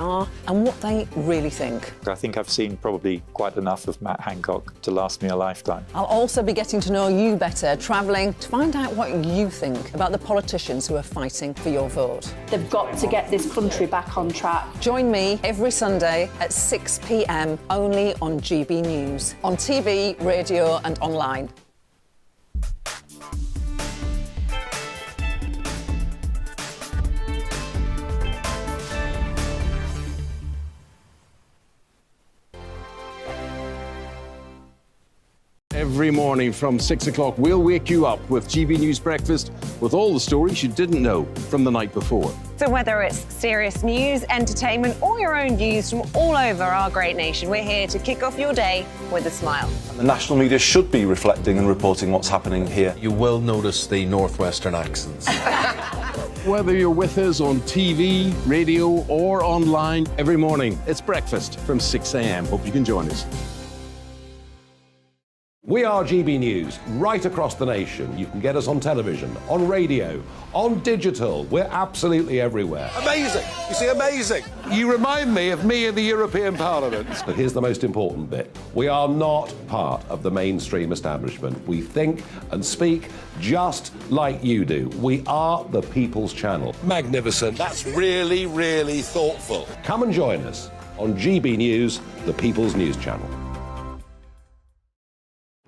are and what they really think. I think I've seen probably quite enough of Matt Hancock to last me a lifetime. I'll also be getting to know you better, travelling to find out what you think about the politicians who are fighting for your vote. They've got to get this country back on track. Join me every Sunday at 6 p.m. only on GB News, on TV, radio and online. Every morning from 6 o'clock, we'll wake you up with GB News Breakfast with all the stories you didn't know from the night before. So whether it's serious news, entertainment or your own news from all over our great nation, we're here to kick off your day with a smile. The national media should be reflecting and reporting what's happening here. You will notice the northwestern accents. Whether you're with us on TV, radio or online, every morning it's breakfast from 6 a.m. Hope you can join us. We are GB News, right across the nation. You can get us on television, on radio, on digital. We're absolutely everywhere. Amazing! You see, amazing! You remind me of me in the European Parliament. But here's the most important bit. We are not part of the mainstream establishment. We think and speak just like you do. We are the People's Channel. Magnificent. That's really, really thoughtful. Come and join us on GB News, the People's News Channel.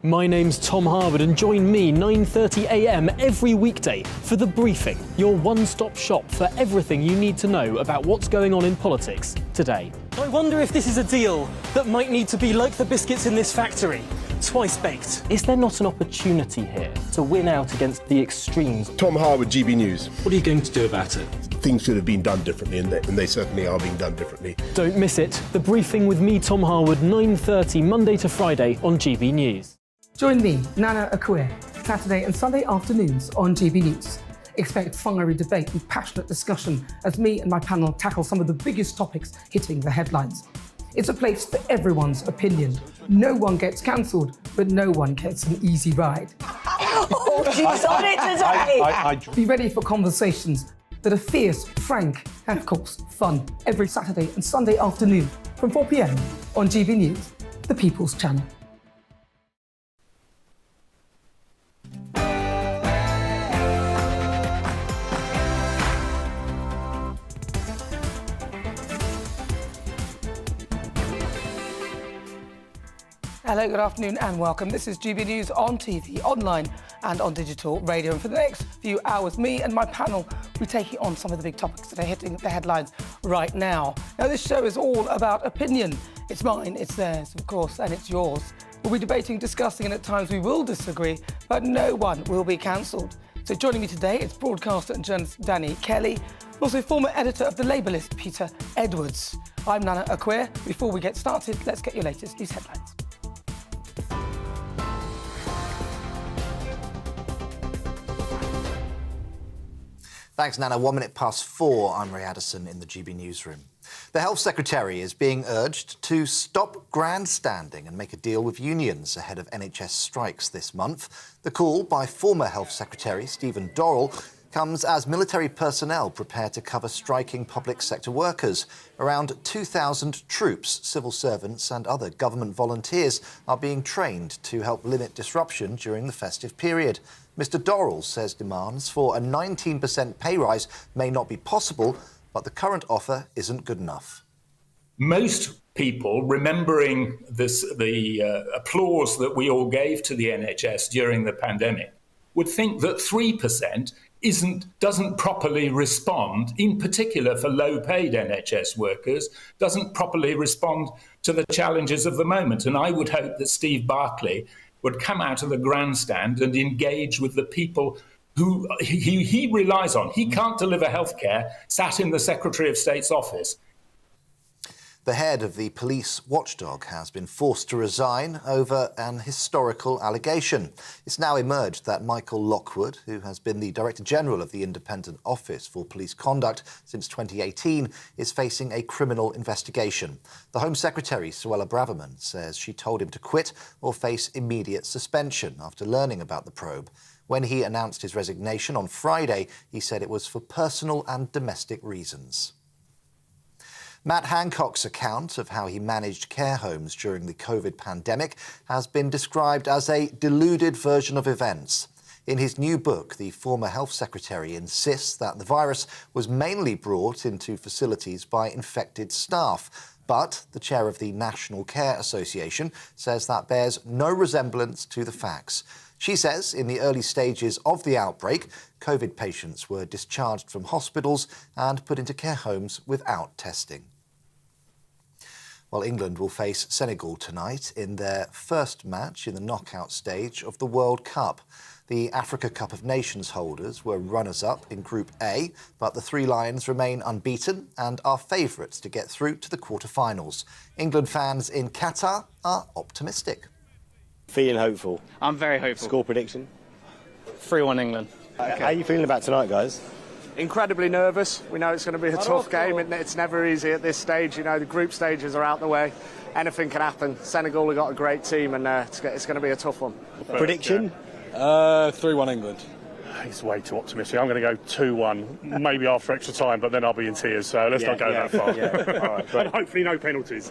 My name's Tom Harwood and join me 9:30 a.m. every weekday for The Briefing, your one-stop shop for everything you need to know about what's going on in politics today. I wonder if this is a deal that might need to be like the biscuits in this factory, twice baked. Is there not an opportunity here to win out against the extremes? Tom Harwood, GB News. What are you going to do about it? Things should have been done differently, and they certainly are being done differently. Don't miss it. The Briefing with me, Tom Harwood, 9:30 Monday to Friday on GB News. Join me, Nana Akua, Saturday and Sunday afternoons on GB News. Expect fiery debate and passionate discussion as me and my panel tackle some of the biggest topics hitting the headlines. It's a place for everyone's opinion. No one gets cancelled, but no one gets an easy ride. Oh, she's on it today! Be ready for conversations that are fierce, frank, and of course, fun. Every Saturday and Sunday afternoon from 4 p.m. on GB News, the People's Channel. Hello, good afternoon and welcome. This is GB News on TV, online and on digital radio. And for the next few hours, me and my panel, we take it on some of the big topics that are hitting the headlines right now. Now, this show is all about opinion. It's mine, it's theirs, of course, and it's yours. We'll be debating, discussing, and at times we will disagree, but no one will be cancelled. So joining me today is broadcaster and journalist Danny Kelly, also former editor of The Labelist, Peter Edwards. I'm Nana Akua. Before we get started, let's get your latest news headlines. Thanks, Nana. 1 minute past 4. I'm Ray Addison in the GB newsroom. The Health Secretary is being urged to stop grandstanding and make a deal with unions ahead of NHS strikes this month. The call by former Health Secretary Stephen Dorrell comes as military personnel prepare to cover striking public sector workers. Around 2,000 troops, civil servants and other government volunteers are being trained to help limit disruption during the festive period. Mr Dorrell says demands for a 19% pay rise may not be possible, but the current offer isn't good enough. Most people, remembering the applause that we all gave to the NHS during the pandemic, would think that 3% doesn't properly respond, in particular for low-paid NHS workers, doesn't properly respond to the challenges of the moment. And I would hope that Steve Barclay would come out of the grandstand and engage with the people who he relies on. He can't deliver healthcare sat in the Secretary of State's office. The head of the police watchdog has been forced to resign over an historical allegation. It's now emerged that Michael Lockwood, who has been the Director General of the Independent Office for Police Conduct since 2018, is facing a criminal investigation. The Home Secretary, Suella Braverman, says she told him to quit or face immediate suspension after learning about the probe. When he announced his resignation on Friday, he said it was for personal and domestic reasons. Matt Hancock's account of how he managed care homes during the COVID pandemic has been described as a deluded version of events. In his new book, the former Health Secretary insists that the virus was mainly brought into facilities by infected staff. But the chair of the National Care Association says that bears no resemblance to the facts. She says in the early stages of the outbreak, COVID patients were discharged from hospitals and put into care homes without testing. Well, England will face Senegal tonight in their first match in the knockout stage of the World Cup. The Africa Cup of Nations holders were runners-up in Group A, but the Three Lions remain unbeaten and are favourites to get through to the quarter-finals. England fans in Qatar are optimistic. Feeling hopeful. I'm very hopeful. Score prediction? 3-1 England. Okay. How are you feeling about tonight, guys? Incredibly nervous. We know it's going to be a tough game. It's never easy at this stage. You know, the group stages are out the way. Anything can happen. Senegal have got a great team, and it's going to be a tough one. Prediction? 3-1 England. He's way too optimistic. I'm going to go 2-1, maybe after extra time, but then I'll be in tears, so let's not go that far. All right, great. And hopefully no penalties.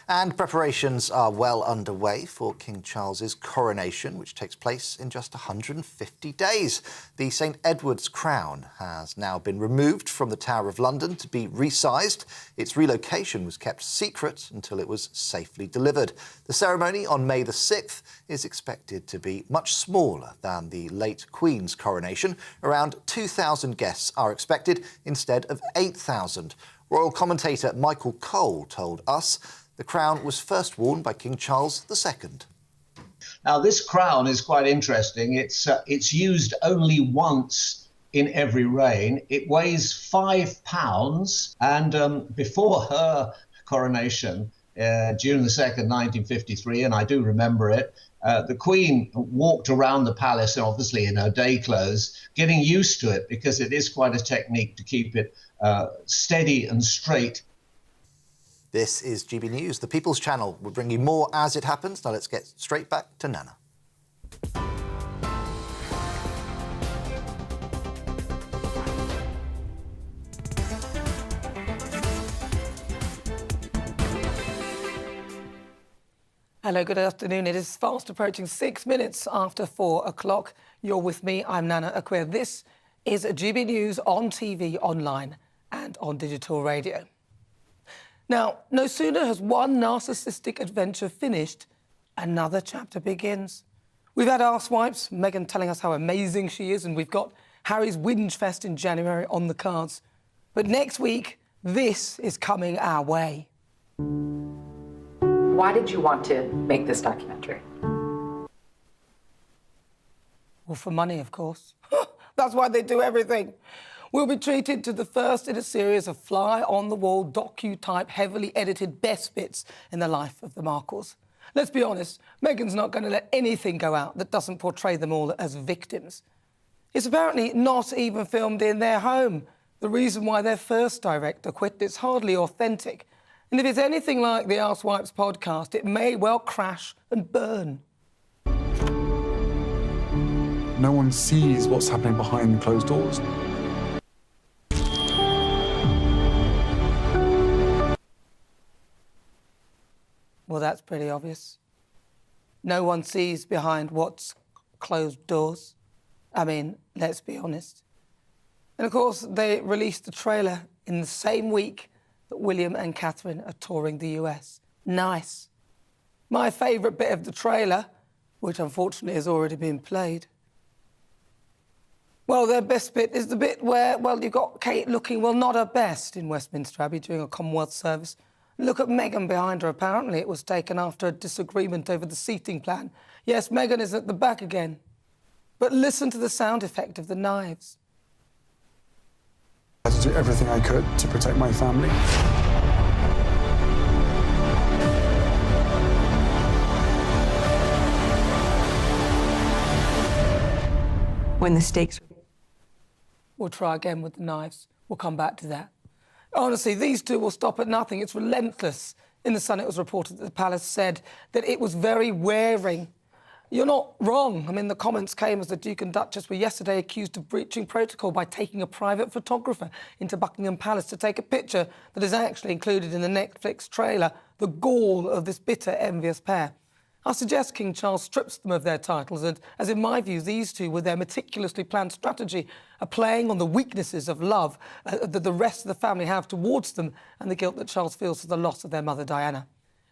And preparations are well underway for King Charles's coronation, which takes place in just 150 days. The St Edward's crown has now been removed from the Tower of London to be resized. Its relocation was kept secret until it was safely delivered. The ceremony on May the 6th is expected to be much smaller than the late Queen's coronation. Around 2,000 guests are expected instead of 8,000. Royal commentator Michael Cole told us the crown was first worn by King Charles II. Now, this crown is quite interesting. It's used only once in every reign. It weighs 5 pounds, and before her coronation, June the 2nd, 1953, and I do remember it, the Queen walked around the palace, obviously in her day clothes, getting used to it because it is quite a technique to keep it steady and straight. This is GB News, the People's Channel. We'll bring you more as it happens. Now let's get straight back to Nana. Hello, good afternoon. It is fast approaching 6 minutes after 4 o'clock. You're with me, I'm Nana Akua. This is GB News on TV, online and on digital radio. Now, no sooner has one narcissistic adventure finished, another chapter begins. We've had our swipes, Meghan telling us how amazing she is, and we've got Harry's Whinge Fest in January on the cards. But next week, this is coming our way. Why did you want to make this documentary? Well, for money, of course. That's why they do everything. We'll be treated to the first in a series of fly-on-the-wall, docu-type, heavily edited best bits in the life of the Markles. Let's be honest, Meghan's not going to let anything go out that doesn't portray them all as victims. It's apparently not even filmed in their home. The reason why their first director quit, it's hardly authentic. And if it's anything like the Arsewipes podcast, it may well crash and burn. No one sees what's happening behind closed doors. Well, that's pretty obvious. No one sees behind what's closed doors. I mean, let's be honest. And of course, they released the trailer in the same week that William and Catherine are touring the US. Nice. My favourite bit of the trailer, which unfortunately has already been played. Well, their best bit is the bit where, well, you've got Kate looking, well, not her best in Westminster Abbey during a Commonwealth service. Look at Meghan behind her. Apparently it was taken after a disagreement over the seating plan. Yes, Meghan is at the back again. But listen to the sound effect of the knives. I had to do everything I could to protect my family. When the stakes... We'll try again with the knives. We'll come back to that. Honestly, these two will stop at nothing. It's relentless. In The Sun, it was reported that the palace said that it was very wearing. You're not wrong. I mean, the comments came as the Duke and Duchess were yesterday accused of breaching protocol by taking a private photographer into Buckingham Palace to take a picture that is actually included in the Netflix trailer, the gall of this bitter, envious pair. I suggest King Charles strips them of their titles, and as in my view, these two, with their meticulously planned strategy, are playing on the weaknesses of love that the rest of the family have towards them and the guilt that Charles feels for the loss of their mother, Diana.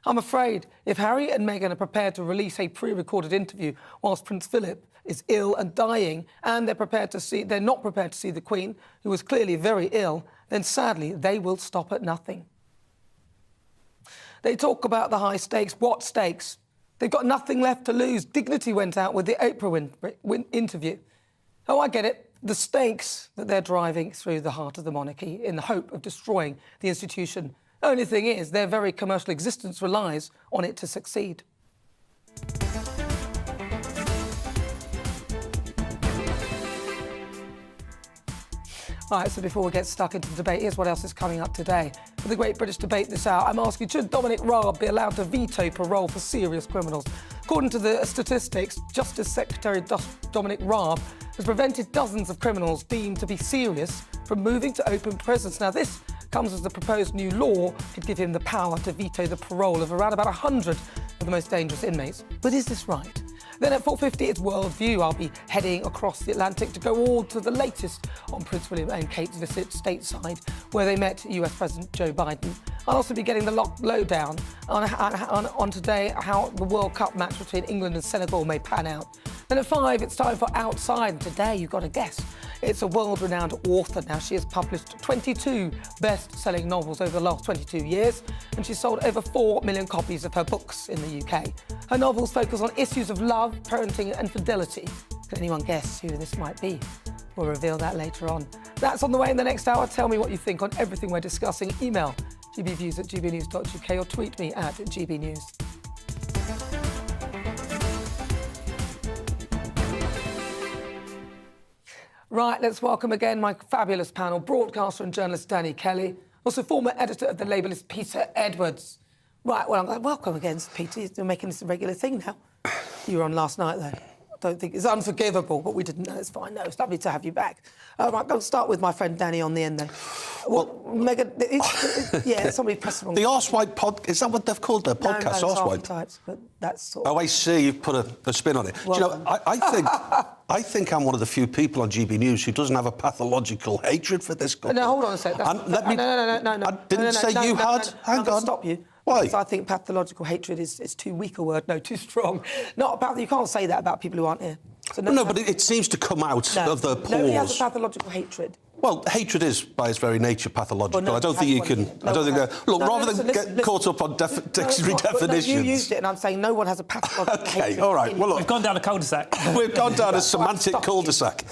I'm afraid if Harry and Meghan are prepared to release a pre-recorded interview whilst Prince Philip is ill and dying, and they're not prepared to see the Queen, who is clearly very ill, then sadly they will stop at nothing. They talk about the high stakes. What stakes? They've got nothing left to lose. Dignity went out with the Oprah interview. Oh, I get it. The stakes that they're driving through the heart of the monarchy in the hope of destroying the institution. The only thing is, their very commercial existence relies on it to succeed. All right, so before we get stuck into the debate, here's what else is coming up today. For the Great British Debate this hour, I'm asking, should Dominic Raab be allowed to veto parole for serious criminals? According to the statistics, Justice Secretary Dominic Raab has prevented dozens of criminals deemed to be serious from moving to open prisons. Now, this comes as the proposed new law could give him the power to veto the parole of around about 100 of the most dangerous inmates. But is this right? Then at 4:50, it's World View. I'll be heading across the Atlantic to go all to the latest on Prince William and Kate's visit stateside, where they met US President Joe Biden. I'll also be getting the lowdown on today how the World Cup match between England and Senegal may pan out. Then at 5, it's time for Outside. And today, you've got to guess, it's a world-renowned author. Now, she has published 22 best-selling novels over the last 22 years, and she's sold over 4 million copies of her books in the UK. Her novels focus on issues of love, parenting and fidelity. Can anyone guess who this might be? We'll reveal that later on. That's on the way in the next hour. Tell me what you think on everything we're discussing. Email gbviews@gbnews.uk or tweet me at gbnews. Right, let's welcome again my fabulous panel, broadcaster and journalist Danny Kelly, also former editor of The Labellist Peter Edwards. Right, well, I'm going to welcome again, Peter. You're making this a regular thing now. You were on last night, though. I don't think it's unforgivable, but we didn't know. It's fine. No, it's lovely to have you back. Right, I'll start with my friend Danny on the end then. Well, Megan, yeah, somebody pressed it on. The Arsewide pod, is that what they've called their podcast? No, Arsewide archetypes, but that's sort of... Oh, I see. You've put a spin on it. Well do you know, I think I'm one of the few people on GB News who doesn't have a pathological hatred for this country. No, hold on a sec. No. I didn't say you had. Hang on. Stop you. Why? Because I think pathological hatred is too weak a word. No, too strong. Not about you can't say that about people who aren't here. So no, but it seems to come out of the pores. Nobody has a pathological hatred. Well, hatred is, by its very nature, pathological. Well, no, I don't think you can... I don't think that... Look, rather than get caught up on dictionary definitions... you used it, and I'm saying no one has a pathological hatred. OK, all right. Well, look... We've gone down a cul-de-sac. We've gone down a semantic cul-de-sac.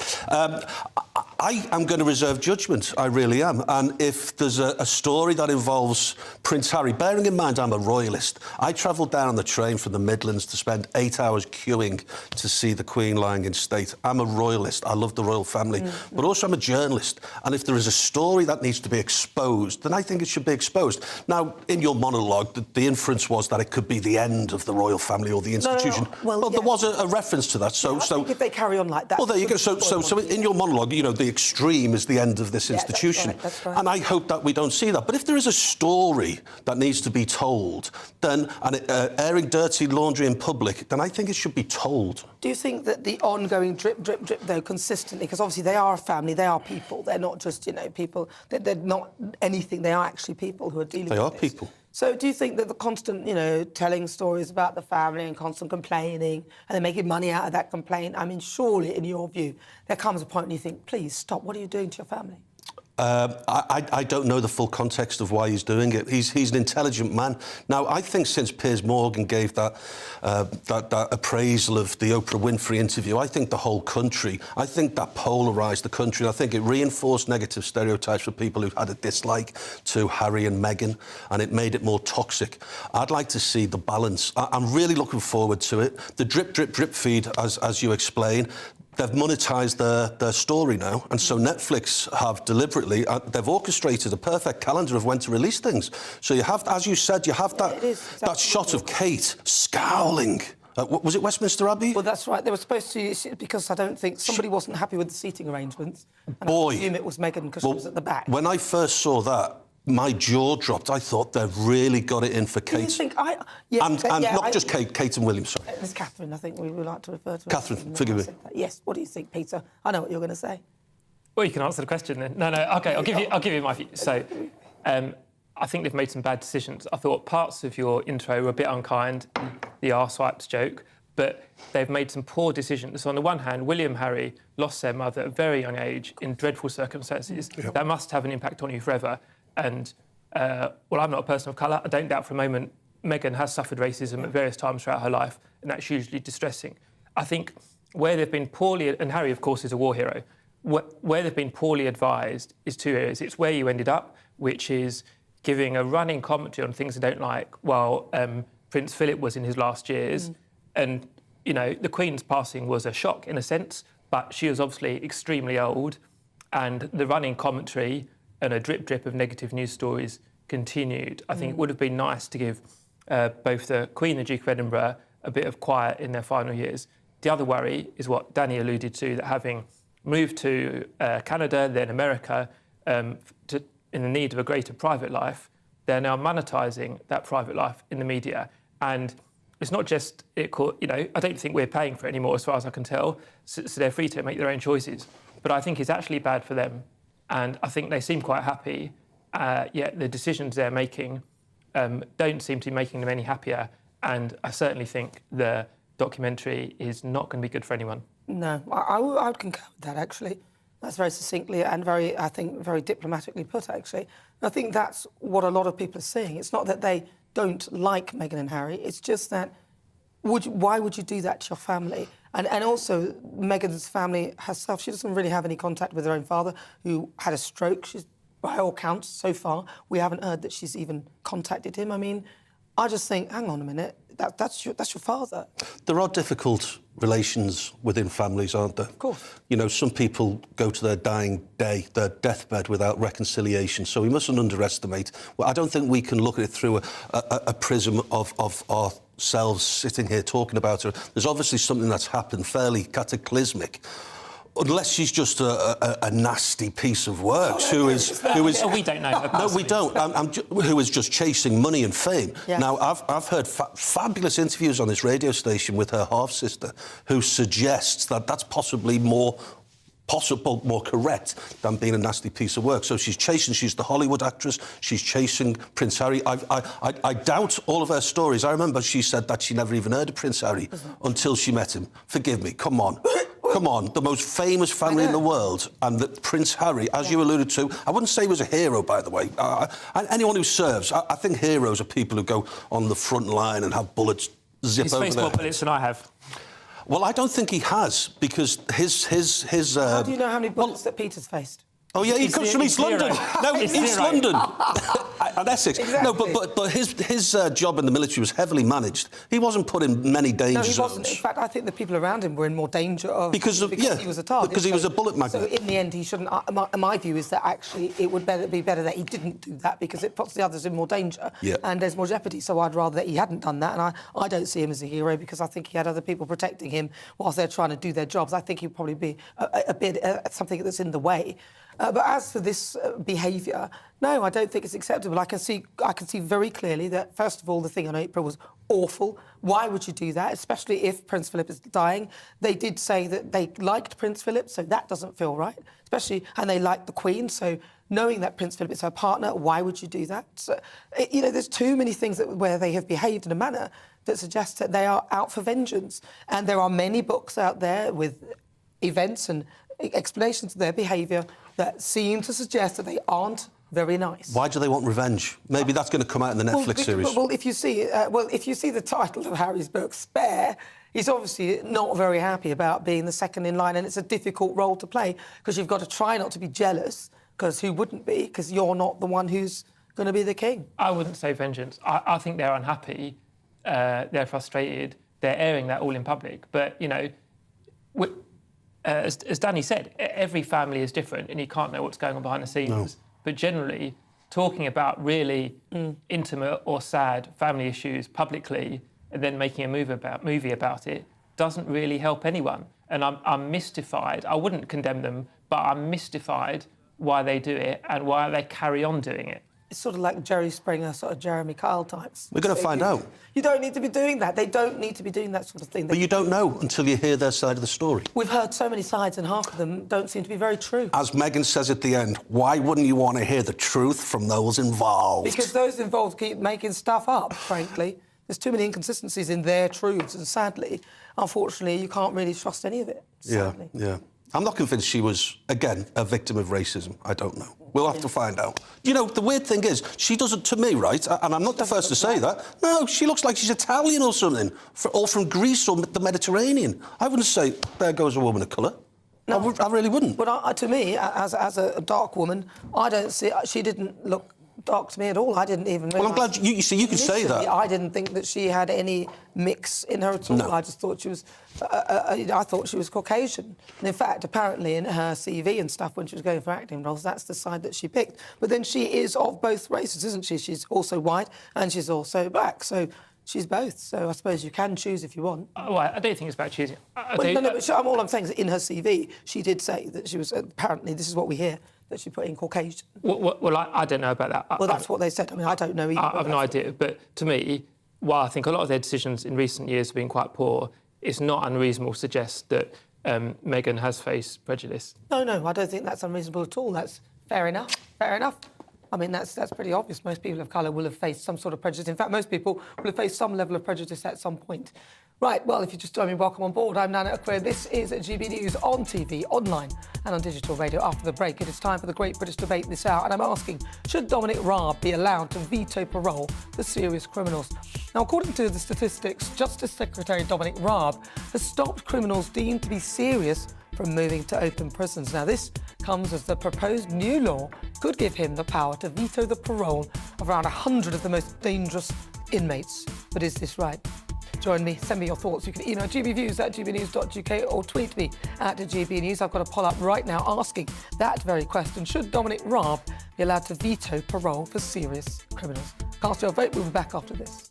I am going to reserve judgment. I really am. And if there's a story that involves Prince Harry, bearing in mind I'm a royalist, I travelled down on the train from the Midlands to spend 8 hours queuing to see the Queen lying in state. I'm a royalist. I love the royal family. But also I'm a journalist. And if there is a story that needs to be exposed, then I think it should be exposed. Now, in your monologue, the inference was that it could be the end of the royal family or the institution. No. Well, there was a reference to that. So, I think if they carry on like that... Well, there you go. So in your monologue, you know, the extreme is the end of this institution. That's right. And I hope that we don't see that. But if there is a story that needs to be told, then, and airing dirty laundry in public, then I think it should be told. Do you think that the ongoing drip, drip, drip, though, consistently, because obviously they are a family, they are people, they're not just, you know, people, they're not anything, they are actually people who are dealing with this. They are people. So do you think that the constant, you know, telling stories about the family and constant complaining and then making money out of that complaint, I mean, surely, in your view, there comes a point when you think, please, stop, what are you doing to your family? I don't know the full context of why he's doing it. He's an intelligent man. Now, I think since Piers Morgan gave that appraisal of the Oprah Winfrey interview, I think the whole country, I think that polarised the country. I think it reinforced negative stereotypes for people who had a dislike to Harry and Meghan, and it made it more toxic. I'd like to see the balance. I'm really looking forward to it. The drip, drip, drip feed, as you explain, they've monetised their story now, and so Netflix have deliberately, they've orchestrated a perfect calendar of when to release things. So you have, as you said, you have that shot of Kate scowling Was it Westminster Abbey? Well, that's right. They were supposed to, because I don't think somebody wasn't happy with the seating arrangements. And Boy. I assume it was Meghan because she was at the back. When I first saw that, my jaw dropped. I thought they've really got it in for Kate. Do you think just Kate, Kate and William, sorry. It's Catherine, I think we would like to refer to her. Catherine, forgive me. Yes, what do you think, Peter? I know what you're going to say. Well, you can answer the question then. No, OK, I'll give you my view. So, I think they've made some bad decisions. I thought parts of your intro were a bit unkind, the arse-wipes joke, but they've made some poor decisions. So on the one hand, William and Harry lost their mother at a very young age in dreadful circumstances. Yep. That must have an impact on you forever. And, well, I'm not a person of colour. I don't doubt for a moment Meghan has suffered racism at various times throughout her life, and that's hugely distressing. I think where they've been poorly... And Harry, of course, is a war hero. Where they've been poorly advised is two areas. It's where you ended up, which is giving a running commentary on things they don't like while Prince Philip was in his last years. And, you know, the Queen's passing was a shock in a sense, but she was obviously extremely old, and the running commentary and a drip of negative news stories continued. I think it would have been nice to give both the Queen and the Duke of Edinburgh a bit of quiet in their final years. The other worry is what Danny alluded to, that having moved to Canada, then America, in the need of a greater private life, they're now monetising that private life in the media. And it's not just, I don't think we're paying for it anymore, as far as I can tell, so they're free to make their own choices. But I think it's actually bad for them. And I think they seem quite happy, yet the decisions they're making don't seem to be making them any happier. And I certainly think the documentary is not going to be good for anyone. No, I would concur with that, actually. That's very succinctly and very diplomatically put, actually. I think that's what a lot of people are seeing. It's not that they don't like Meghan and Harry, it's just that why would you do that to your family? And also, Meghan's family herself, she doesn't really have any contact with her own father, who had a stroke. She's, by all counts, so far, we haven't heard that she's even contacted him. I mean, I just think, hang on a minute, that's your father. There are difficult relations within families, aren't there? Of course. You know, some people go to their dying day, their deathbed, without reconciliation, so we mustn't underestimate. Well, I don't think we can look at it through a prism of ourselves sitting here talking about her. There's obviously something that's happened fairly cataclysmic. Unless she's just a nasty piece of work who is... We don't know. No, we don't. Who is just chasing money and fame. Yeah. Now, I've heard fabulous interviews on this radio station with her half-sister who suggests that that's possibly more correct than being a nasty piece of work. So she's the Hollywood actress, she's chasing Prince Harry. I doubt all of her stories. I remember she said that she never even heard of Prince Harry until she met him. Forgive me, come on. Come on, the most famous family in the world, and that Prince Harry, as you alluded to, I wouldn't say he was a hero, by the way. Anyone who serves, I think heroes are people who go on the front line and have bullets zip over their heads. He's faced more bullets than I have. Well, I don't think he has, because his How do you know how many bullets that Peter's faced? Oh, yeah, he comes from East London. No, East London. And Essex. Exactly. No, but his job in the military was heavily managed. He wasn't put in many danger zones. No, he wasn't. In fact, I think the people around him were in more danger of... Because he was a target. Because he was a bullet magnet. So, in the end, he shouldn't... My view is that, actually, it would be better that he didn't do that, because it puts the others in more danger, and there's more jeopardy. So I'd rather that he hadn't done that, and I don't see him as a hero, because I think he had other people protecting him whilst they're trying to do their jobs. I think he'd probably be a bit something that's in the way. But as for this behaviour, no, I don't think it's acceptable. I can see very clearly that, first of all, the thing on April was awful. Why would you do that, especially if Prince Philip is dying? They did say that they liked Prince Philip, so that doesn't feel right, and they liked the Queen, so knowing that Prince Philip is her partner, why would you do that? So, there's too many things where they have behaved in a manner that suggests that they are out for vengeance. And there are many books out there with events and explanations of their behaviour that seem to suggest that they aren't very nice. Why do they want revenge? Maybe that's going to come out in the Netflix series. Well, if you see the title of Harry's book, Spare, he's obviously not very happy about being the second in line, and it's a difficult role to play, because you've got to try not to be jealous, because who wouldn't be, because you're not the one who's going to be the king. I wouldn't say vengeance. I think they're unhappy, they're frustrated, they're airing that all in public. But, as Danny said, every family is different, and you can't know what's going on behind the scenes. No. But generally, talking about really intimate or sad family issues publicly and then making a movie about it doesn't really help anyone. And I'm mystified. I wouldn't condemn them, but I'm mystified why they do it and why they carry on doing it. It's sort of like Jerry Springer, sort of Jeremy Kyle types. We're going to find out. You don't need to be doing that. They don't need to be doing that sort of thing. But you don't know until you hear their side of the story. We've heard so many sides, and half of them don't seem to be very true. As Meghan says at the end, why wouldn't you want to hear the truth from those involved? Because those involved keep making stuff up, frankly. There's too many inconsistencies in their truths, and sadly, unfortunately, you can't really trust any of it. Sadly. Yeah. I'm not convinced she was, again, a victim of racism. I don't know. We'll have to find out. You know, the weird thing is, she doesn't, to me, right, and I'm not the first to say that, no, she looks like she's Italian or something, or from Greece or the Mediterranean. I wouldn't say, there goes a woman of colour. No. I really wouldn't. But to me, as a dark woman, I don't see... She didn't look dark to me at all. I didn't even realise... Well, I'm glad you see, you can say that. I didn't think that she had any mix in her at all. No. I just thought she was... I thought she was Caucasian. And in fact, apparently in her CV and stuff, when she was going for acting roles, that's the side that she picked. But then she is of both races, isn't she? She's also white and she's also black. So she's both. So I suppose you can choose if you want. Well, I don't think it's about choosing. All I'm saying is in her CV, she did say that she was... Apparently, this is what we hear, that she put in Caucasian. Well, I don't know about that. Well, that's what they said. I mean, I don't know either. I've no idea. But to me, while I think a lot of their decisions in recent years have been quite poor, it's not unreasonable to suggest that Meghan has faced prejudice. No, I don't think that's unreasonable at all. That's fair enough. Fair enough. I mean, that's pretty obvious. Most people of colour will have faced some sort of prejudice. In fact, most people will have faced some level of prejudice at some point. Right, well, if you just join me, welcome on board. I'm Nana Akua. This is GB News on TV, online and on digital radio. After the break, it is time for the Great British Debate this hour, and I'm asking, should Dominic Raab be allowed to veto parole for serious criminals? Now, according to the statistics, Justice Secretary Dominic Raab has stopped criminals deemed to be serious from moving to open prisons. Now, this comes as the proposed new law could give him the power to veto the parole of around 100 of the most dangerous inmates. But is this right? Join me, send me your thoughts. You can email gbviews@gbnews.uk or tweet me at GBNews. I've got a poll up right now asking that very question. Should Dominic Raab be allowed to veto parole for serious criminals? Cast your vote. We'll be back after this.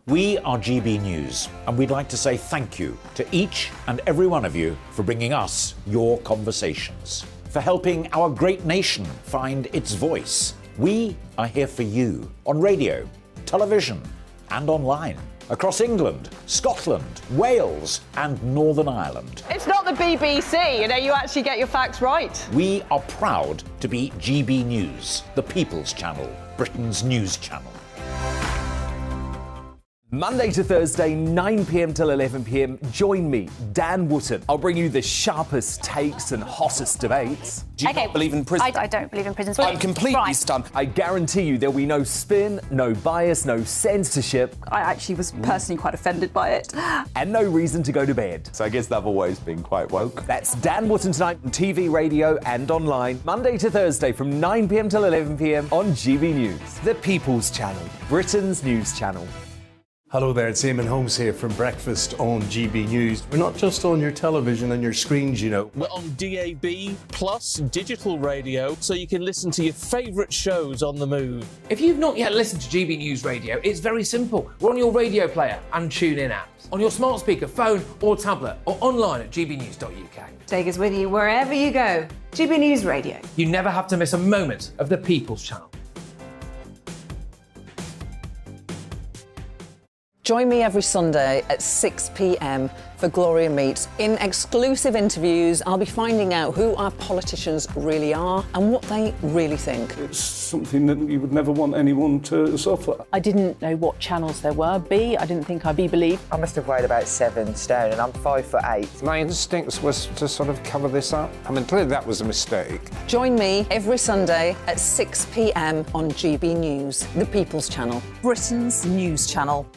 We are GB News, and we'd like to say thank you to each and every one of you for bringing us your conversations, for helping our great nation find its voice. We are here for you on radio, television, and online, across England, Scotland, Wales, and Northern Ireland. It's not the BBC, you actually get your facts right. We are proud to be GB News, the People's Channel, Britain's news channel. Monday to Thursday, 9 p.m. till 11 p.m. Join me, Dan Wootton. I'll bring you the sharpest takes and hottest debates. Do you not believe in prison? I don't believe in prisons. I'm completely stunned. I guarantee you there'll be no spin, no bias, no censorship. I actually was personally quite offended by it. And no reason to go to bed. So I guess they've always been quite woke. That's Dan Wootton tonight on TV, radio and online. Monday to Thursday from 9 p.m. till 11 p.m. on GB News. The People's Channel, Britain's news channel. Hello there, it's Eamon Holmes here from Breakfast on GB News. We're not just on your television and your screens, you know. We're on DAB plus digital radio, so you can listen to your favourite shows on the move. If you've not yet listened to GB News Radio, it's very simple. We're on your radio player and tune-in apps, on your smart speaker, phone or tablet, or online at gbnews.uk. Take us with you wherever you go. GB News Radio. You never have to miss a moment of the People's Channel. Join me every Sunday at 6 p.m. for Gloria Meets. In exclusive interviews, I'll be finding out who our politicians really are and what they really think. It's something that you would never want anyone to suffer. I didn't know what channels there were. I didn't think I'd be believed. I must have weighed about 7 stone and I'm 5'8". My instincts was to sort of cover this up. I mean, clearly that was a mistake. Join me every Sunday at 6 p.m. on GB News, the People's Channel, Britain's news channel.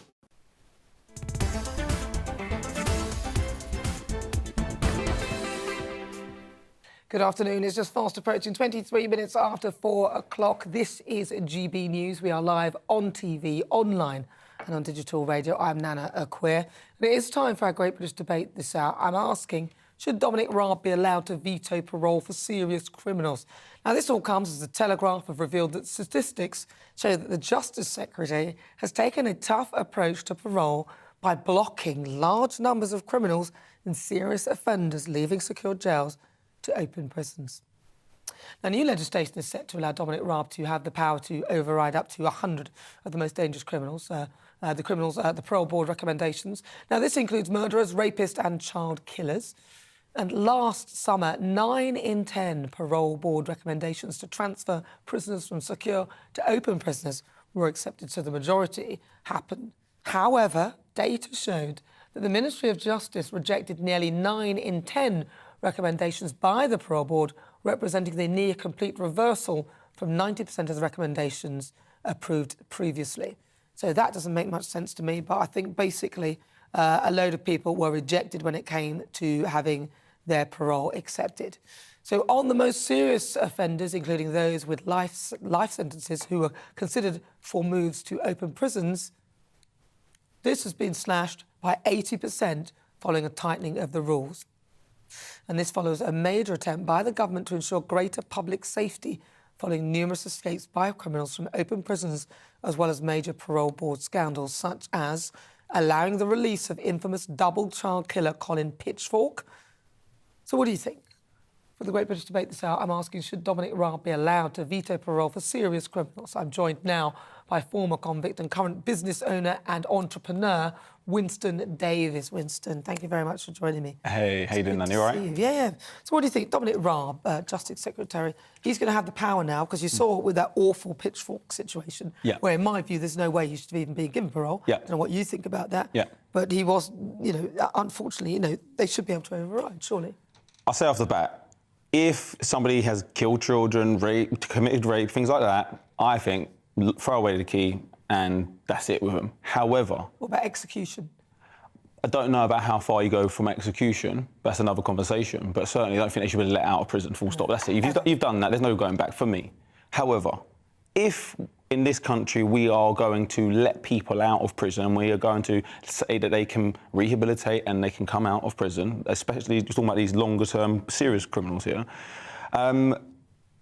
Good afternoon. It's just fast approaching 23 minutes after 4 o'clock. This is GB News. We are live on TV, online and on digital radio. I'm Nana Akua. And it is time for our Great British Debate this hour. I'm asking, should Dominic Raab be allowed to veto parole for serious criminals? Now, this all comes as the Telegraph have revealed that statistics show that the Justice Secretary has taken a tough approach to parole by blocking large numbers of criminals and serious offenders leaving secure jails to open prisons. Now, new legislation is set to allow Dominic Raab to have the power to override up to 100 of the most dangerous criminals, the Parole Board recommendations. Now, this includes murderers, rapists and child killers. And last summer, 9 in 10 Parole Board recommendations to transfer prisoners from secure to open prisoners were accepted, so the majority happened. However, data showed that the Ministry of Justice rejected nearly 9 in 10 recommendations by the Parole Board, representing the near-complete reversal from 90% of the recommendations approved previously. So that doesn't make much sense to me, but I think basically a load of people were rejected when it came to having their parole accepted. So on the most serious offenders, including those with life sentences who were considered for moves to open prisons, this has been slashed by 80% following a tightening of the rules. And this follows a major attempt by the government to ensure greater public safety following numerous escapes by criminals from open prisons, as well as major parole board scandals, such as allowing the release of infamous double child killer Colin Pitchfork. So what do you think? For the Great British Debate this hour, I'm asking, should Dominic Raab be allowed to veto parole for serious criminals? I'm joined now by former convict and current business owner and entrepreneur, Winston Davies. Winston, thank you very much for joining me. Hey, how you doing, Nana? You all right? Yeah. So what do you think? Dominic Raab, Justice Secretary, he's going to have the power now, because you saw with that awful Pitchfork situation, where, in my view, there's no way he should have even been given parole. I don't know what you think about that. But he was, unfortunately, they should be able to override, surely. I'll say off the bat, if somebody has killed children, committed rape, things like that, I think throw away the key and that's it with them. However... What about execution? I don't know about how far you go from execution. That's another conversation. But certainly I don't think they should be let out of prison, full stop. That's it. You've done that. There's no going back for me. However, if in this country we are going to let people out of prison and we are going to say that they can rehabilitate and they can come out of prison, especially talking about these longer-term serious criminals here,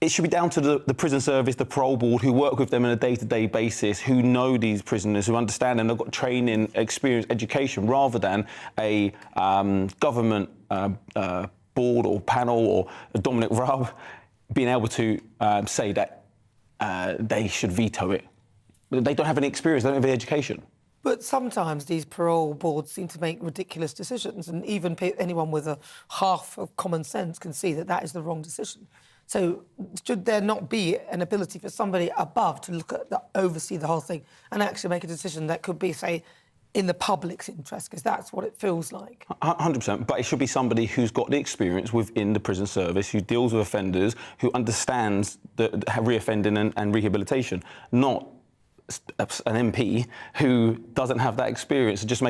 it should be down to the prison service, the parole board, who work with them on a day-to-day basis, who know these prisoners, who understand them, they've got training, experience, education, rather than a government board or panel or Dominic Raab being able to say that they should veto it. They don't have any experience, they don't have any education. But sometimes these parole boards seem to make ridiculous decisions, and even anyone with a half of common sense can see that that is the wrong decision. So should there not be an ability for somebody above to look at oversee the whole thing and actually make a decision that could be, say, in the public's interest, because that's what it feels like. 100%, but it should be somebody who's got the experience within the prison service, who deals with offenders, who understands the reoffending and rehabilitation, not an MP who doesn't have that experience and just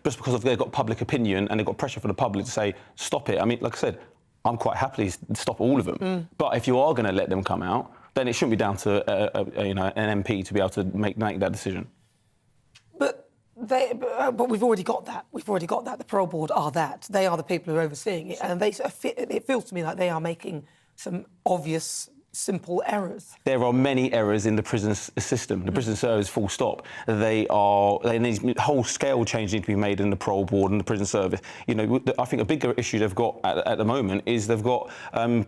just because they've got public opinion and they've got pressure from the public to say, stop it. I mean, like I said, I'm quite happily to stop all of them. But if you are going to let them come out, then it shouldn't be down to an MP to be able to make that decision. But we've already got that. We've already got that. The parole board are that. They are the people who are overseeing it, and it feels to me like they are making some obvious, simple errors. There are many errors in the prison system, the prison service, full stop. They need whole scale change need to be made in the parole board and the prison service. I think a bigger issue they've got at the moment is they've got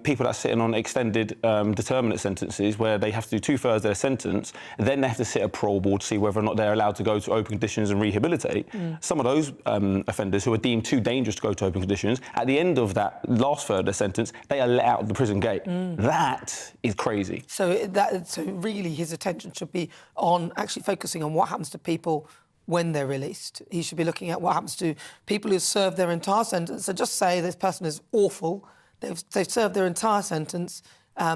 people that are sitting on extended determinate sentences where they have to do 2/3 their sentence, then they have to sit at a parole board to see whether or not they're allowed to go to open conditions and rehabilitate. Some of those offenders who are deemed too dangerous to go to open conditions, at the end of that last third of their sentence, they are let out of the prison gate. That is crazy. So really his attention should be on actually focusing on what happens to people when they're released. He should be looking at what happens to people who serve their entire sentence. So just say this person is awful, they've served their entire sentence,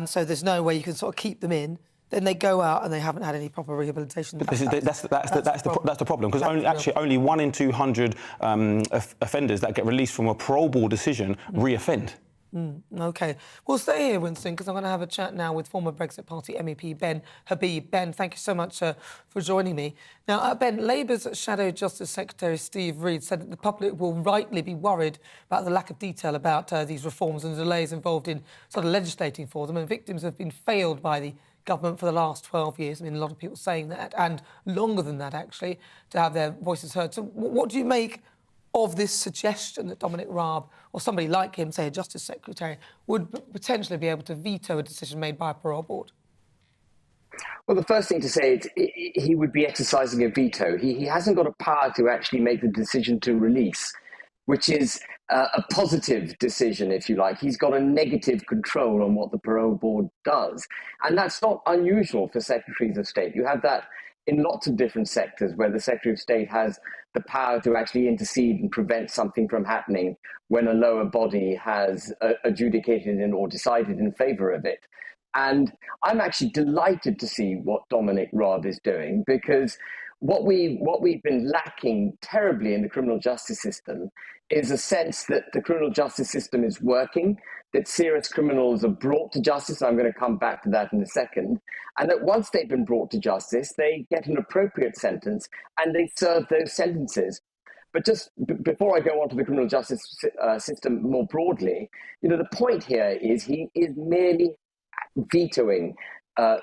so there's no way you can sort of keep them in. Then they go out and they haven't had any proper rehabilitation. That's the problem, because only 1 in 200 offenders that get released from a parole board decision reoffend. OK. We'll stay here, Winston, because I'm going to have a chat now with former Brexit Party MEP Ben Habib. Ben, thank you so much for joining me. Now, Ben, Labour's Shadow Justice Secretary Steve Reid said that the public will rightly be worried about the lack of detail about these reforms and the delays involved in sort of legislating for them, and victims have been failed by the government for the last 12 years. I mean, a lot of people saying that, and longer than that, actually, to have their voices heard. So what do you make of this suggestion that Dominic Raab, or somebody like him, say a Justice Secretary, would potentially be able to veto a decision made by a parole board? Well, the first thing to say is he would be exercising a veto. He hasn't got a power to actually make the decision to release, which is a positive decision, if you like. He's got a negative control on what the parole board does. And that's not unusual for secretaries of state. You have that in lots of different sectors where the Secretary of State has the power to actually intercede and prevent something from happening when a lower body has adjudicated in or decided in favour of it. And I'm actually delighted to see what Dominic Raab is doing, because what we've been lacking terribly in the criminal justice system is a sense that the criminal justice system is working, that serious criminals are brought to justice. I'm going to come back to that in a second. And that once they've been brought to justice, they get an appropriate sentence and they serve those sentences. But just before I go on to the criminal justice system more broadly, the point here is he is merely vetoing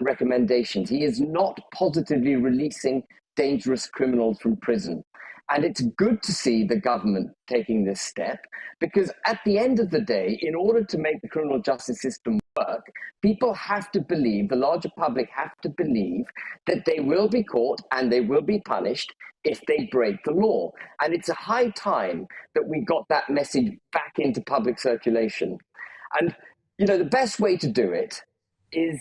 recommendations. He is not positively releasing dangerous criminals from prison. And it's good to see the government taking this step, because at the end of the day, in order to make the criminal justice system work, people have to believe, the larger public have to believe, that they will be caught and they will be punished if they break the law. And it's a high time that we got that message back into public circulation. And, the best way to do it is,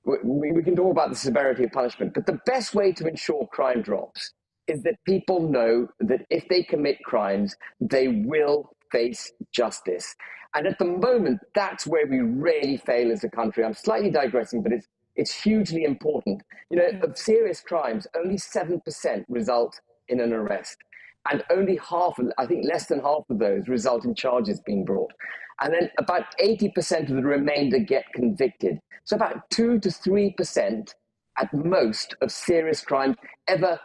we can talk about the severity of punishment, but the best way to ensure crime drops is that people know that if they commit crimes, they will face justice. And at the moment, that's where we really fail as a country. I'm slightly digressing, but it's hugely important. Of serious crimes, only 7% result in an arrest. And only less than half of those result in charges being brought. And then about 80% of the remainder get convicted. So about 2 to 3% at most of serious crimes ever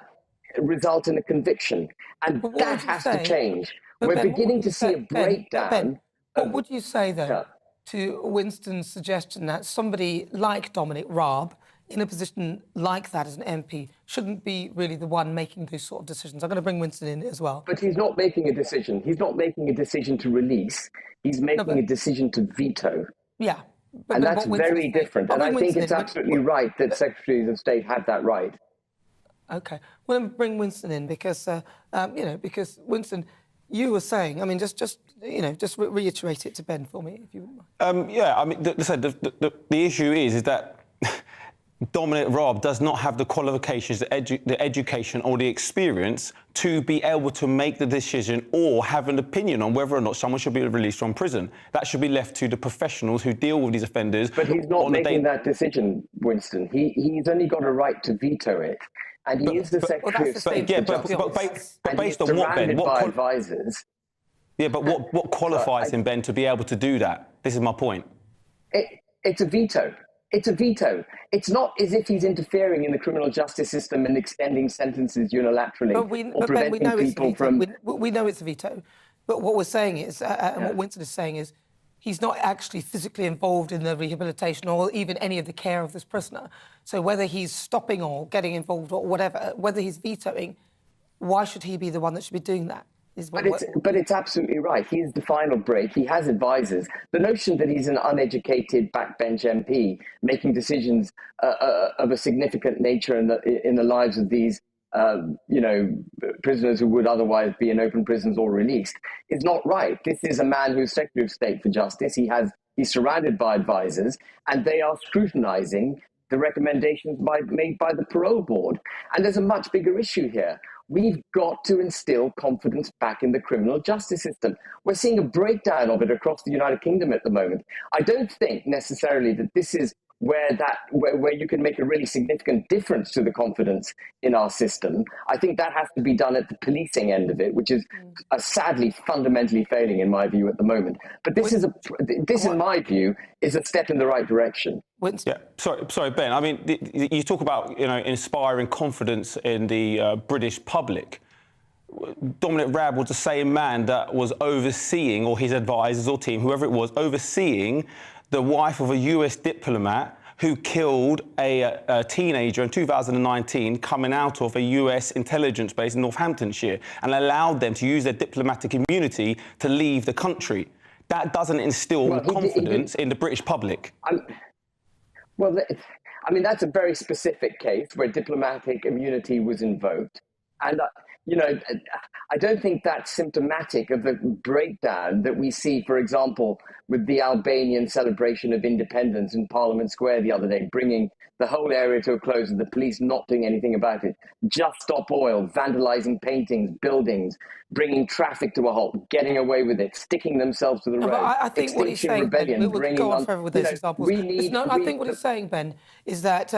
result in a conviction. And that has to change. We're beginning to see a breakdown. What would you say, though, to Winston's suggestion that somebody like Dominic Raab, in a position like that as an MP, shouldn't be really the one making those sort of decisions? I'm going to bring Winston in as well. But he's not making a decision. He's not making a decision to release. He's making a decision to veto. Yeah. And that's very different. And I think it's absolutely right that Secretaries of State have that right. OK. Well, let me bring Winston in because, because Winston, you were saying, I mean, just reiterate it to Ben for me, if you wouldn't mind. The issue is that Dominic Raab does not have the qualifications, the education or the experience to be able to make the decision or have an opinion on whether or not someone should be released from prison. That should be left to the professionals who deal with these offenders. But he's not making that decision, Winston. He's only got a right to veto it. And he is the Secretary of State. But based on what, Ben? What advisors? Yeah, but what qualifies him, Ben, to be able to do that? This is my point. It's a veto. It's a veto. It's not as if he's interfering in the criminal justice system and extending sentences unilaterally or preventing people from... We know it's a veto, but what we're saying is, and what Winston is saying is, he's not actually physically involved in the rehabilitation or even any of the care of this prisoner. So whether he's stopping or getting involved or whatever, whether he's vetoing, why should he be the one that should be doing that? But it's absolutely right. He's the final break. He has advisors. The notion that he's an uneducated backbench MP making decisions of a significant nature in the lives of these, prisoners who would otherwise be in open prisons or released is not right. This is a man who's Secretary of State for Justice. He's surrounded by advisors, and they are scrutinising the recommendations made by the parole board. And there's a much bigger issue here. We've got to instill confidence back in the criminal justice system. We're seeing a breakdown of it across the United Kingdom at the moment. I don't think necessarily that this is where you can make a really significant difference to the confidence in our system. I think that has to be done at the policing end of it, which is sadly fundamentally failing in my view at the moment. But this in my view, is a step in the right direction. Yeah, sorry, Ben. I mean, you talk about inspiring confidence in the British public. Dominic Raab was the same man that was overseeing, or his advisors or team, whoever it was, overseeing the wife of a US diplomat who killed a teenager in 2019 coming out of a US intelligence base in Northamptonshire and allowed them to use their diplomatic immunity to leave the country. That doesn't instill confidence in the British public. Well, I mean, that's a very specific case where diplomatic immunity was invoked. And, I don't think that's symptomatic of the breakdown that we see, for example, with the Albanian celebration of independence in Parliament Square the other day, bringing the whole area to a close and the police not doing anything about it. Just Stop Oil, vandalizing paintings, buildings, bringing traffic to a halt, getting away with it, sticking themselves to the road. I think what he's saying, Rebellion, Ben, we'll go on forever with those examples. I think what he's saying, Ben, is that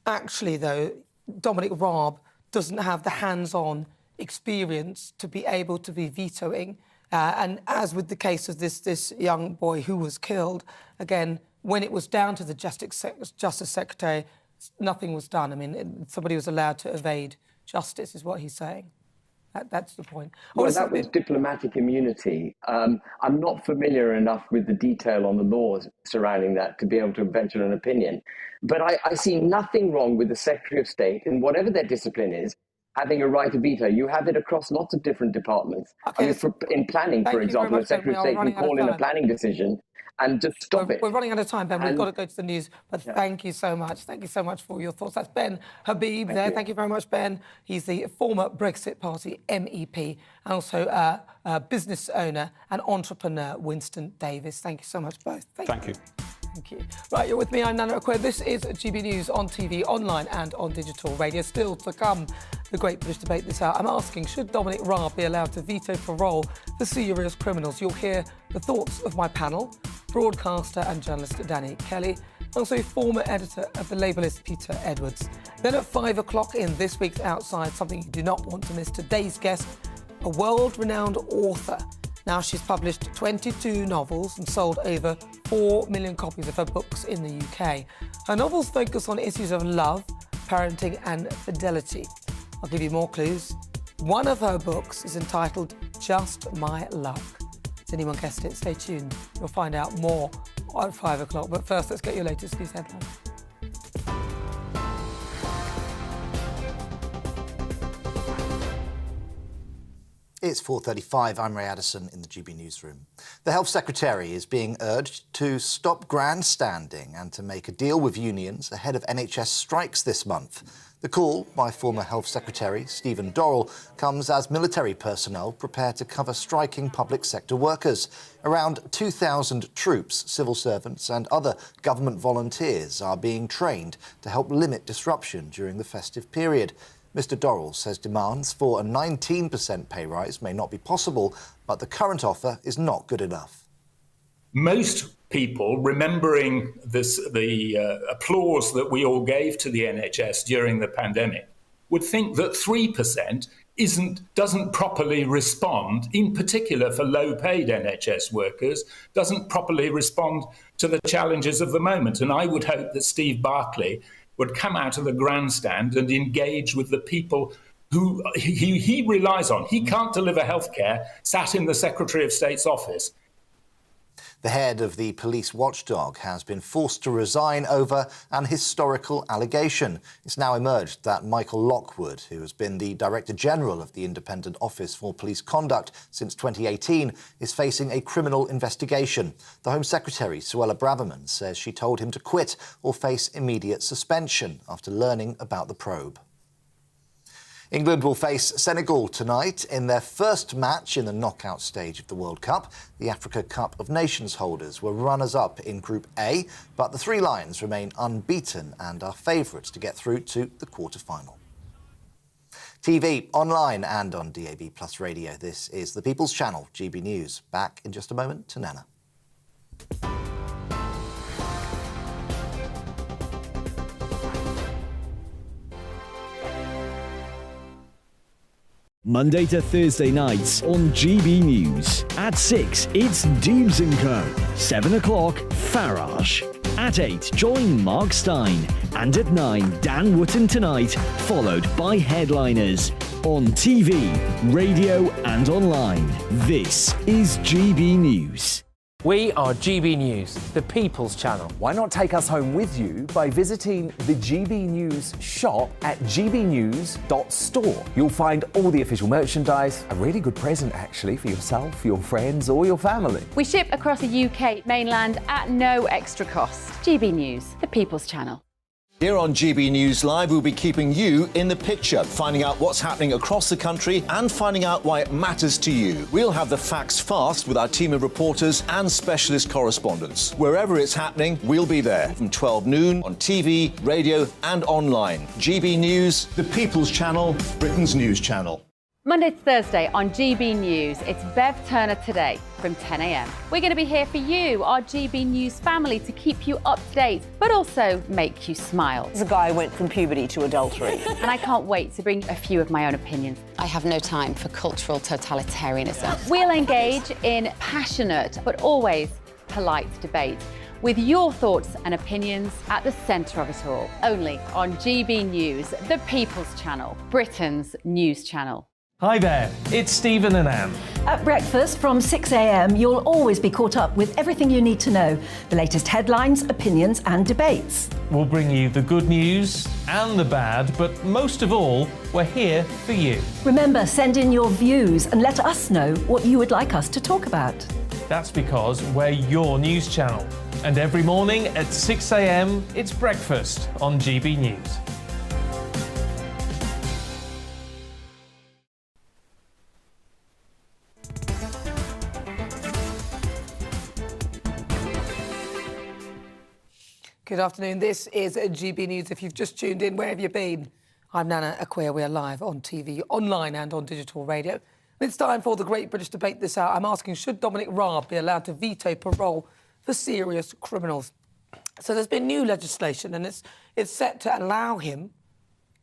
actually, though, Dominic Raab doesn't have the hands-on experience to be able to be vetoing. And as with the case of this young boy who was killed, again, when it was down to the Justice Secretary, nothing was done. I mean, somebody was allowed to evade justice, is what he's saying. That's the point. Well, that was diplomatic immunity. I'm not familiar enough with the detail on the laws surrounding that to be able to venture an opinion. But I see nothing wrong with the Secretary of State, in whatever their discipline is, having a right to veto. You have it across lots of different departments. Okay, in planning, for example, a Secretary of State can call in a planning decision and just stop it. We're running out of time, Ben. We've got to go to the news. But thank you so much. Thank you so much for your thoughts. That's Ben Habib there. Thank you very much, Ben. He's the former Brexit Party MEP and also business owner and entrepreneur, Winston Davis. Thank you so much, both. Thank you. Thank you. Right, you're with me. I'm Nana Akua. This is GB News on TV, online and on digital radio. Still to come, the Great British Debate this hour. I'm asking, should Dominic Raab be allowed to veto parole for serious criminals? You'll hear the thoughts of my panel, broadcaster and journalist Danny Kelly, also former editor of The Labelist Peter Edwards. Then at 5 o'clock in this week's Outside, something you do not want to miss, today's guest, a world-renowned author. Now, she's published 22 novels and sold over 4 million copies of her books in the UK. Her novels focus on issues of love, parenting and fidelity. I'll give you more clues. One of her books is entitled Just My Luck. Has anyone guessed it? Stay tuned. You'll find out more at 5 o'clock. But first, let's get your latest news headlines. It's 4:35. I'm Ray Addison in the GB newsroom. The Health Secretary is being urged to stop grandstanding and to make a deal with unions ahead of NHS strikes this month. The call by former Health Secretary Stephen Dorrell comes as military personnel prepare to cover striking public sector workers. Around 2,000 troops, civil servants and other government volunteers are being trained to help limit disruption during the festive period. Mr Dorrell says demands for a 19% pay rise may not be possible, but the current offer is not good enough. Most people, remembering the applause that we all gave to the NHS during the pandemic, would think that 3% doesn't properly respond, in particular for low-paid NHS workers, doesn't properly respond to the challenges of the moment. And I would hope that Steve Barclay would come out of the grandstand and engage with the people who he relies on. He can't deliver healthcare sat in the Secretary of State's office. The head of the police watchdog has been forced to resign over an historical allegation. It's now emerged that Michael Lockwood, who has been the Director General of the Independent Office for Police Conduct since 2018, is facing a criminal investigation. The Home Secretary, Suella Braverman, says she told him to quit or face immediate suspension after learning about the probe. England will face Senegal tonight in their first match in the knockout stage of the World Cup. The Africa Cup of Nations holders were runners-up in Group A, but the Three Lions remain unbeaten and are favourites to get through to the quarter-final. TV, online and on DAB+ radio. This is the People's Channel, GB News. Back in just a moment to Nana. Monday to Thursday nights on GB News. At 6, it's Deebs & Co. 7 o'clock, Farage. At 8, join Mark Stein. And at 9, Dan Wootton Tonight, followed by Headliners. On TV, radio and online. This is GB News. We are GB News, the People's Channel. Why not take us home with you by visiting the GB News shop at gbnews.store. You'll find all the official merchandise, a really good present actually for yourself, your friends or your family. We ship across the UK mainland at no extra cost. GB News, the People's Channel. Here on GB News Live, we'll be keeping you in the picture, finding out what's happening across the country and finding out why it matters to you. We'll have the facts fast with our team of reporters and specialist correspondents. Wherever it's happening, we'll be there from 12 noon on TV, radio and online. GB News, the People's Channel, Britain's news channel. Monday to Thursday on GB News, it's Bev Turner Today from 10 a.m. We're going to be here for you, our GB News family, to keep you up to date, but also make you smile. There's a guy who went from puberty to adultery. And I can't wait to bring a few of my own opinions. I have no time for cultural totalitarianism. We'll engage in passionate, but always polite debate, with your thoughts and opinions at the centre of it all. Only on GB News, the People's Channel, Britain's news channel. Hi there, it's Stephen and Anne. At breakfast from 6 a.m, you'll always be caught up with everything you need to know, the latest headlines, opinions and debates. We'll bring you the good news and the bad, but most of all, we're here for you. Remember, send in your views and let us know what you would like us to talk about. That's because we're your news channel. And every morning at 6 a.m, it's breakfast on GB News. Good afternoon. This is GB News. If you've just tuned in, where have you been? I'm Nana Akua. We are live on TV, online and on digital radio. It's time for the Great British Debate this hour. I'm asking, should Dominic Raab be allowed to veto parole for serious criminals? So there's been new legislation and it's set to allow him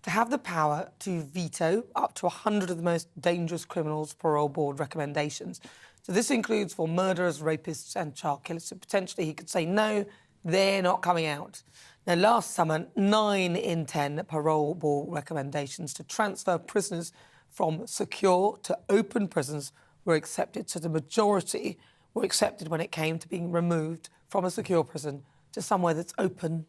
to have the power to veto up to 100 of the most dangerous criminals' parole board recommendations. So this includes for murderers, rapists and child killers. So potentially he could say no, they're not coming out. Now, last summer, 9 in 10 parole board recommendations to transfer prisoners from secure to open prisons were accepted. So the majority were accepted when it came to being removed from a secure prison to somewhere that's open.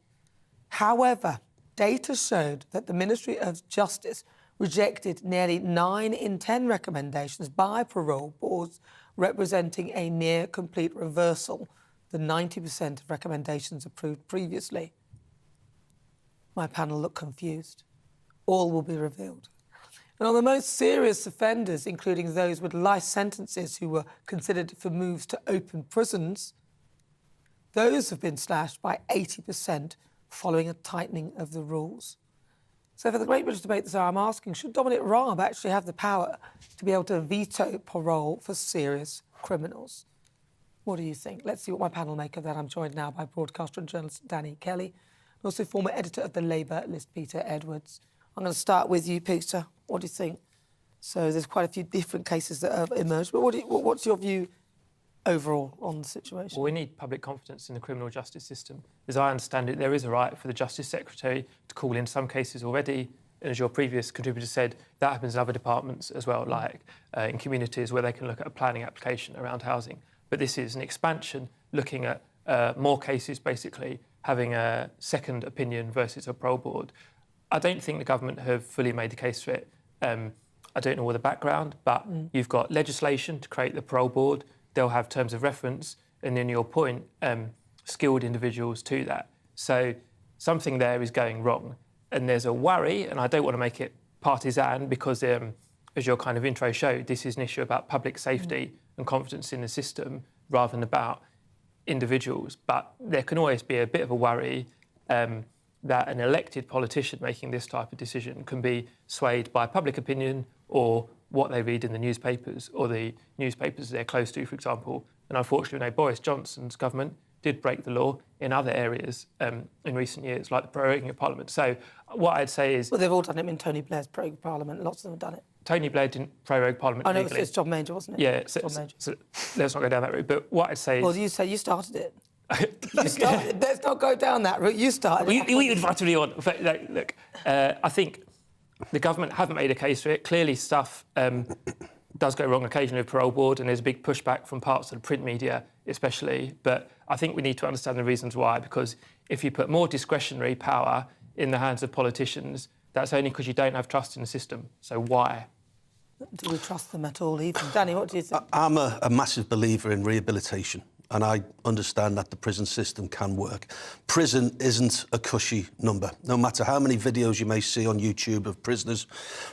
However, data showed that the Ministry of Justice rejected nearly 9 in 10 recommendations by parole boards, representing a near complete reversal. The 90% of recommendations approved previously. My panel look confused. All will be revealed. And on the most serious offenders, including those with life sentences who were considered for moves to open prisons, those have been slashed by 80% following a tightening of the rules. So for the Great British Debate this hour, I'm asking, should Dominic Raab actually have the power to be able to veto parole for serious criminals? What do you think? Let's see what my panel make of that. I'm joined now by broadcaster and journalist Danny Kelly, and also former editor of the Labour list, Peter Edwards. I'm going to start with you, Peter. What do you think? So there's quite a few different cases that have emerged, but what's your view overall on the situation? Well, we need public confidence in the criminal justice system. As I understand it, there is a right for the Justice Secretary to call in some cases already, and as your previous contributor said, that happens in other departments as well, like in communities where they can look at a planning application around housing. But this is an expansion, looking at more cases, basically, having a second opinion versus a parole board. I don't think the government have fully made the case for it. I don't know all the background, but you've got legislation to create the parole board. They'll have terms of reference, and then your point, skilled individuals to that. So something there is going wrong. And there's a worry, and I don't want to make it partisan because, as your kind of intro showed, this is an issue about public safety and confidence in the system rather than about individuals. But there can always be a bit of a worry that an elected politician making this type of decision can be swayed by public opinion or what they read in the newspapers or the newspapers they're close to, for example. And unfortunately, we know Boris Johnson's government did break the law in other areas in recent years, like the proroguing of Parliament. So what I'd say is... Well, they've all done it in Tony Blair's proroguing of Parliament. Lots of them have done it. Tony Blair didn't prorogue Parliament I know legally. it's John Major, wasn't it? Yeah, John Major. so let's not go down that route. But what I'd say is... Well, you say you started it. You started. Let's not go down that route. You started. We invited you on. Look, I think the government haven't made a case for it. Clearly, stuff does go wrong occasionally with Parole Board, and there's a big pushback from parts of the print media, especially. But I think we need to understand the reasons why, because if you put more discretionary power in the hands of politicians, that's only because you don't have trust in the system. So why? Do we trust them at all, even? Danny, what do you think? I'm a massive believer in rehabilitation, and I understand that the prison system can work. Prison isn't a cushy number. No matter how many videos you may see on YouTube of prisoners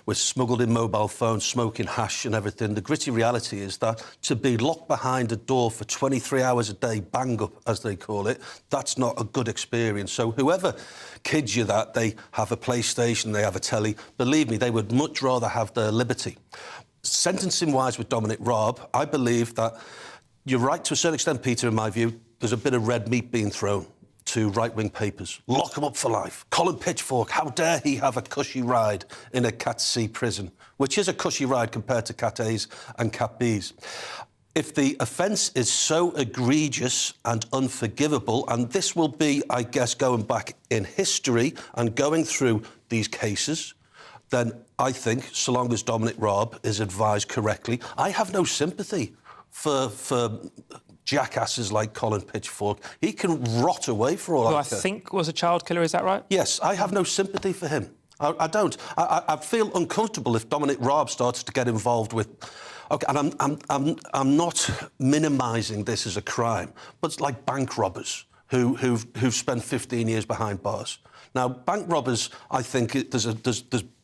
with smuggled in mobile phones, smoking hash and everything, the gritty reality is that to be locked behind a door for 23 hours a day, bang up, as they call it, that's not a good experience. So whoever kids you that they have a PlayStation, they have a telly, believe me, they would much rather have their liberty. Sentencing-wise with Dominic Raab, I believe that you're right to a certain extent, Peter, in my view. There's a bit of red meat being thrown to right-wing papers. Lock him up for life. Colin Pitchfork, how dare he have a cushy ride in a Cat C prison, which is a cushy ride compared to Cat A's and Cat B's. If the offence is so egregious and unforgivable, and this will be, I guess, going back in history and going through these cases, then I think, so long as Dominic Raab is advised correctly, I have no sympathy for jackasses like Colin Pitchfork. He can rot away for all Who I care. I think was a child killer, is that right? Yes, I have no sympathy for him. I don't. I feel uncomfortable if Dominic Raab starts to get involved with... OK, and I'm not minimising this as a crime, but it's like bank robbers who've spent 15 years behind bars. Now, bank robbers, I think there's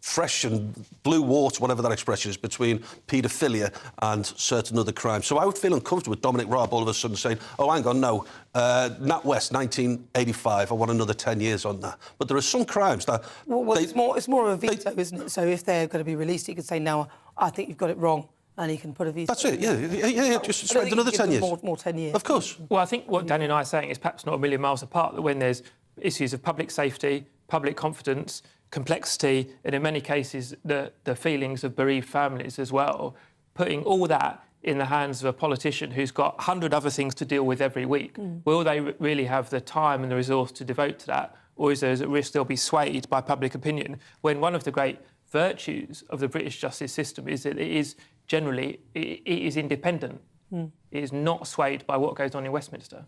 fresh and blue water, whatever that expression is, between paedophilia and certain other crimes. So I would feel uncomfortable with Dominic Raab all of a sudden saying, oh, hang on, no, Nat West, 1985, I want another 10 years on that. But there are some crimes that... Well, it's more of a veto, isn't it? So if they're going to be released, he could say, no, I think you've got it wrong. And he can put a veto. That's it, yeah. Just spend another 10 years. More 10 years. Of course. Well, I think what Danny and I are saying is perhaps not a million miles apart, that when there's issues of public safety, public confidence, complexity, and in many cases the feelings of bereaved families as well, putting all that in the hands of a politician who's got 100 other things to deal with every week, will they really have the time and the resource to devote to that? Or is there a risk they'll be swayed by public opinion, when one of the great virtues of the British justice system is that it is generally, it is independent. It is not swayed by what goes on in Westminster.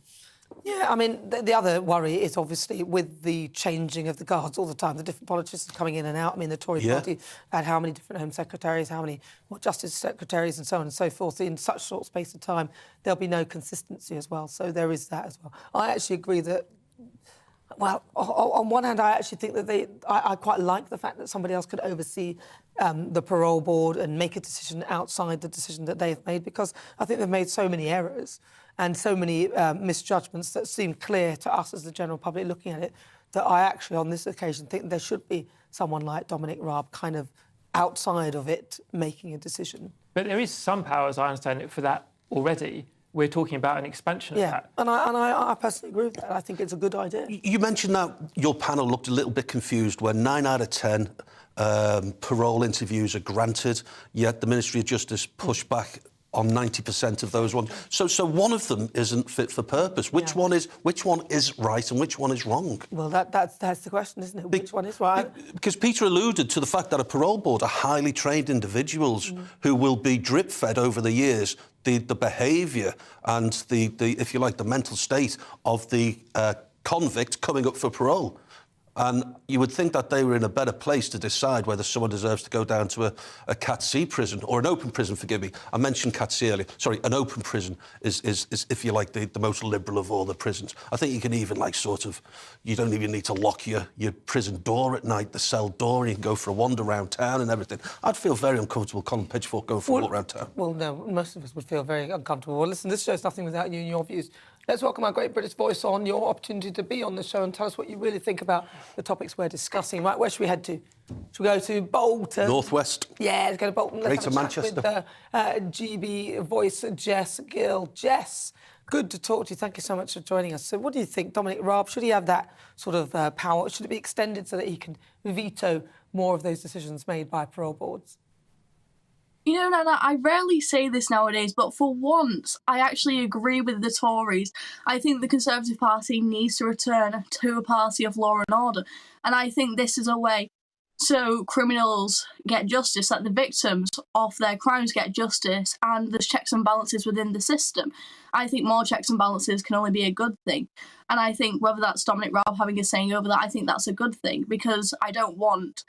Yeah, I mean, the other worry is obviously with the changing of the guards all the time, the different politicians coming in and out. I mean, the Tory party had how many different Home Secretaries, how many Justice Secretaries and so on and so forth. In such short space of time, there'll be no consistency as well. So there is that as well. I actually agree that, well, on one hand, I actually think that I quite like the fact that somebody else could oversee the Parole Board and make a decision outside the decision that they've made, because I think they've made so many errors and so many misjudgments that seem clear to us as the general public looking at it, that I actually, on this occasion, think there should be someone like Dominic Raab kind of outside of it making a decision. But there is some power, as I understand it, for that already. We're talking about an expansion of that. And I personally agree with that. I think it's a good idea. You mentioned that your panel looked a little bit confused when 9 out of 10 parole interviews are granted, yet the Ministry of Justice pushed back on 90% of those ones. So one of them isn't fit for purpose. Which one is right and which one is wrong? Well, that's the question, isn't it? Which one is right? Because Peter alluded to the fact that a parole board are highly trained individuals who will be drip-fed over the years the behaviour and the, if you like, the mental state of the convict coming up for parole. And you would think that they were in a better place to decide whether someone deserves to go down to a Cat C prison or an open prison, forgive me. I mentioned Cat C earlier. Sorry, an open prison is if you like, the most liberal of all the prisons. I think you can even, like, sort of, you don't even need to lock your prison door at night, the cell door, and you can go for a wander around town and everything. I'd feel very uncomfortable Colin Pitchfork going for a walk around town. Well, no, most of us would feel very uncomfortable. Well, listen, this show's nothing without you and your views. Let's welcome our great British voice on, your opportunity to be on the show and tell us what you really think about the topics we're discussing. Right, where should we head to? Should we go to Bolton? Northwest. Yeah, let's go to Bolton. Let's Greater Manchester. With GB voice Jess Gill. Jess, good to talk to you. Thank you so much for joining us. So what do you think, Dominic Raab? Should he have that sort of power? Should it be extended so that he can veto more of those decisions made by parole boards? You know, Nana, I rarely say this nowadays, but for once, I actually agree with the Tories. I think the Conservative Party needs to return to a party of law and order. And I think this is a way so criminals get justice, that the victims of their crimes get justice, and there's checks and balances within the system. I think more checks and balances can only be a good thing. And I think whether that's Dominic Raab having a saying over that, I think that's a good thing, because I don't want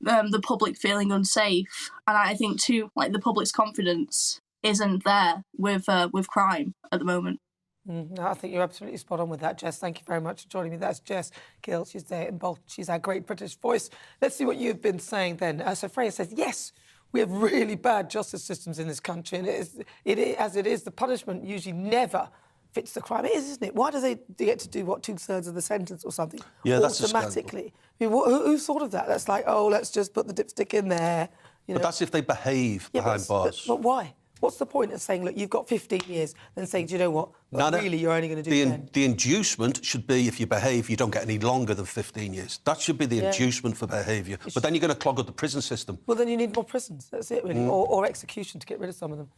the public feeling unsafe, and I think too, like, the public's confidence isn't there with crime at the moment. No, I think you're absolutely spot on with that, Jess. Thank you very much for joining me. That's Jess Gill. She's there in Bolton. She's our great British voice. Let's see what you've been saying then. So Freya says, yes, we have really bad justice systems in this country, and as it is, the punishment usually never fits the crime. It is, isn't it? Why do they get to do, what, 2/3 of the sentence or something? Yeah, that's automatically. I mean, who thought of that? That's like, oh, let's just put the dipstick in there. You know? But that's if they behave behind bars. But why? What's the point of saying, look, you've got 15 years, then saying, do you know what? Well, really, you're only going to do 10. The inducement should be, if you behave, you don't get any longer than 15 years. That should be the inducement for behaviour. But then you're going to clog up the prison system. Well, then you need more prisons. That's it, really. Or execution to get rid of some of them.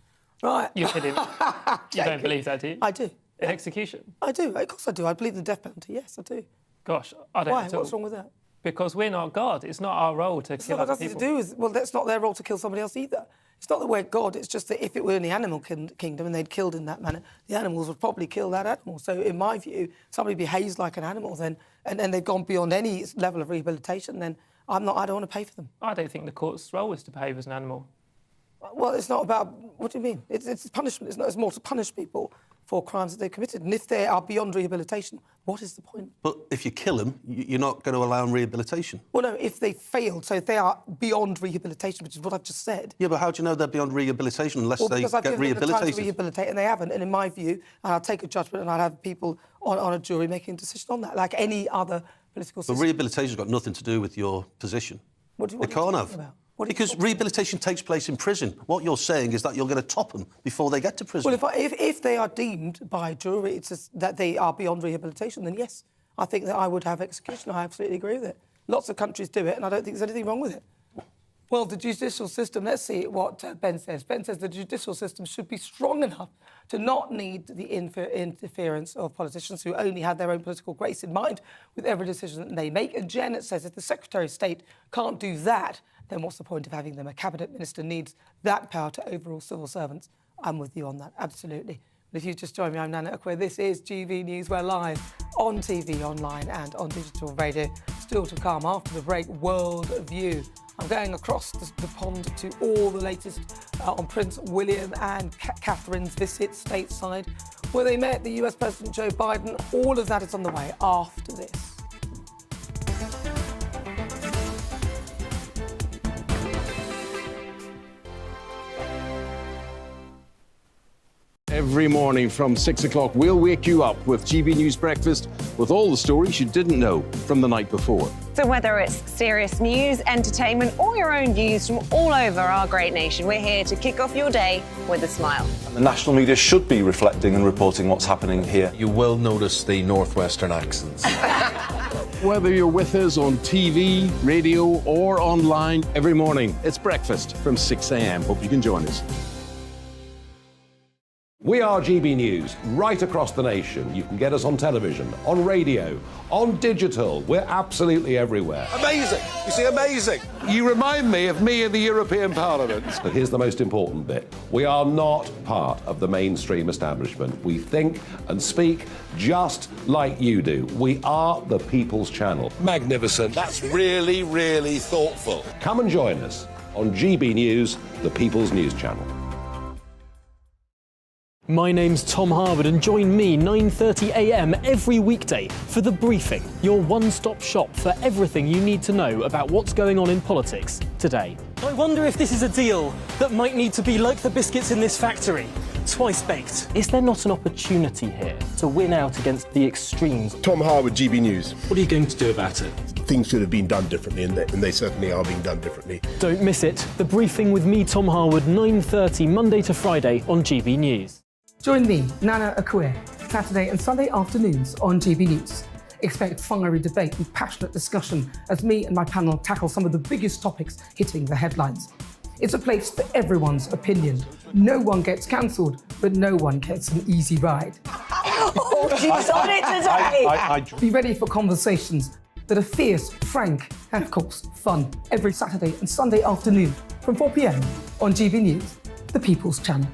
Right. You're kidding. You don't believe that, do you? I do. In execution? I do. Of course I do. I believe in the death penalty. Yes, I do. Gosh, I don't. Why? What's wrong with that? Because we're not God. It's not our role to kill other people. Nothing to do with. Well, that's not their role to kill somebody else either. It's not that we're God. It's just that if it were in the animal kingdom and they'd killed in that manner, the animals would probably kill that animal. So, in my view, somebody behaves like an animal, then and they've gone beyond any level of rehabilitation, then I don't want to pay for them. I don't think the court's role is to behave as an animal. Well, it's not about. What do you mean? It's punishment. It's more to punish people for crimes that they've committed. And if they are beyond rehabilitation, what is the point? But if you kill them, you're not going to allow them rehabilitation. Well, no, if they failed, so if they are beyond rehabilitation, which is what I've just said. Yeah, but how do you know they're beyond rehabilitation unless they because I've get given them the time rehabilitated? to rehabilitate, and they haven't. And in my view, I'll take a judgment and I'll have people on a jury making a decision on that, like any other political system. But rehabilitation's got nothing to do with your position. What it can't have. About? Because rehabilitation takes place in prison. What you're saying is that you're going to top them before they get to prison. Well, if they are deemed by jury that they are beyond rehabilitation, then yes, I think that I would have execution. I absolutely agree with it. Lots of countries do it, and I don't think there's anything wrong with it. Well, the judicial system, let's see what Ben says. Ben says the judicial system should be strong enough to not need the interference of politicians who only have their own political grace in mind with every decision that they make. And Janet says if the Secretary of State can't do that, then what's the point of having them? A cabinet minister needs that power to overrule civil servants. I'm with you on that, absolutely. But if you've just joined me, I'm Nana Akua. This is GB News. We're live on TV, online and on digital radio. Still to come after the break, World View. I'm going across the pond to all the latest on Prince William and Catherine's visit stateside, where they met the US President Joe Biden. All of that is on the way after this. Every morning from 6 o'clock, we'll wake you up with GB News Breakfast with all the stories you didn't know from the night before. So whether it's serious news, entertainment, or your own views from all over our great nation, we're here to kick off your day with a smile. The national media should be reflecting and reporting what's happening here. You will notice the northwestern accents. Whether you're with us on TV, radio, or online, every morning, it's breakfast from 6 a.m. Hope you can join us. We are GB News, right across the nation. You can get us on television, on radio, on digital. We're absolutely everywhere. Amazing! You see, amazing! You remind me of me in the European Parliament. But here's the most important bit. We are not part of the mainstream establishment. We think and speak just like you do. We are the People's Channel. Magnificent. That's really, really thoughtful. Come and join us on GB News, the People's News Channel. My name's Tom Harwood, and join me 9:30 a.m. every weekday for The Briefing, your one-stop shop for everything you need to know about what's going on in politics today. I wonder if this is a deal that might need to be like the biscuits in this factory, twice baked. Is there not an opportunity here to win out against the extremes? Tom Harwood, GB News. What are you going to do about it? Things should have been done differently, and they certainly are being done differently. Don't miss it. The Briefing with me, Tom Harwood, 9:30 Monday to Friday on GB News. Join me, Nana Akua, Saturday and Sunday afternoons on GB News. Expect fiery debate and passionate discussion as me and my panel tackle some of the biggest topics hitting the headlines. It's a place for everyone's opinion. No one gets cancelled, but no one gets an easy ride. Oh, she's on it today! Be ready for conversations that are fierce, frank, and of course, fun every Saturday and Sunday afternoon from 4 p.m. on GB News, the People's Channel.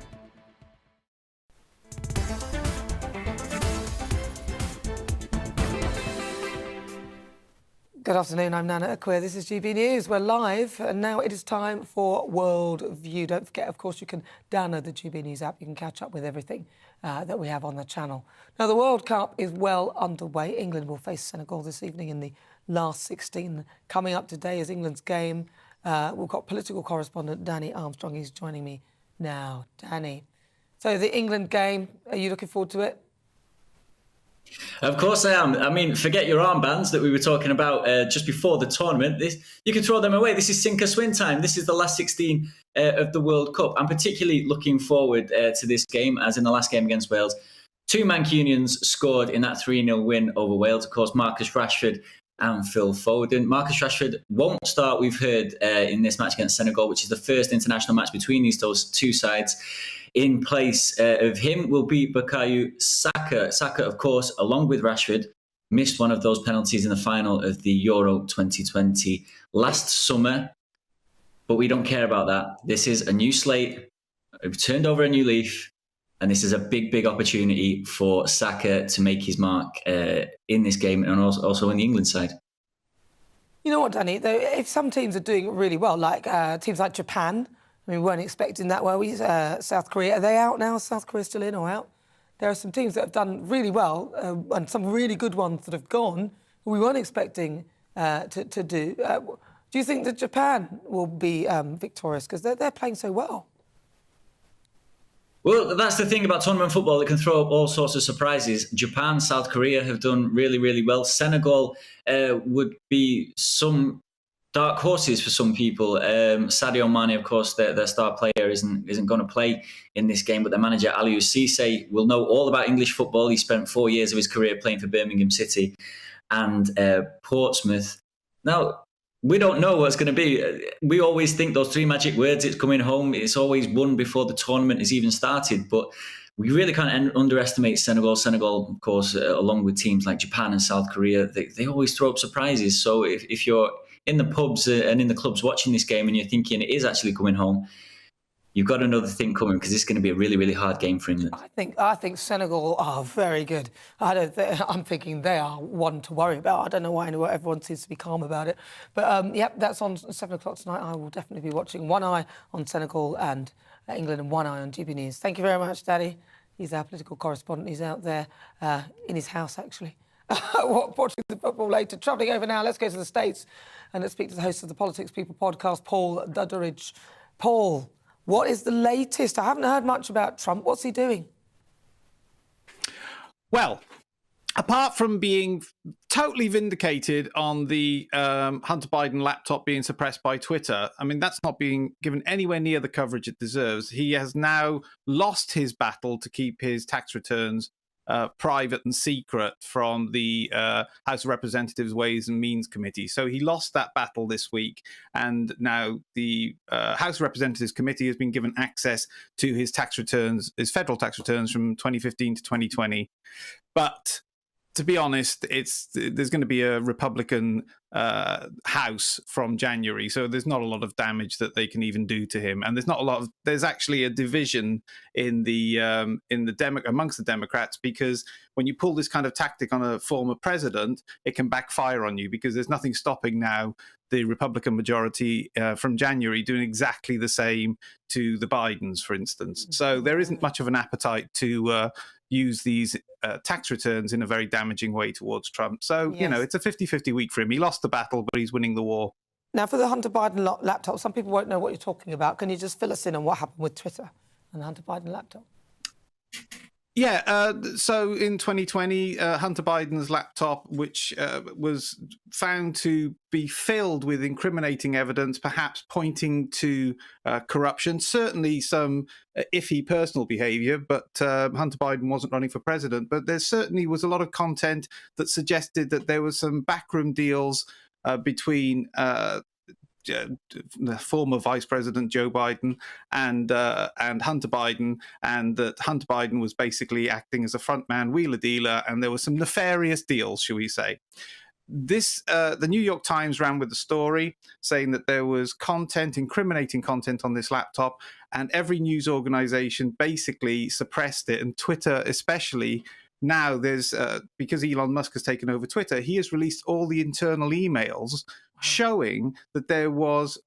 Good afternoon, I'm Nana Akua. This is GB News. We're live, and now it is time for World View. Don't forget, of course, you can download the GB News app. You can catch up with everything that we have on the channel. Now, the World Cup is well underway. England will face Senegal this evening in the last 16. Coming up today is England's game. We've got political correspondent Danny Armstrong. He's joining me now. Danny, so the England game, are you looking forward to it? Of course I am. I mean, forget your armbands that we were talking about just before the tournament. You can throw them away. This is sink or swim time. This is the last 16 of the World Cup. I'm particularly looking forward to this game, as in the last game against Wales. 2 Mancunians scored in that 3-0 win over Wales. Of course, Marcus Rashford and Phil Foden. Marcus Rashford won't start, we've heard, in this match against Senegal, which is the first international match between those two sides. In place of him will be Bukayo Saka. Saka, of course, along with Rashford, missed one of those penalties in the final of the Euro 2020 last summer. But we don't care about that. This is a new slate. We've turned over a new leaf. And this is a big, big opportunity for Saka to make his mark in this game and also in the England side. You know what, Danny? If some teams are doing really well, like teams like Japan, I mean, we weren't expecting that, were we? South Korea, are they out now? South Korea still in or out? There are some teams that have done really well and some really good ones that have gone who we weren't expecting to do. Do you think that Japan will be victorious? Because they're playing so well. Well, that's the thing about tournament football. It can throw up all sorts of surprises. Japan, South Korea have done really, really well. Senegal would be some dark horses for some people. Sadio Mane, of course, their star player, isn't going to play in this game, but their manager, Aliou Cisse, will know all about English football. He spent 4 years of his career playing for Birmingham City and Portsmouth. Now, we don't know what's going to be. We always think those 3 magic words, it's coming home. It's always won before the tournament has even started. But we really can't underestimate Senegal. Senegal, of course, along with teams like Japan and South Korea, they always throw up surprises. So if you're in the pubs and in the clubs watching this game and you're thinking it is actually coming home, you've got another thing coming because it's going to be a really, really hard game for England. I think Senegal are very good. I'm thinking they are one to worry about. I don't know why everyone seems to be calm about it. But, yep, that's on 7 o'clock tonight. I will definitely be watching. One eye on Senegal and England and one eye on GB News. Thank you very much, Daddy. He's our political correspondent. He's out there in his house, actually. Watching the football later. Travelling over now, let's go to the States and let's speak to the host of the Politics People podcast, Paul Dudderidge. Paul, what is the latest? I haven't heard much about Trump. What's he doing? Well, apart from being totally vindicated on the Hunter Biden laptop being suppressed by Twitter, I mean, that's not being given anywhere near the coverage it deserves. He has now lost his battle to keep his tax returns private and secret from the House of Representatives Ways and Means Committee. So he lost that battle this week, and now the House of Representatives Committee has been given access to his tax returns, his federal tax returns from 2015 to 2020. But to be honest, there's going to be a Republican House from January, so there's not a lot of damage that they can even do to him, and there's actually a division in the amongst the Democrats, because when you pull this kind of tactic on a former president, it can backfire on you, because there's nothing stopping now the Republican majority from January doing exactly the same to the Bidens, for instance. So there isn't much of an appetite to use these tax returns in a very damaging way towards Trump. So, yes, it's a 50-50 week for him. He lost the battle, but he's winning the war. Now, for the Hunter Biden laptop, some people won't know what you're talking about. Can you just fill us in on what happened with Twitter and the Hunter Biden laptop? Yeah, so in 2020, Hunter Biden's laptop, which was found to be filled with incriminating evidence, perhaps pointing to corruption, certainly some iffy personal behavior, but Hunter Biden wasn't running for president. But there certainly was a lot of content that suggested that there was some backroom deals between the former Vice President Joe Biden and Hunter Biden, and that Hunter Biden was basically acting as a frontman wheeler dealer, and there were some nefarious deals, shall we say. The New York Times ran with the story saying that there was incriminating content on this laptop, and every news organization basically suppressed it, and Twitter especially. Now there's because Elon Musk has taken over Twitter, he has released all the internal emails showing that there was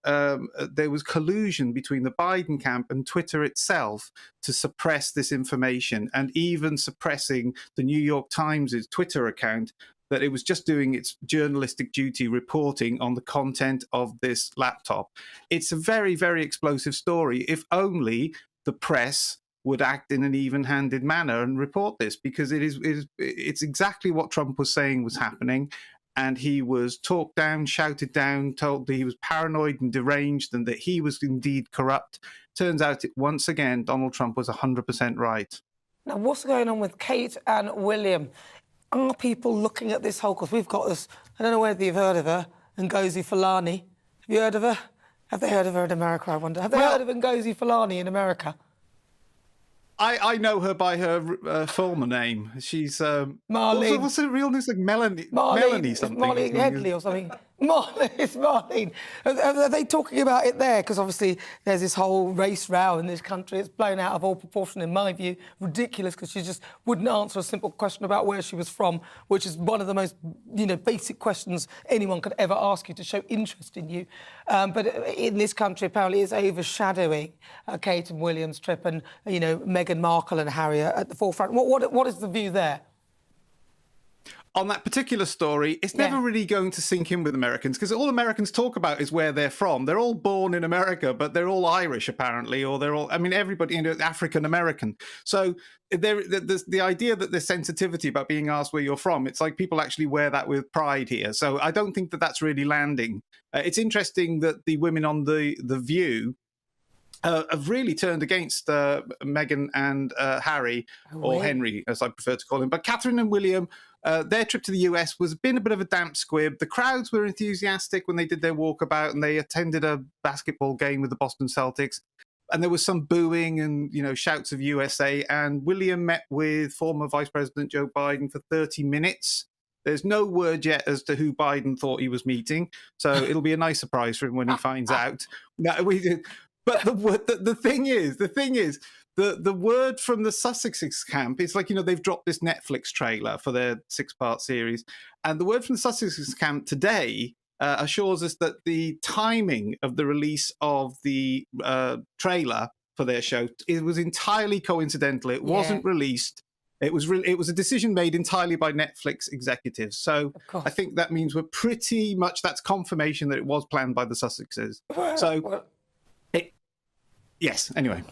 collusion between the Biden camp and Twitter itself to suppress this information, and even suppressing the New York Times' Twitter account, that it was just doing its journalistic duty reporting on the content of this laptop. It's a very, very explosive story. If only the press would act in an even-handed manner and report this, because it's exactly what Trump was saying was happening. And he was talked down, shouted down, told that he was paranoid and deranged and that he was indeed corrupt. Turns out, once again, Donald Trump was 100% right. Now, what's going on with Kate and William? Are people looking at this whole... Because we've got this... I don't know whether you've heard of her, Ngozi Fulani. Have you heard of her? Have they heard of her in America, I wonder? Have they heard of Ngozi Fulani in America? I know her by her former name. She's Marlene. What's her real name? Like Melanie something. Marlene Headley or something. It's Marlene. Are they talking about it there? Because obviously there's this whole race row in this country. It's blown out of all proportion, in my view. Ridiculous, because she just wouldn't answer a simple question about where she was from, which is one of the most, basic questions anyone could ever ask you to show interest in you. But in this country, apparently, it's overshadowing Kate and William's trip, and Meghan Markle and Harry are at the forefront. What is the view there? On that particular story, it's never really going to sink in with Americans, because all Americans talk about is where they're from. They're all born in America, but they're all Irish, apparently, or they're all, everybody, African-American. So the idea that there's sensitivity about being asked where you're from, it's like people actually wear that with pride here. So I don't think that that's really landing. It's interesting that the women on The View have really turned against Meghan and Harry, or Henry, as I prefer to call him. But Catherine and William, their trip to the US was been a bit of a damp squib. The crowds were enthusiastic when they did their walkabout, and they attended a basketball game with the Boston Celtics. And there was some booing and, shouts of USA. And William met with former Vice President Joe Biden for 30 minutes. There's no word yet as to who Biden thought he was meeting. So it'll be a nice surprise for him when he finds out. But the thing is, the word from the Sussex camp, it's like, they've dropped this Netflix trailer for their 6-part series. And the word from the Sussex camp today assures us that the timing of the release of the trailer for their show, it was entirely coincidental. It wasn't released. It was a decision made entirely by Netflix executives. So I think that means we're pretty much, that's confirmation that it was planned by the Sussexes. Yes, anyway.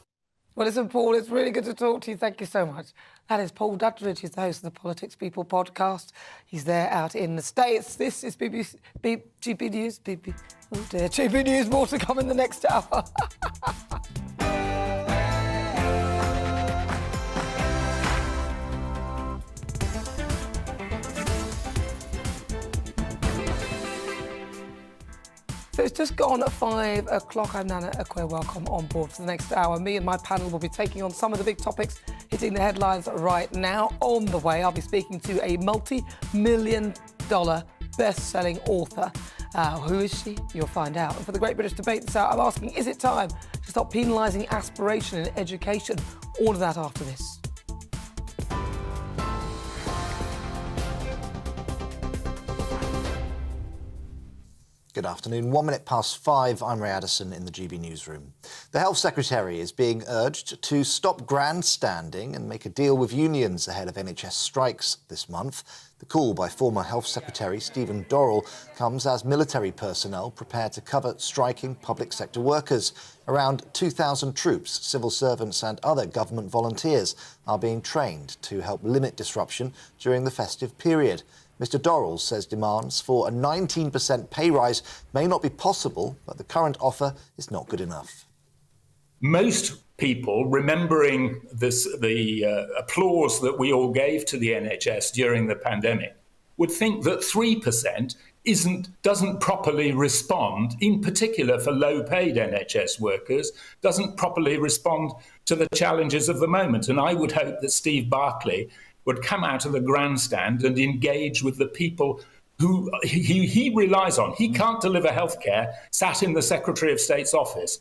Well, listen, Paul, it's really good to talk to you. Thank you so much. That is Paul Duttridge. He's the host of the Politics People podcast. He's there out in the States. This is GB News. GB News. More to come in the next hour. So it's just gone at 5 o'clock. I'm Nana Akua. Welcome on board for the next hour. Me and my panel will be taking on some of the big topics hitting the headlines right now. On the way, I'll be speaking to a multi-million-dollar best-selling author. Who is she? You'll find out. And for the Great British Debate this hour, I'm asking, is it time to stop penalising aspiration in education? All of that after this. Good afternoon. 1 minute past 5. I'm Ray Addison in the GB newsroom. The Health Secretary is being urged to stop grandstanding and make a deal with unions ahead of NHS strikes this month. The call by former Health Secretary Stephen Dorrell comes as military personnel prepare to cover striking public sector workers. Around 2,000 troops, civil servants and other government volunteers are being trained to help limit disruption during the festive period. Mr Dorrell says demands for a 19% pay rise may not be possible, but the current offer is not good enough. Most people, remembering the applause that we all gave to the NHS during the pandemic, would think that 3% doesn't properly respond, in particular for low-paid NHS workers, doesn't properly respond to the challenges of the moment. And I would hope that Steve Barclay would come out of the grandstand and engage with the people who he relies on. He can't deliver healthcare sat in the Secretary of State's office.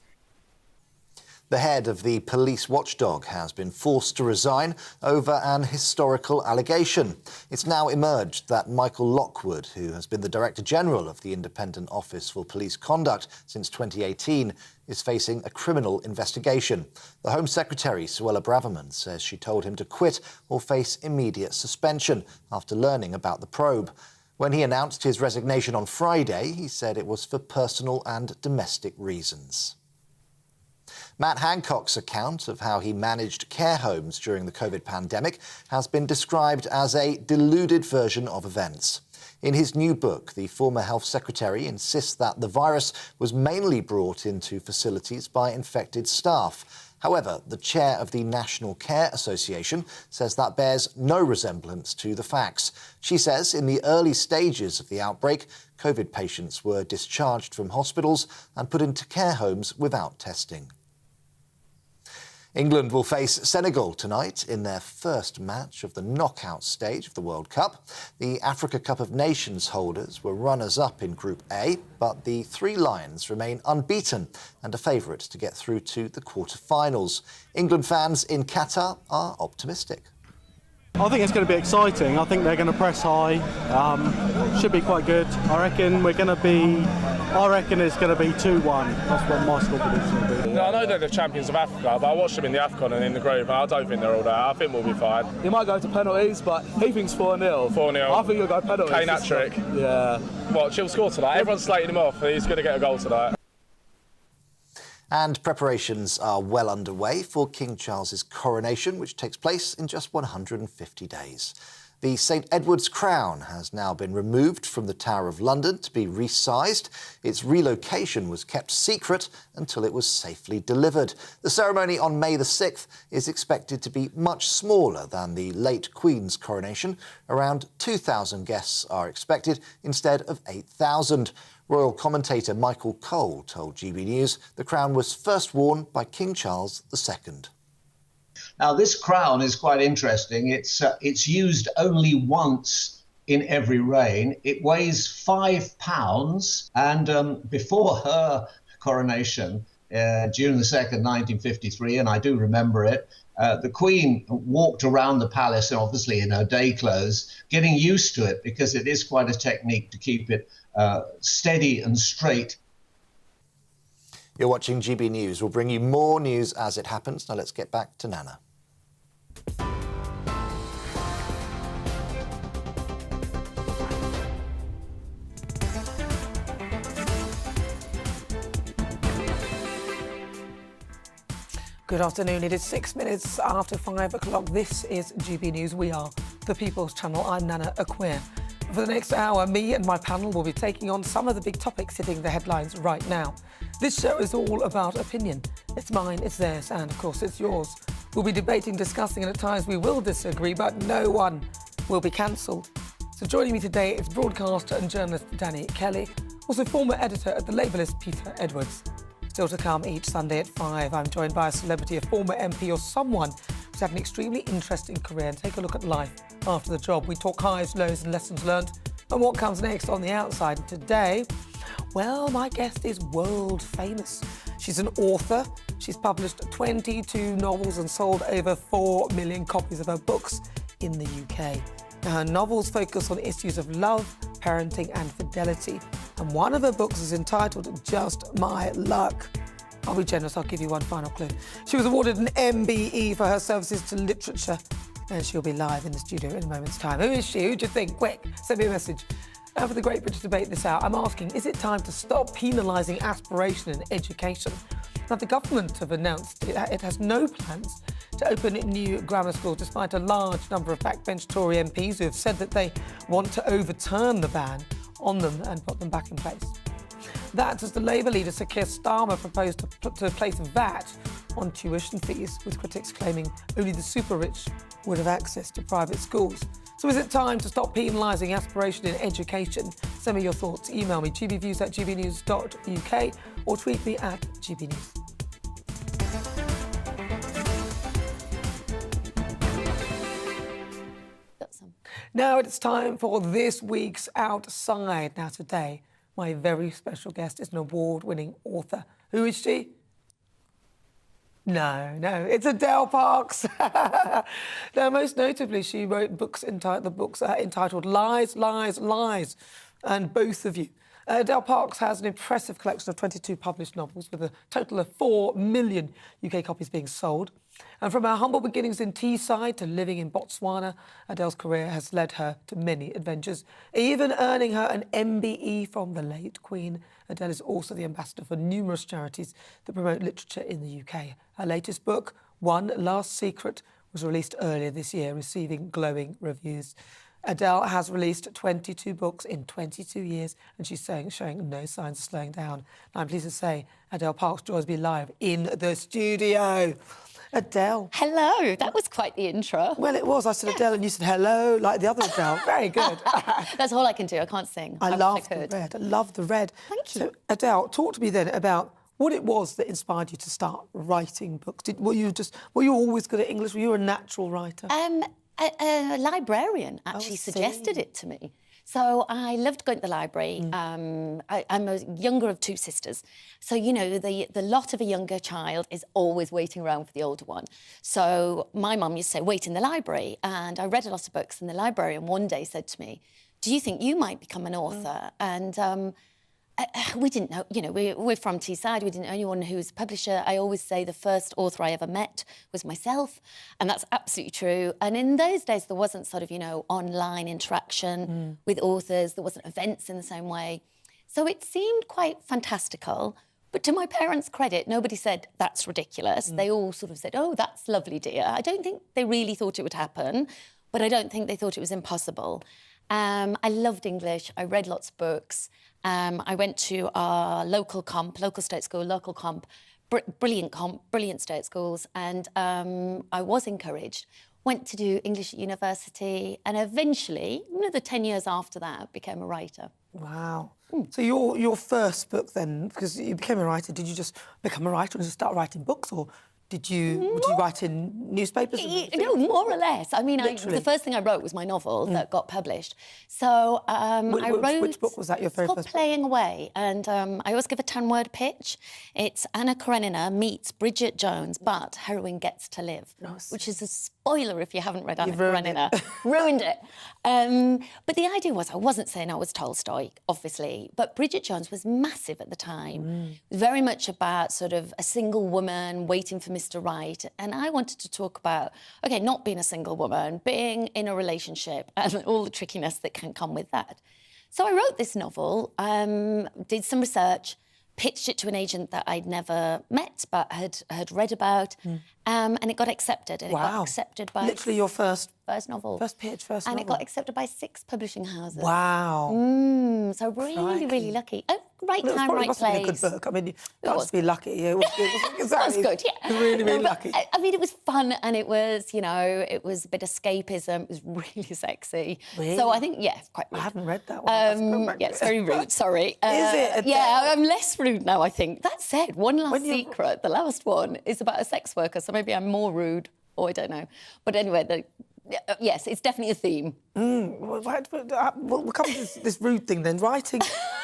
The head of the police watchdog has been forced to resign over an historical allegation. It's now emerged that Michael Lockwood, who has been the Director General of the Independent Office for Police Conduct since 2018, is facing a criminal investigation. The Home Secretary, Suella Braverman, says she told him to quit or face immediate suspension after learning about the probe. When he announced his resignation on Friday, he said it was for personal and domestic reasons. Matt Hancock's account of how he managed care homes during the COVID pandemic has been described as a deluded version of events. In his new book, the former Health Secretary insists that the virus was mainly brought into facilities by infected staff. However, the chair of the National Care Association says that bears no resemblance to the facts. She says in the early stages of the outbreak, COVID patients were discharged from hospitals and put into care homes without testing. England will face Senegal tonight in their first match of the knockout stage of the World Cup. The Africa Cup of Nations holders were runners-up in Group A, but the Three Lions remain unbeaten and a favourite to get through to the quarter-finals. England fans in Qatar are optimistic. I think it's going to be exciting. I think they're going to press high. Should be quite good. I reckon it's going to be 2-1. That's what my score prediction will be. No, I know they're the champions of Africa, but I watched them in the AFCON and in the group, and I don't think they're all there. I think we'll be fine. He might go to penalties, but he thinks 4-0. 4-0. I think he'll go penalties. Kane hat-trick. Yeah. What, she'll score tonight? Everyone's slating him off. He's going to get a goal tonight. And preparations are well underway for King Charles's coronation, which takes place in just 150 days. The St Edward's crown has now been removed from the Tower of London to be resized. Its relocation was kept secret until it was safely delivered. The ceremony on May the 6th is expected to be much smaller than the late Queen's coronation. Around 2,000 guests are expected instead of 8,000. Royal commentator Michael Cole told GB News the crown was first worn by King Charles II. Now, this crown is quite interesting. It's used only once in every reign. It weighs 5 pounds, and before her coronation, June the 2nd, 1953, and I do remember it, the Queen walked around the palace, obviously in her day clothes, getting used to it because it is quite a technique to keep it steady and straight. You're watching GB News. We'll bring you more news as it happens. Now let's get back to Nana. Good afternoon. It is 6 minutes after 5 o'clock. This is GB News. We are the People's Channel. I'm Nana Akua. For the next hour, me and my panel will be taking on some of the big topics hitting the headlines right now. This show is all about opinion. It's mine, it's theirs, and of course it's yours. We'll be debating, discussing, and at times we will disagree, but no one will be cancelled. So joining me today is broadcaster and journalist Danny Kelly, also former editor at The Labellist Peter Edwards. Still to come each Sunday at 5, I'm joined by a celebrity, a former MP or someone who's had an extremely interesting career, and take a look at life after the job. We talk highs, lows and lessons learned and what comes next on the outside. And today, well, my guest is world famous. She's an author. She's published 22 novels and sold over 4 million copies of her books in the UK. Now, her novels focus on issues of love, parenting and fidelity. And one of her books is entitled Just My Luck. I'll be generous, I'll give you one final clue. She was awarded an MBE for her services to literature, and she'll be live in the studio in a moment's time. Who is she? Who do you think? Quick, send me a message. Now for the Great British Debate this hour, I'm asking, is it time to stop penalising aspiration in education? Now, the government have announced it has no plans to open new grammar schools, despite a large number of backbench Tory MPs who have said that they want to overturn the ban on them and put them back in place. That as the Labour leader Sir Keir Starmer proposed to place VAT on tuition fees, with critics claiming only the super rich would have access to private schools. So is it time to stop penalising aspiration in education? Send me your thoughts. Email me gbviews@gbnews.uk or tweet me at gbnews. Now it's time for this week's Outside. Now today, my very special guest is an award-winning author. Who is she? No, it's Adele Parks. Now, most notably, she wrote books entitled Lies, Lies, Lies, and Both of You. Adele Parks has an impressive collection of 22 published novels with a total of 4 million UK copies being sold. And from her humble beginnings in Teesside to living in Botswana, Adele's career has led her to many adventures, even earning her an MBE from the late Queen. Adele is also the ambassador for numerous charities that promote literature in the UK. Her latest book, One Last Secret, was released earlier this year, receiving glowing reviews. Adele has released 22 books in 22 years, and she's showing no signs of slowing down. And I'm pleased to say Adele Parks joins me live in the studio. Adele. Hello, that was quite the intro. Well, it was. I said Adele and you said hello, like the other Adele. Very good. That's all I can do. I can't sing. I love the red. I love the red. Thank you. So, Adele, talk to me then about what it was that inspired you to start writing books. Were you always good at English? Were you a natural writer? A librarian actually suggested it to me. So I loved going to the library. I'm a younger of 2 sisters. So, you know, the lot of a younger child is always waiting around for the older one. So my mum used to say, wait in the library. And I read a lot of books, and the librarian one day said to me, do you think you might become an author? And we didn't know, you know, we're from Teesside, we didn't know anyone who was a publisher. I always say the first author I ever met was myself, and that's absolutely true. And in those days, there wasn't sort of, you know, online interaction with authors, there wasn't events in the same way. So it seemed quite fantastical, but to my parents' credit, nobody said, that's ridiculous. They all sort of said, oh, that's lovely, dear. I don't think they really thought it would happen, but I don't think they thought it was impossible. I loved English, I read lots of books. I went to our local state school, brilliant state schools, and I was encouraged. Went to do English at university, and eventually, another 10 years after that, became a writer. Wow. So your first book then, because you became a writer, did you just become a writer and just start writing books, or did you write in newspapers? No, more or less. I mean, the first thing I wrote was my novel that got published. So I wrote... Which book was that, your very first book? It's called Playing Away, and I always give a 10-word pitch. It's Anna Karenina meets Bridget Jones, but heroine gets to live, which is a spoiler if you haven't read Anna Karenina. Ruined it. But the idea was, I wasn't saying I was Tolstoy, obviously, but Bridget Jones was massive at the time. Very much about sort of a single woman waiting for Mr. Right. And I wanted to talk about, OK, not being a single woman, being in a relationship and all the trickiness that can come with that. So I wrote this novel, did some research, pitched it to an agent that I'd never met but had read about, and it got accepted. And it got accepted by... Literally your first novel. First pitch, first and novel. And it got accepted by 6 publishing houses. Wow. So really lucky. Oh, right time, right place. It must have been a good book. I mean, you must be lucky. Yeah, it was exactly. It was good, yeah. Really lucky. I mean, it was fun, and it was, you know, it was a bit escapism. It was really sexy. Really? So I think, yeah, quite rude. I haven't read that one. Yeah, it's very rude, sorry. Is it? Yeah, I'm less rude now, I think. That said, One Last Secret, the last one, is about a sex worker, so maybe I'm more rude, or I don't know. But anyway, yes, it's definitely a theme. We'll come to this rude thing then. Writing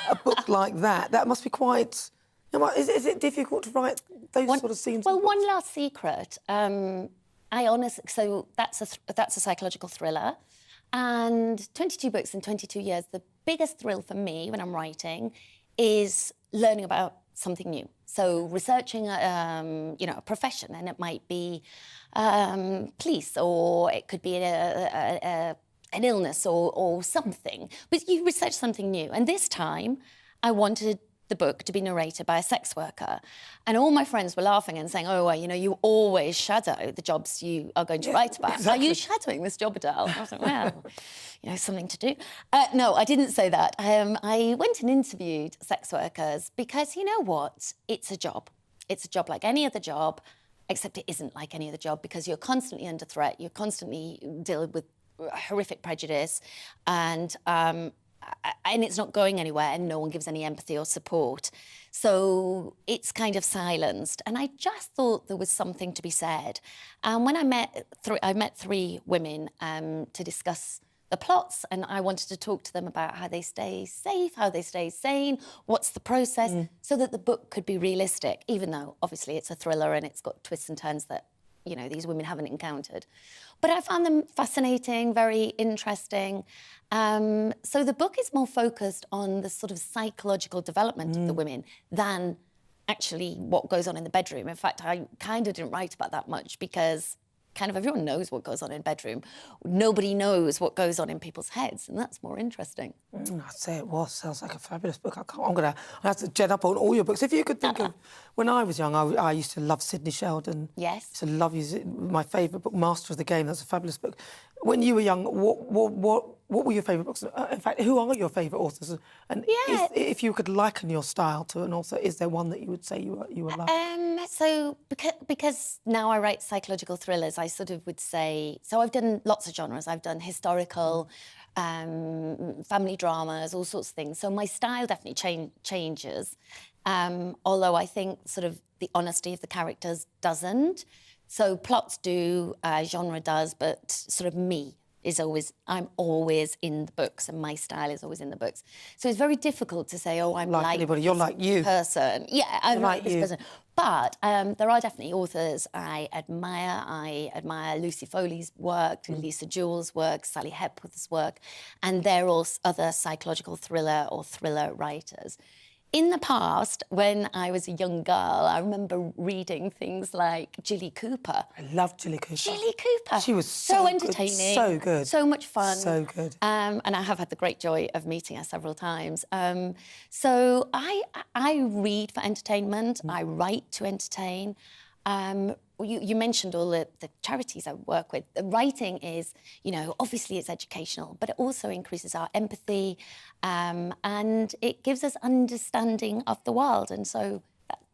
a book like that must be quite... Is it difficult to write those sort of scenes? Well, One Last Secret, so that's a psychological thriller. And 22 books in 22 years, the biggest thrill for me when I'm writing is learning about something new. So researching, a profession, and it might be police, or it could be an illness or something. But you research something new. And this time, I wanted the book to be narrated by a sex worker. And all my friends were laughing and saying, oh, well, you know, you always shadow the jobs you are going to write about. Exactly. Are you shadowing this job, Adele? I was like, well, you know, something to do. No, I didn't say that. I went and interviewed sex workers because, you know what? It's a job. It's a job like any other job, except it isn't like any other job because you're constantly under threat. You're constantly dealing with horrific prejudice. And and it's not going anywhere, and no one gives any empathy or support. So it's kind of silenced. And I just thought there was something to be said. And when I met 3 women to discuss the plots, and I wanted to talk to them about how they stay safe, how they stay sane, what's the process, so that the book could be realistic, even though obviously it's a thriller and it's got twists and turns that, you know, these women haven't encountered. But I found them fascinating, very interesting. So the book is more focused on the sort of psychological development of the women than actually what goes on in the bedroom. In fact, I kind of didn't write about that much because kind of everyone knows what goes on in a bedroom. Nobody knows what goes on in people's heads, and that's more interesting. I'd say it was. Sounds like a fabulous book. I'm going to have to gen up on all your books. If you could think of, when I was young, I used to love Sidney Sheldon. Yes. I used to love my favourite book, Master of the Game. That's a fabulous book. When you were young, what were your favourite books? In fact, who are your favourite authors? And if you could liken your style to an author, is there one that you would say you were like? So because now I write psychological thrillers, I sort of would say, so I've done lots of genres. I've done historical, family dramas, all sorts of things. So my style definitely changes, although I think sort of the honesty of the characters doesn't. So plots do, genre does, but sort of me is always, I'm always in the books, and my style is always in the books. So it's very difficult to say, oh, I'm like anybody. You're like you. Person. Yeah, I'm like this you. person. But there are definitely authors I admire. I admire Lucy Foley's work, Lisa Jewell's work, Sally Hepworth's work, and they're all other psychological thriller or thriller writers. In the past, when I was a young girl, I remember reading things like Jilly Cooper. I loved Jilly Cooper. Jilly Cooper. She was so entertaining. Good, so good. So much fun. So good. And I have had the great joy of meeting her several times. So I read for entertainment. I write to entertain. You mentioned all the charities I work with. The writing is, you know, obviously it's educational, but it also increases our empathy, and it gives us understanding of the world. And so,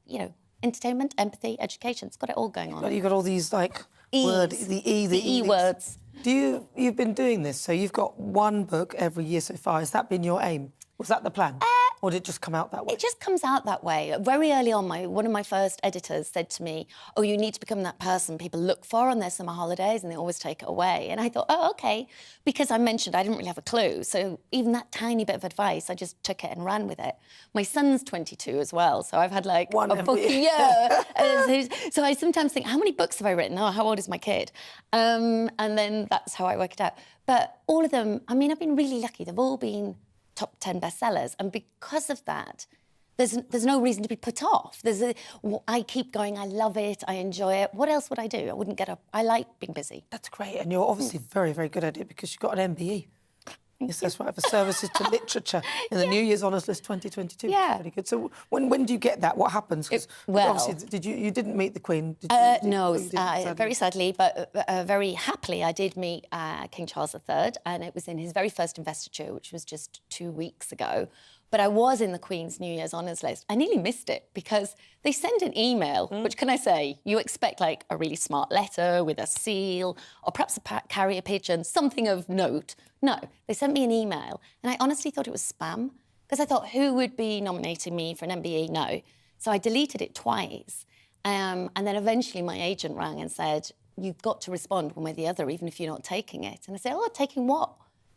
you know, entertainment, empathy, education, it's got it all going on. You've got all these, like, words, the E words. You've been doing this, so you've got one book every year so far. Has that been your aim? Was that the plan? Or did it just come out that way? It just comes out that way. Very early on, one of my first editors said to me, oh, you need to become that person people look for on their summer holidays and they always take it away. And I thought, oh, OK. Because I mentioned I didn't really have a clue. So even that tiny bit of advice, I just took it and ran with it. My son's 22 as well. So I've had like one a book a year. So I sometimes think, how many books have I written? Oh, how old is my kid? And then that's how I work it out. But all of them, I mean, I've been really lucky. They've all been top 10 bestsellers, and because of that, there's no reason to be put off. I keep going. I love it. I enjoy it. What else would I do? I wouldn't get up. I like being busy. That's great, and you're obviously very, very good at it because you've got an MBE. Yes, that's right, for services to literature in the New Year's Honours List 2022. Yeah, very good. So when do you get that? What happens? Well, obviously, you didn't meet the Queen? No, very sadly, but very happily, I did meet King Charles III, and it was in his very first investiture, which was just 2 weeks ago. But I was in the Queen's New Year's Honours List. I nearly missed it because they send an email, which, can I say, you expect like a really smart letter with a seal or perhaps a carrier pigeon, something of note. No, they sent me an email, and I honestly thought it was spam because I thought, who would be nominating me for an MBE? No. So I deleted it twice. And then eventually my agent rang and said, you've got to respond one way or the other, even if you're not taking it. And I said, oh, taking what?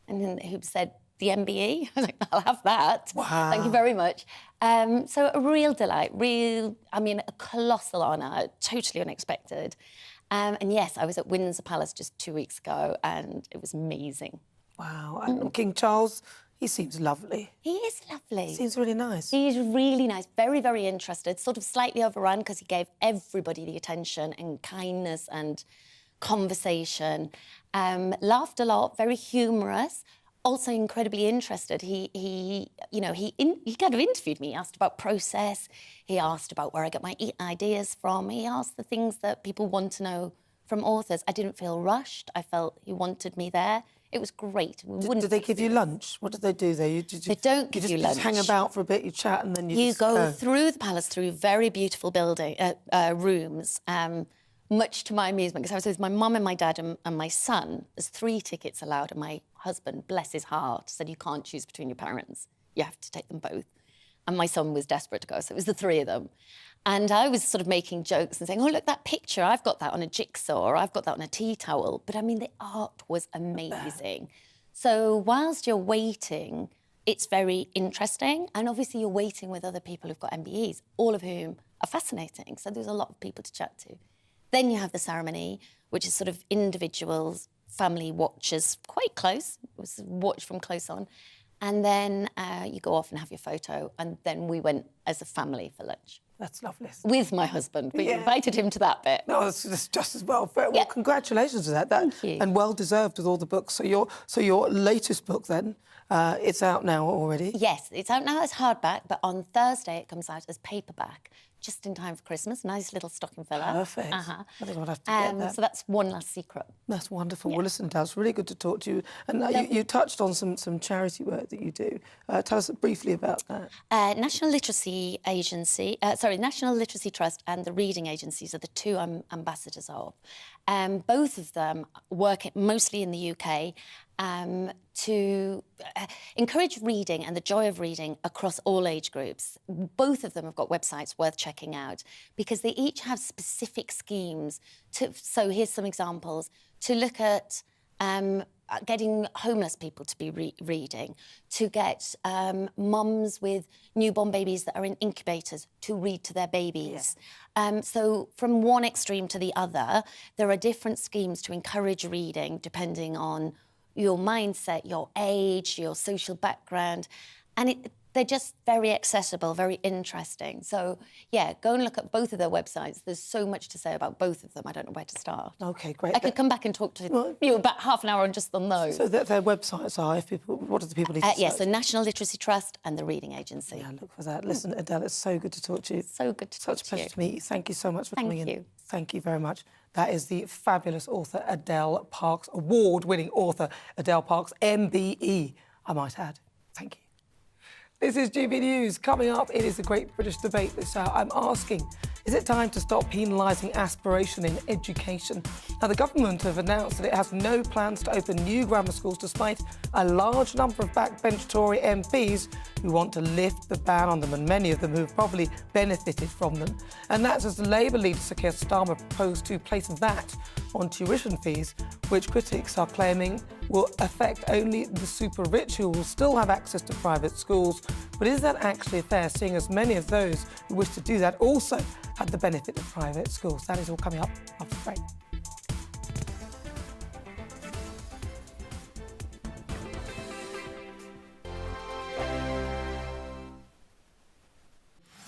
And then he said, the MBE. I was like, I'll have that. Wow. Thank you very much. So a real delight, a colossal honour, totally unexpected. And yes, I was at Windsor Palace just 2 weeks ago, and it was amazing. Wow. And King Charles, he seems lovely. He is lovely. He seems really nice. He's really nice, very, very interested, sort of slightly overrun because he gave everybody the attention and kindness and conversation. Laughed a lot, very humorous. Also incredibly interested. He kind of interviewed me. He asked about process. He asked about where I get my ideas from. He asked the things that people want to know from authors. I didn't feel rushed. I felt he wanted me there. It was great. Did they give you lunch? What did they do there? They don't give you lunch. Just hang about for a bit, you chat, and then you go through the palace, through very beautiful rooms. Much to my amusement, because I was with my mum and my dad and my son. There's 3 tickets allowed, and my husband, bless his heart, said you can't choose between your parents. You have to take them both. And my son was desperate to go, so it was the three of them. And I was sort of making jokes and saying, oh, look, that picture, I've got that on a jigsaw, or I've got that on a tea towel. But I mean, the art was amazing. So whilst you're waiting, it's very interesting. And obviously you're waiting with other people who've got MBEs, all of whom are fascinating. So there's a lot of people to chat to. Then you have the ceremony, which is sort of individuals, family watchers, quite close. It was watched from close on. And then you go off and have your photo. And then we went as a family for lunch. That's lovely. With my husband. We invited him to that bit. No, it's just as well. Well, congratulations to that. Thank you. And well deserved with all the books. So your latest book then, it's out now already? Yes, it's out now as hardback, but on Thursday it comes out as paperback, just in time for Christmas. Nice little stocking filler. Perfect. I think I'll have to get that. So that's one last secret. That's wonderful. Well, listen, Dal, it's really good to talk to you. And you touched on some charity work that you do. Tell us briefly about that. National Literacy National Literacy Trust and the Reading Agencies are the two I'm ambassadors of. Both of them work mostly in the UK to encourage reading and the joy of reading across all age groups. Both of them have got websites worth checking out because they each have specific schemes. So here's some examples. To look at getting homeless people to be reading, to get mums with newborn babies that are in incubators to read to their babies. So from one extreme to the other, there are different schemes to encourage reading depending on your mindset, your age, your social background. And they're just very accessible, very interesting. So, yeah, go and look at both of their websites. There's so much to say about both of them. I don't know where to start. OK, great. I could come back and talk to you about half an hour on just on those. So their websites are, what do the people need to Yes, so National Literacy Trust and the Reading Agency. Yeah, look for that. Listen, Adele, it's so good to talk to you. So good to talk to you. Such a pleasure to meet you. Thank you so much for coming in. Thank you. Thank you very much. That is the fabulous author, Adele Parks, award-winning author, Adele Parks, MBE, I might add. Thank you. This is GB News. Coming up, it is the Great British Debate this hour. I'm asking, is it time to stop penalising aspiration in education? Now, the government have announced that it has no plans to open new grammar schools despite a large number of backbench Tory MPs who want to lift the ban on them, and many of them who have probably benefited from them. And that's as the Labour leader, Sir Keir Starmer, proposed to place VAT on tuition fees, which critics are claiming will affect only the super rich who will still have access to private schools. But is that actually fair, seeing as many of those who wish to do that also had the benefit of private schools? That is all coming up after the break.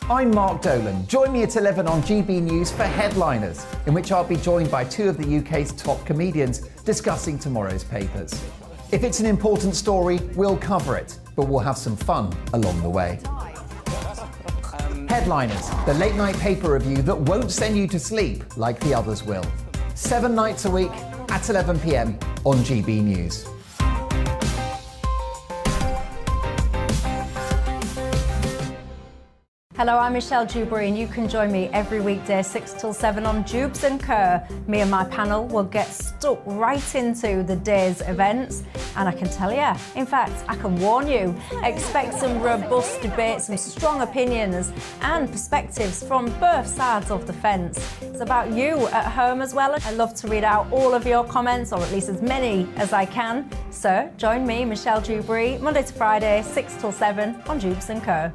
I'm Mark Dolan. Join me at 11 on GB News for Headliners, in which I'll be joined by two of the UK's top comedians discussing tomorrow's papers. If it's an important story, we'll cover it, but we'll have some fun along the way. Headliners, the late-night paper review that won't send you to sleep like the others will. 7 nights a week at 11 p.m. on GB News. Hello, I'm Michelle Dewberry, and you can join me every weekday 6 till 7 on Jubes and Kerr. Me and my panel will get stuck right into the day's events, and I can tell you, in fact, I can warn you, expect some robust debates, some strong opinions and perspectives from both sides of the fence. It's about you at home as well. I love to read out all of your comments, or at least as many as I can. So join me, Michelle Dewberry, Monday to Friday, 6 till 7 on Jubes and Kerr.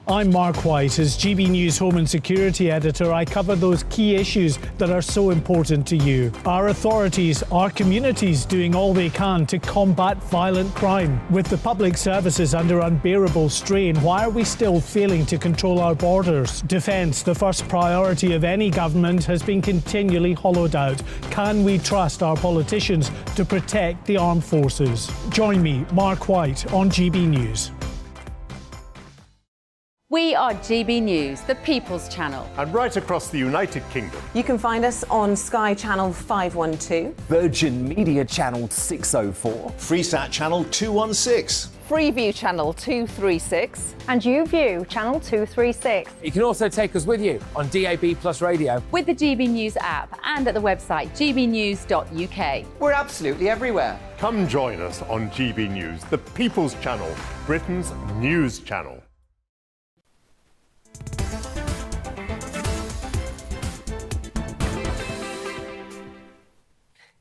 I'm Mark White. As GB News Home and Security Editor, I cover those key issues that are so important to you. Our authorities, our communities doing all they can to combat violent crime. With the public services under unbearable strain, why are we still failing to control our borders? Defence, the first priority of any government, has been continually hollowed out. Can we trust our politicians to protect the armed forces? Join me, Mark White, on GB News. We are GB News, the People's Channel. And right across the United Kingdom. You can find us on Sky Channel 512. Virgin Media Channel 604. Freesat Channel 216. Freeview channel 236. And YouView channel 236. You can also take us with you on DAB Plus Radio. With the GB News app and at the website gbnews.uk. We're absolutely everywhere. Come join us on GB News, the People's Channel, Britain's news channel.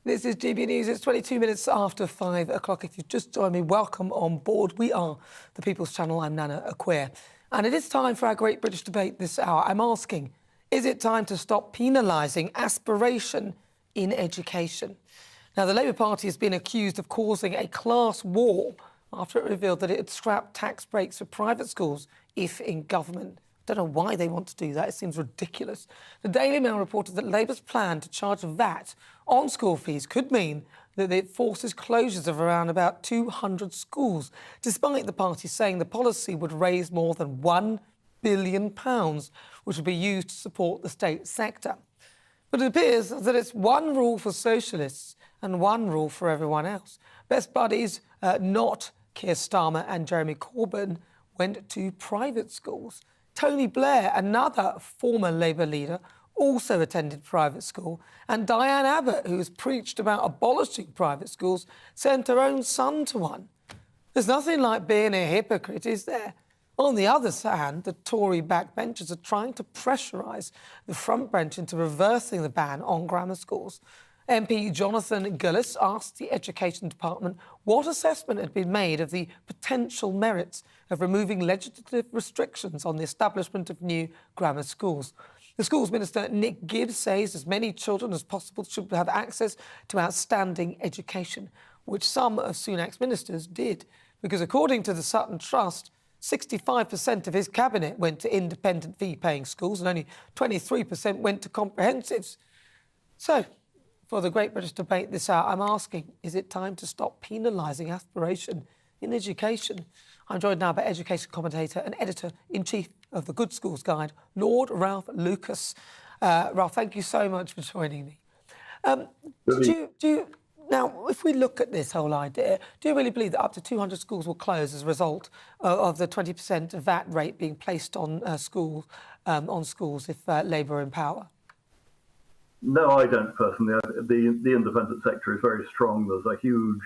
This is GB News. It's 22 minutes after 5 o'clock. If you've just joined me, welcome on board. We are the People's Channel. I'm Nana Akua. And it is time for our Great British Debate this hour. I'm asking, is it time to stop penalising aspiration in education? Now, the Labour Party has been accused of causing a class war after it revealed that it had scrapped tax breaks for private schools if in government. Don't know why they want to do that. It seems ridiculous. The Daily Mail reported that Labour's plan to charge VAT on school fees could mean that it forces closures of around about 200 schools, despite the party saying the policy would raise more than £1 billion, which would be used to support the state sector. But it appears that it's one rule for socialists and one rule for everyone else. Best buddies, not Keir Starmer and Jeremy Corbyn, went to private schools. Tony Blair, another former Labour leader, also attended private school, and Diane Abbott, who has preached about abolishing private schools, sent her own son to one. There's nothing like being a hypocrite, is there? On the other hand, the Tory backbenchers are trying to pressurise the front bench into reversing the ban on grammar schools. MP Jonathan Gillis asked the Education Department what assessment had been made of the potential merits of removing legislative restrictions on the establishment of new grammar schools. The Schools Minister, Nick Gibbs, says as many children as possible should have access to outstanding education, which some of Sunak's ministers did, because according to the Sutton Trust, 65% of his cabinet went to independent fee-paying schools and only 23% went to comprehensives. So, for the Great British Debate this hour, I'm asking, is it time to stop penalising aspiration in education? I'm joined now by education commentator and editor-in-chief of the Good Schools Guide, Lord Ralph Lucas. Ralph, thank you so much for joining me. Now, if we look at this whole idea, do you really believe that up to 200 schools will close as a result of the 20% VAT rate being placed on schools if Labour are in power? No, I don't personally. The independent sector is very strong. There's a huge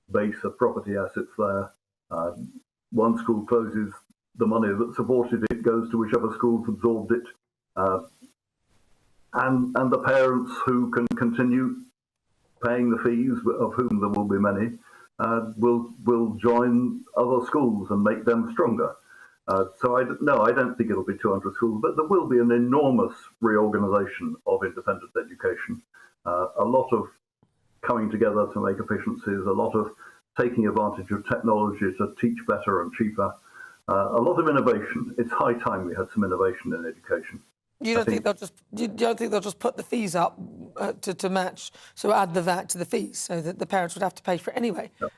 base of property assets there. One school closes, the money that supported it goes to whichever school's absorbed it. And the parents who can continue paying the fees, of whom there will be many, will join other schools and make them stronger. So I don't think it'll be 200 schools, but there will be an enormous reorganisation of independent education. A lot of coming together to make efficiencies, a lot of taking advantage of technology to teach better and cheaper, a lot of innovation. It's high time we had some innovation in education. You don't think they'll just put the fees up to match, so add the VAT to the fees, so that the parents would have to pay for it anyway? No.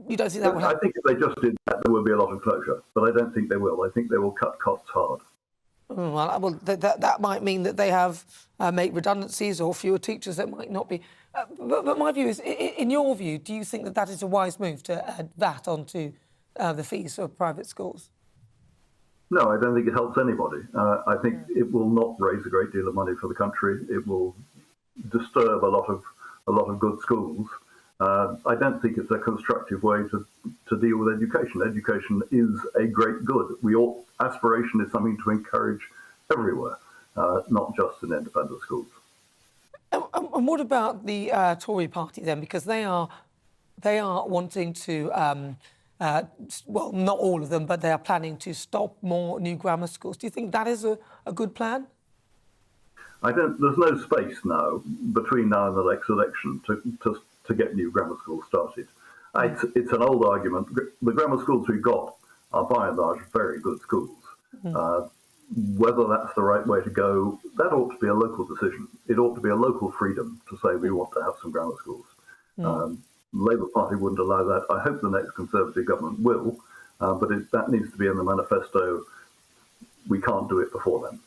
You don't think that would happen? I think if they just did that, there would be a lot of closure, but I don't think they will. I think they will cut costs hard. Well, that might mean that they have make redundancies or fewer teachers. That might not be. But my view is, in your view, do you think that is a wise move to add VAT onto the fees of private schools? No, I don't think it helps anybody. I think it will not raise a great deal of money for the country. It will disturb a lot of good schools. I don't think it's a constructive way to deal with education. Education is a great good. Aspiration is something to encourage everywhere, not just in independent schools. And what about the Tory party then? Because they are wanting to, well, not all of them, but they are planning to stop more new grammar schools. Do you think that is a good plan? There's no space now between now and the next election to get new grammar schools started. It's an old argument. The grammar schools we've got are by and large very good schools. Whether that's the right way to go, that ought to be a local decision. It ought to be a local freedom to say we want to have some grammar schools. Labour Party wouldn't allow that. I hope the next Conservative government will, but that needs to be in the manifesto. We can't do it before then.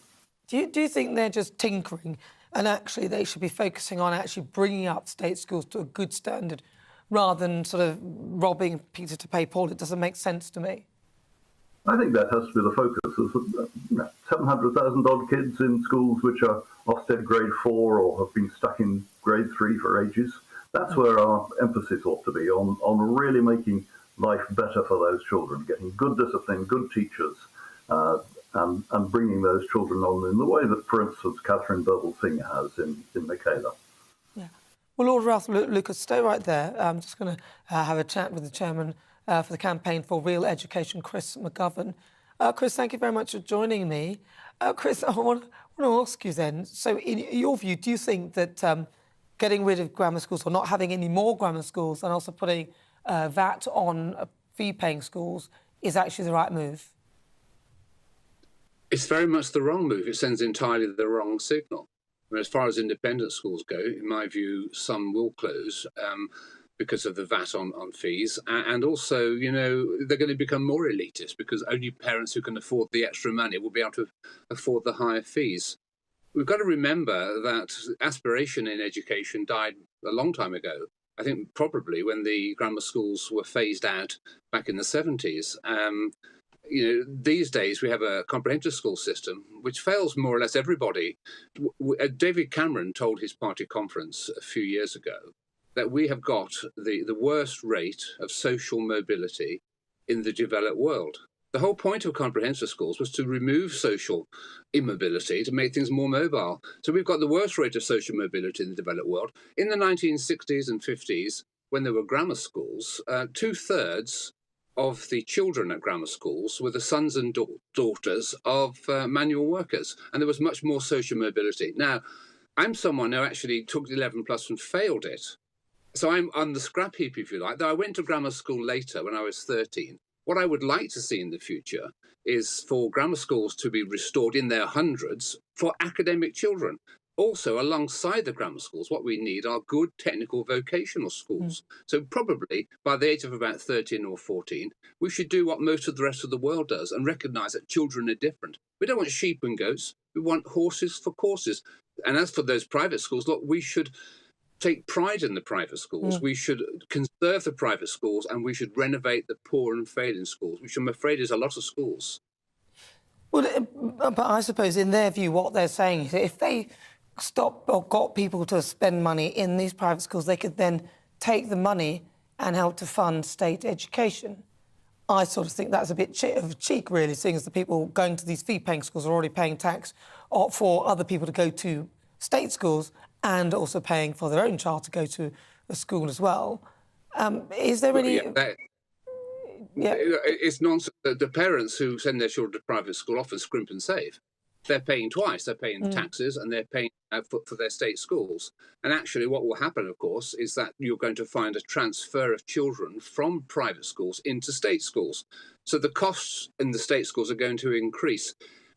Do you think they're just tinkering and actually they should be focusing on actually bringing up state schools to a good standard rather than sort of robbing Peter to pay Paul. It doesn't make sense to me. I think that has to be the focus. There's 700,000 odd kids in schools which are Ofsted grade 4 or have been stuck in grade 3 for ages. That's where our emphasis ought to be, on really making life better for those children, getting good discipline, good teachers, and bringing those children on in the way that, for instance, Catherine Birtle-Singh has in Michaela. Yeah. Well, Lord Ralph Lucas, stay right there. I'm just going to have a chat with the chairman for the Campaign for Real Education, Chris McGovern. Chris, thank you very much for joining me. Chris, I want to ask you then, so in your view, do you think that getting rid of grammar schools or not having any more grammar schools and also putting VAT on fee-paying schools is actually the right move? It's very much the wrong move. It sends entirely the wrong signal. I mean, as far as independent schools go, in my view, some will close because of the VAT on fees. And also, you know, they're going to become more elitist because only parents who can afford the extra money will be able to afford the higher fees. We've got to remember that aspiration in education died a long time ago. I think probably when the grammar schools were phased out back in the 70s. You know, these days we have a comprehensive school system which fails more or less everybody. David Cameron told his party conference a few years ago that we have got the worst rate of social mobility in the developed world. The whole point of comprehensive schools was to remove social immobility, to make things more mobile. So we've got the worst rate of social mobility in the developed world. In the 1960s and 50s, when there were grammar schools, 2/3 of the children at grammar schools were the sons and daughters of manual workers, and there was much more social mobility. Now, I'm someone who actually took the 11 plus and failed it. So I'm on the scrap heap, if you like, though I went to grammar school later when I was 13. What I would like to see in the future is for grammar schools to be restored in their hundreds for academic children. Also, alongside the grammar schools, what we need are good technical vocational schools. So probably by the age of about 13 or 14, we should do what most of the rest of the world does and recognise that children are different. We don't want sheep and goats. We want horses for courses. And as for those private schools, look, we should take pride in the private schools. We should conserve the private schools and we should renovate the poor and failing schools, which I'm afraid is a lot of schools. Well, but I suppose in their view, what they're saying is that if they stopped or got people to spend money in these private schools, they could then take the money and help to fund state education. I sort of think that's a bit of cheek, really, seeing as the people going to these fee-paying schools are already paying tax for other people to go to state schools and also paying for their own child to go to a school as well. Is there any... It's nonsense. The parents who send their children to private school often scrimp and save. They're paying twice. They're paying taxes and they're paying for their state schools. And actually what will happen, of course, is that you're going to find a transfer of children from private schools into state schools. So the costs in the state schools are going to increase.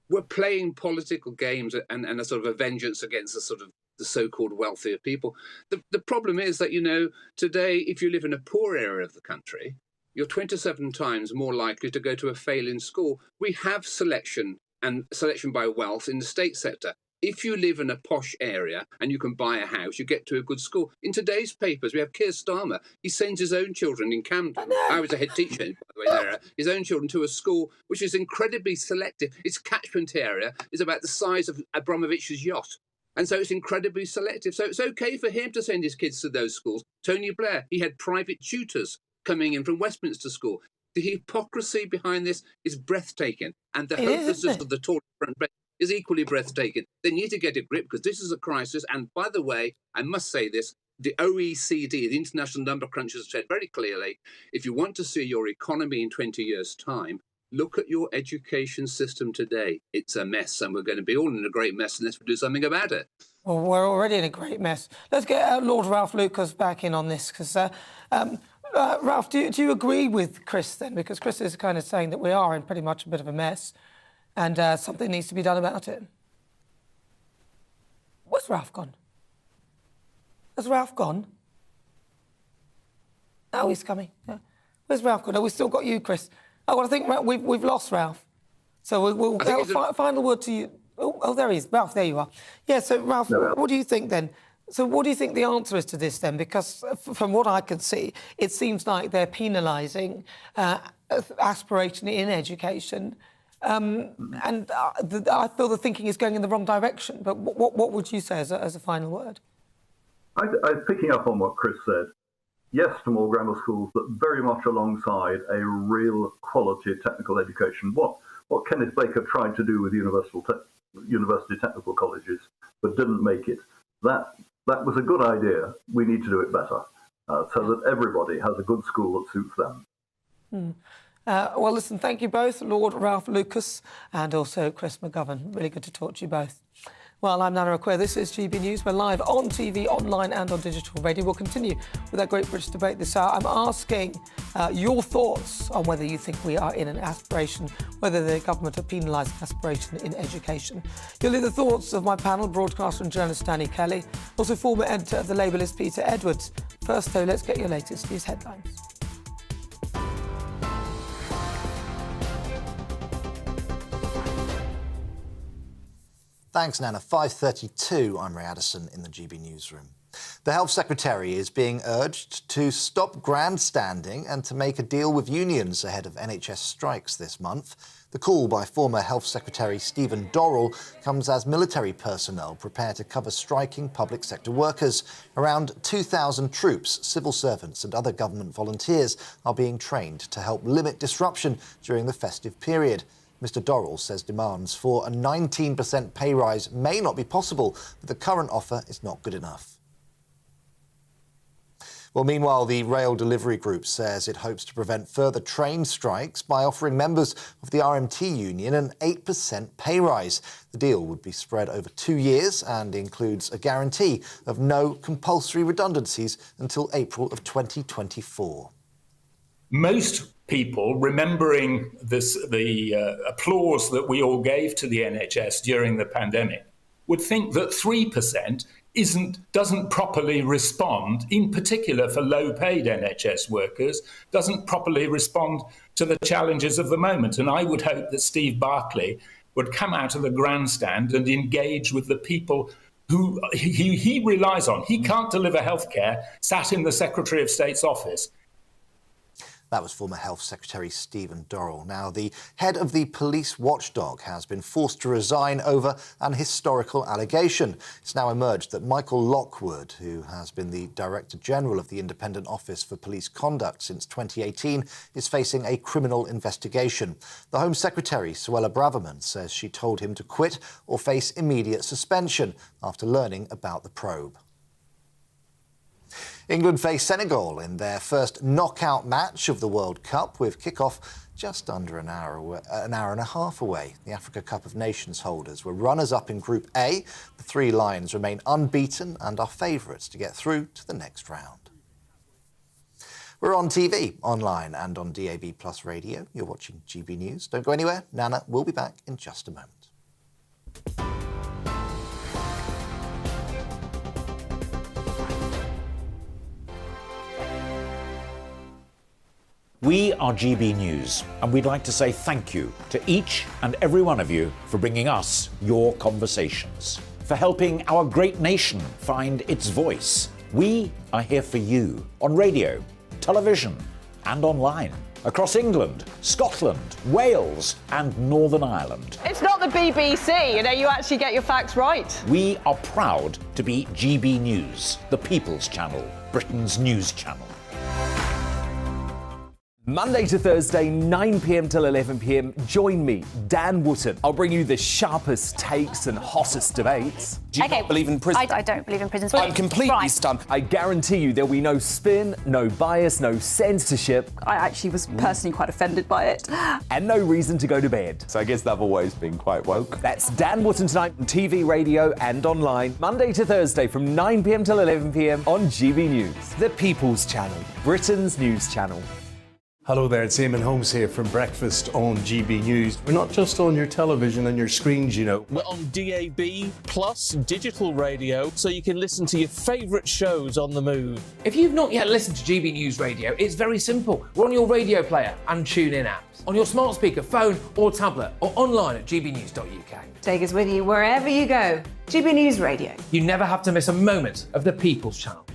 We're playing political games and a sort of a vengeance against the so-called wealthier people. The problem is that, you know, today, if you live in a poor area of the country, you're 27 times more likely to go to a failing school. We have selection and selection by wealth in the state sector. If you live in a posh area and you can buy a house, you get to a good school. In today's papers, we have Keir Starmer. He sends his own children in Camden. I was a head teacher, by the way, there. His own children to a school which is incredibly selective. Its catchment area is about the size of Abramovich's yacht. And so it's incredibly selective. So it's okay for him to send his kids to those schools. Tony Blair, he had private tutors coming in from Westminster School. The hypocrisy behind this is breathtaking. And the hopelessness of the Tory front is equally breathtaking. They need to get a grip because this is a crisis. And by the way, I must say this, the OECD, the International Number Crunchers, have said very clearly, if you want to see your economy in 20 years' time, look at your education system today. It's a mess, and we're going to be all in a great mess unless we do something about it. Well, we're already in a great mess. Let's get Lord Ralph Lucas back in on this, because, Ralph, do you agree with Chris, then? Because Chris is kind of saying that we are in pretty much a bit of a mess, and something needs to be done about it. Where's Ralph gone? Has Ralph gone? Oh, he's coming. Yeah. Where's Ralph gone? Oh, we've still got you, Chris. Oh, well, I think we've lost Ralph. So we'll final word to you. Oh, there he is. Ralph, there you are. Yeah, so Ralph, what do you think then? So what do you think the answer is to this then? Because from what I can see, it seems like they're penalising aspiration in education. And I feel the thinking is going in the wrong direction. But what would you say as a final word? I'm picking up on what Chris said. Yes to more grammar schools, but very much alongside a real quality technical education. What Kenneth Baker tried to do with university technical colleges, but didn't make it. That was a good idea. We need to do it better, so that everybody has a good school that suits them. Well, listen, thank you both, Lord Ralph Lucas and also Chris McGovern. Really good to talk to you both. Well, I'm Nana Akua. This is GB News. We're live on TV, online and on digital radio. We'll continue with our Great British debate this hour. I'm asking your thoughts on whether you think we are in an aspiration, whether the government are penalising aspiration in education. You'll hear the thoughts of my panel, broadcaster and journalist Danny Kelly, also former editor of The Labellist Peter Edwards. First, though, let's get your latest news headlines. Thanks, Nana. 5:32, I'm Ray Addison in the GB Newsroom. The Health Secretary is being urged to stop grandstanding and to make a deal with unions ahead of NHS strikes this month. The call by former Health Secretary Stephen Dorrell comes as military personnel prepare to cover striking public sector workers. Around 2,000 troops, civil servants and other government volunteers are being trained to help limit disruption during the festive period. Mr Dorrell says demands for a 19% pay rise may not be possible, but the current offer is not good enough. Well, meanwhile, the Rail Delivery Group says it hopes to prevent further train strikes by offering members of the RMT union an 8% pay rise. The deal would be spread over 2 years and includes a guarantee of no compulsory redundancies until April of 2024. Most people, remembering the applause that we all gave to the NHS during the pandemic, would think that 3% doesn't properly respond, in particular for low-paid NHS workers, doesn't properly respond to the challenges of the moment. And I would hope that Steve Barclay would come out of the grandstand and engage with the people who he relies on. He can't deliver healthcare sat in the Secretary of State's office. That was former Health Secretary Stephen Dorrell. Now, the head of the police watchdog has been forced to resign over an historical allegation. It's now emerged that Michael Lockwood, who has been the Director General of the Independent Office for Police Conduct since 2018, is facing a criminal investigation. The Home Secretary, Suella Braverman, says she told him to quit or face immediate suspension after learning about the probe. England face Senegal in their first knockout match of the World Cup, with kick-off just under an hour and a half away. The Africa Cup of Nations holders were runners-up in Group A. The Three Lions remain unbeaten and are favourites to get through to the next round. We're on TV, online and on DAB+ radio. You're watching GB News. Don't go anywhere. Nana will be back in just a moment. We are GB News, and we'd like to say thank you to each and every one of you for bringing us your conversations, for helping our great nation find its voice. We are here for you on radio, television, and online, across England, Scotland, Wales, and Northern Ireland. It's not the BBC, you actually get your facts right. We are proud to be GB News, the People's Channel, Britain's news channel. Monday to Thursday, 9 p.m. till 11 p.m. Join me, Dan Wootton. I'll bring you the sharpest takes and hottest debates. Do you not believe in prison? I don't believe in prison. I'm completely stunned. I guarantee you there'll be no spin, no bias, no censorship. I actually was personally quite offended by it. And no reason to go to bed. So I guess they've always been quite woke. That's Dan Wootton tonight on TV, radio and online. Monday to Thursday from 9 p.m. till 11 p.m. on GB News. The People's Channel, Britain's news channel. Hello there, it's Eamon Holmes here from Breakfast on GB News. We're not just on your television and your screens, you know. We're on DAB plus digital radio, so you can listen to your favourite shows on the move. If you've not yet listened to GB News Radio, it's very simple. We're on your radio player and tune-in apps, on your smart speaker, phone or tablet, or online at gbnews.uk. Take us with you wherever you go. GB News Radio. You never have to miss a moment of the People's Channel.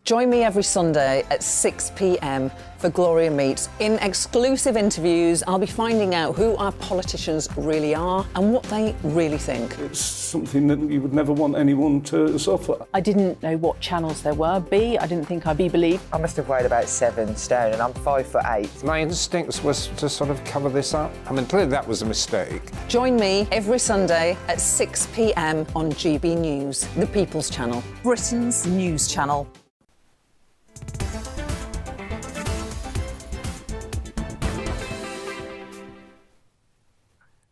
Join me every Sunday at 6 p.m. for Gloria Meets. In exclusive interviews, I'll be finding out who our politicians really are and what they really think. It's something that you would never want anyone to suffer. I didn't know what channels there were. I didn't think I'd be believed. I must have weighed about 7 stone and I'm 5'8". My instincts was to sort of cover this up. I mean, clearly that was a mistake. Join me every Sunday at 6 p.m. on GB News, the People's Channel, Britain's news channel.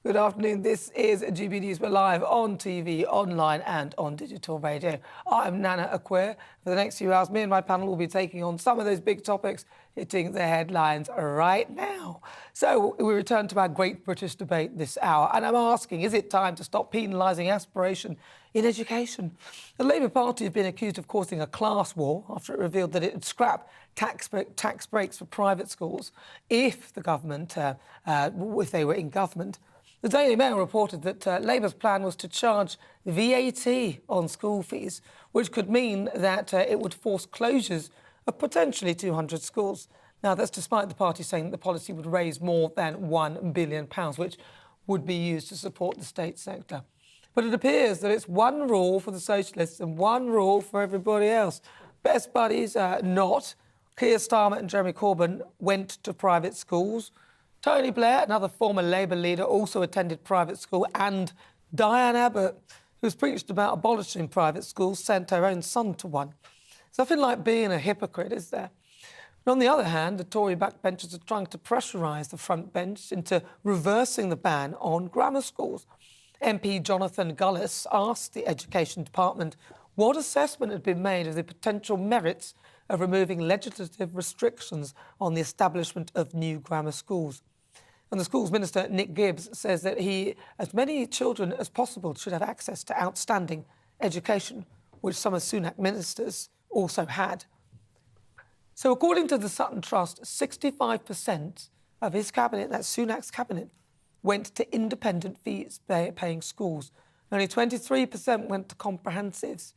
Good afternoon. This is GB News. We're live on TV, online and on digital radio. I'm Nana Akua. For the next few hours, me and my panel will be taking on some of those big topics hitting the headlines right now. So we return to our great British debate this hour, and I'm asking, is it time to stop penalising aspiration in education? The Labour Party have been accused of causing a class war after it revealed that it would scrap tax breaks for private schools if the government, if they were in government. The Daily Mail reported that Labour's plan was to charge VAT on school fees, which could mean that it would force closures of potentially 200 schools. Now, that's despite the party saying that the policy would raise more than £1 billion, which would be used to support the state sector. But it appears that it's one rule for the socialists and one rule for everybody else. Best buddies, not. Keir Starmer and Jeremy Corbyn went to private schools. Tony Blair, another former Labour leader, also attended private school, and Diane Abbott, who's preached about abolishing private schools, sent her own son to one. It's nothing like being a hypocrite, is there? But on the other hand, the Tory backbenchers are trying to pressurise the front bench into reversing the ban on grammar schools. MP Jonathan Gullis asked the Education Department what assessment had been made of the potential merits of removing legislative restrictions on the establishment of new grammar schools. And the Schools Minister, Nick Gibbs, says that as many children as possible should have access to outstanding education, which some of Sunak ministers also had. So according to the Sutton Trust, 65% of his cabinet, that's Sunak's cabinet, went to independent fees-paying schools. Only 23% went to comprehensives.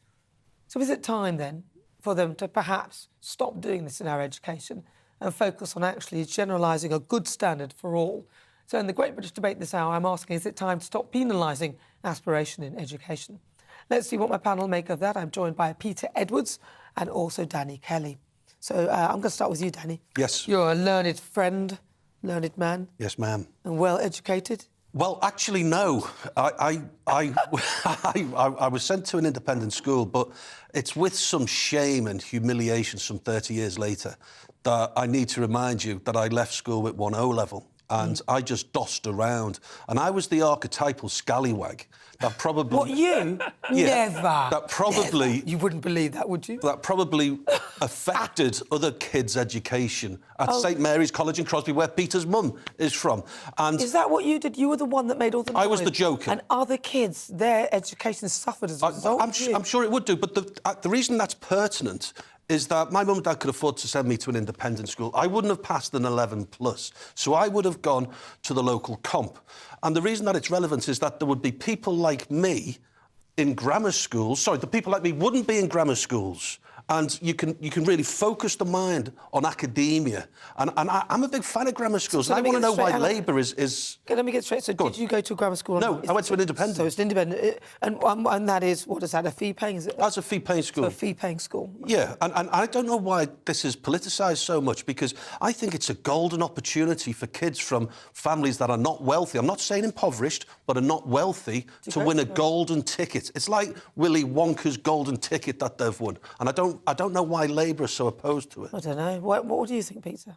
So is it time, then, for them to perhaps stop doing this in our education and focus on actually generalising a good standard for all? So in the Great British Debate this hour, I'm asking, is it time to stop penalising aspiration in education? Let's see what my panel make of that. I'm joined by Peter Edwards and also Danny Kelly. So I'm going to start with you, Danny. Yes. You're a learned friend, learned man. Yes, ma'am. And well-educated. Well, actually, no. I was sent to an independent school, but it's with some shame and humiliation some 30 years later that I need to remind you that I left school with 1 O level. And I just dossed around. And I was the archetypal scallywag that probably... What, you? Yeah, Never. That probably... Never. You wouldn't believe that, would you? That probably affected other kids' education at St Mary's College in Crosby, where Peter's mum is from. And is that what you did? You were the one that made all the noise. I was the joker. And other kids, their education suffered as a result. I'm sure it would do. But the reason that's pertinent is that my mum and dad could afford to send me to an independent school. I wouldn't have passed an 11+, so I would have gone to the local comp. And the reason that it's relevant is that there would be people like me in grammar schools. Sorry, the people like me wouldn't be in grammar schools. And you can really focus the mind on academia. And I'm a big fan of grammar schools. So I want to know why Labour is... Okay, let me get straight. So did you go to a grammar school? No, I went to an independent. So it's an independent. And that is, what is that, a fee-paying? That's a fee-paying school. So a fee-paying school. Yeah, and I don't know why this is politicised so much, because I think it's a golden opportunity for kids from families that are not wealthy. I'm not saying impoverished, but are not wealthy to win a golden ticket. It's like Willy Wonka's golden ticket that they've won. And I don't know why Labour are so opposed to it. I don't know. What do you think, Peter?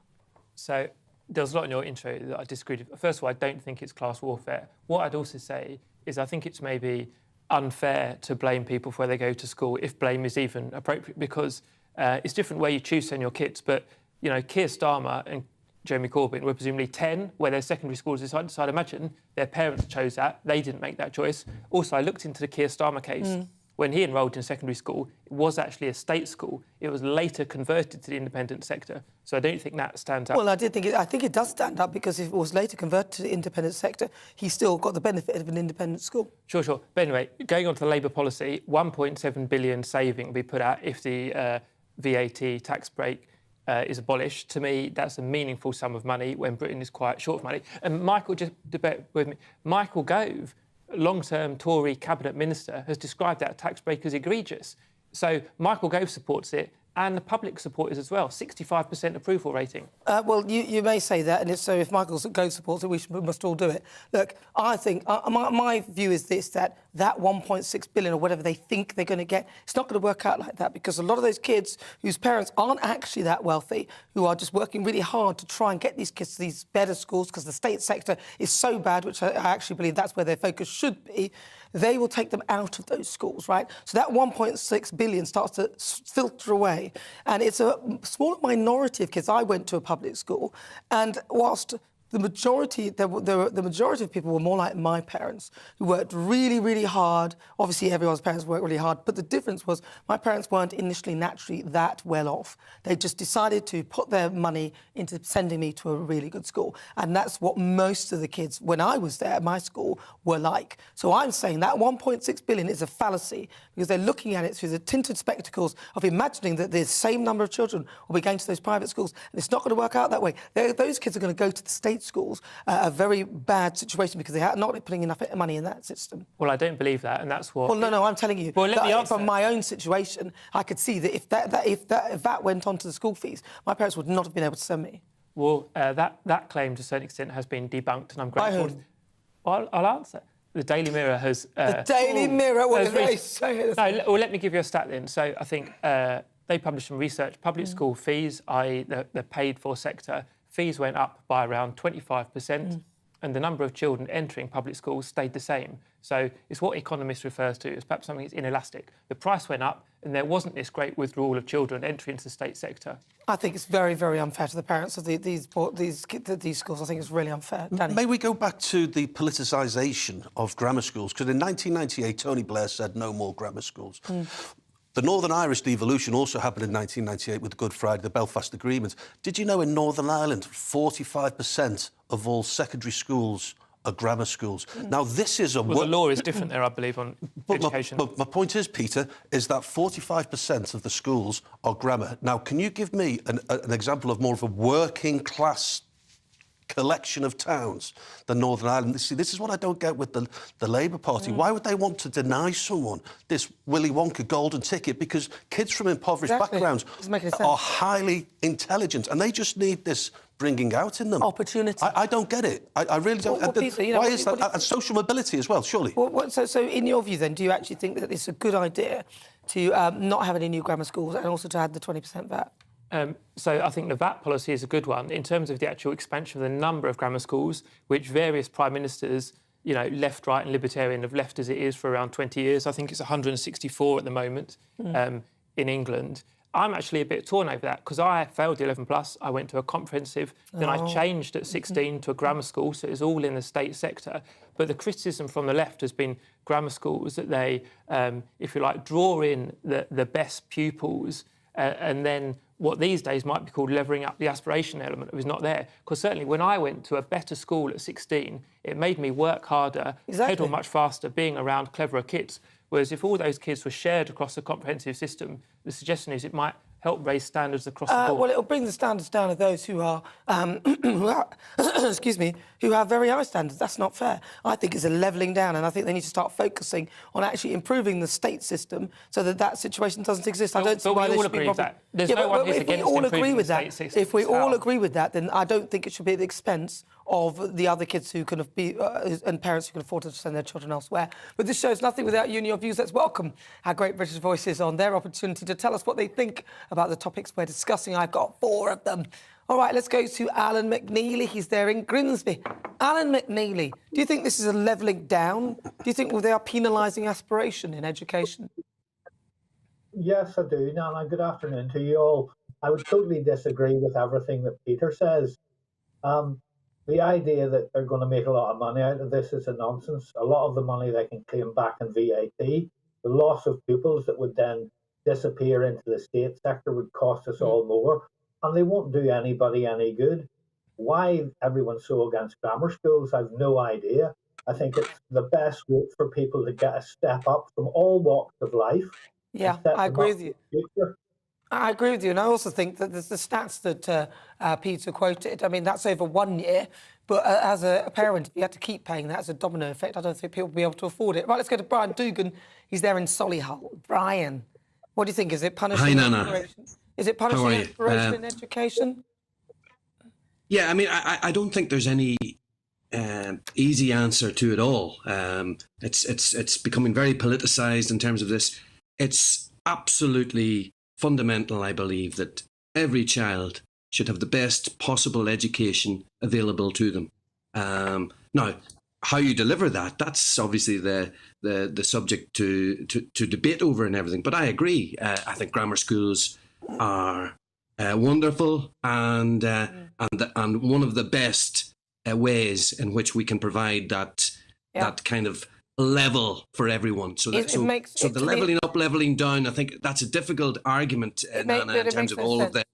So there was a lot in your intro that I disagreed with. First of all, I don't think it's class warfare. What I'd also say is I think it's maybe unfair to blame people for where they go to school, if blame is even appropriate, because It's different where you choose to send your kids, but, you know, Keir Starmer and Jeremy Corbyn were presumably 10, where their secondary schools decided. So I'd imagine their parents chose that. They didn't make that choice. Also, I looked into the Keir Starmer case. When he enrolled in secondary school, it was actually a state school. It was later converted to the independent sector. So I don't think that stands out. Well, I think it does stand up, because if it was later converted to the independent sector, he still got the benefit of an independent school. Sure. But anyway, going on to the Labour policy, 1.7 billion saving will be put out if the VAT tax break is abolished. To me, that's a meaningful sum of money when Britain is quite short of money. And Michael, just debate with me, Michael Gove, long-term Tory cabinet minister, has described that tax break as egregious. So Michael Gove supports it, and the public support is as well. 65% approval rating. Well, you may say that, and if Michael Gove supports it, we must all do it. Look, I think my view is this: that 1.6 billion or whatever they think they're going to get, it's not going to work out like that, because a lot of those kids whose parents aren't actually that wealthy, who are just working really hard to try and get these kids to these better schools, because the state sector is so bad, which I actually believe that's where their focus should be, they will take them out of those schools, right? So that 1.6 billion starts to filter away. And it's a small minority of kids. I went to a public school, and whilst the majority of people were more like my parents, who worked really, really hard. Obviously, everyone's parents work really hard, but the difference was my parents weren't initially naturally that well off. They just decided to put their money into sending me to a really good school. And that's what most of the kids, when I was there at my school, were like. So I'm saying that 1.6 billion is a fallacy, because they're looking at it through the tinted spectacles of imagining that the same number of children will be going to those private schools. And it's not going to work out that way. Those kids are going to go to the state schools, a very bad situation, because they are not putting enough money in that system. Well, I don't believe that, and that's what... Well, no, I'm telling you. Well, let me answer. From my own situation, I could see that if that went on to the school fees, my parents would not have been able to send me. Well, that claim, to a certain extent, has been debunked, and I'm grateful. By whom? Well, I'll answer. The Daily Mirror has... the Daily Mirror? What did they say? No, well, let me give you a stat then. So I think they published some research. Public school fees, i.e. the paid-for sector, fees went up by around 25%, and the number of children entering public schools stayed the same. So it's what economists refer to as perhaps something that's inelastic. The price went up, and there wasn't this great withdrawal of children entering into the state sector. I think it's very, very unfair to the parents of these schools. I think it's really unfair. Danny? May we go back to the politicisation of grammar schools? Because in 1998, Tony Blair said no more grammar schools. The Northern Irish devolution also happened in 1998 with the Good Friday, the Belfast Agreement. Did you know in Northern Ireland, 45% of all secondary schools are grammar schools? Now, this is a... Well, the law is different there, I believe, on education. But my point is, Peter, is that 45% of the schools are grammar. Now, can you give me an example of more of a working-class collection of towns than Northern Ireland? See, this is what I don't get with the Labour Party. Why would they want to deny someone this Willy Wonka golden ticket? Because kids from impoverished backgrounds are highly intelligent, and they just need this bringing out in them. Opportunity. I don't get it. I really don't. Peter, why is that? And social mobility as well, surely. So in your view, then, do you actually think that it's a good idea to not have any new grammar schools and also to add the 20% VAT? So I think the VAT policy is a good one in terms of the actual expansion of the number of grammar schools, which various prime ministers, you know, left, right and libertarian, have left as it is for around 20 years. I think it's 164 at the moment in England. I'm actually a bit torn over that, because I failed the 11+, I went to a comprehensive, then I changed at 16 to a grammar school, so it was all in the state sector. But the criticism from the left has been grammar schools, that they, if you like, draw in the best pupils, and then what these days might be called levering up the aspiration element was not there. Because certainly when I went to a better school at 16, it made me work harder, pedal much faster, being around cleverer kids. Whereas if all those kids were shared across a comprehensive system, the suggestion is it might help raise standards across the board. Well, it'll bring the standards down of those who are, excuse me, who have very high standards. That's not fair. I think it's a levelling down, and I think they need to start focusing on actually improving the state system so that situation doesn't exist. I don't see why there should be a problem. There's no one who's against improving the state system. If we all agree with that, then I don't think it should be at the expense of the other kids who can be and parents who can afford to send their children elsewhere. But this show's nothing without you and your views. Let's welcome our great British voices on their opportunity to tell us what they think about the topics we're discussing. I've got 4 of them. All right, let's go to Alan McNeely. He's there in Grimsby. Alan McNeely, do you think this is a levelling down? Do you think they are penalising aspiration in education? Yes, I do, Nana. Good afternoon to you all. I would totally disagree with everything that Peter says. The idea that they're going to make a lot of money out of this is a nonsense. A lot of the money they can claim back in VAT. The loss of pupils that would then disappear into the state sector would cost us all more, and they won't do anybody any good. Why everyone's so against grammar schools, I've no idea. I think it's the best route for people to get a step up from all walks of life. Yeah, I agree with you. I agree with you, and I also think that there's the stats that Peter quoted. I mean, that's over 1 year, but as a parent, if you had to keep paying that as a domino effect, I don't think people will be able to afford it. Right, let's go to Brian Dugan. He's there in Solihull. Brian, what do you think? Is it punishing? Hi, Nana. Inspiration? Is it punishing inspiration in education? Yeah, I mean, I don't think there's any easy answer to it all. It's becoming very politicised in terms of this. It's absolutely fundamental, I believe, that every child should have the best possible education available to them. Now, how you deliver that's obviously the subject to debate over and everything. But I agree. I think grammar schools are wonderful and one of the best ways in which we can provide that kind of level for everyone. So the levelling up, levelling down, I think that's a difficult argument, Nana, in terms of all of that.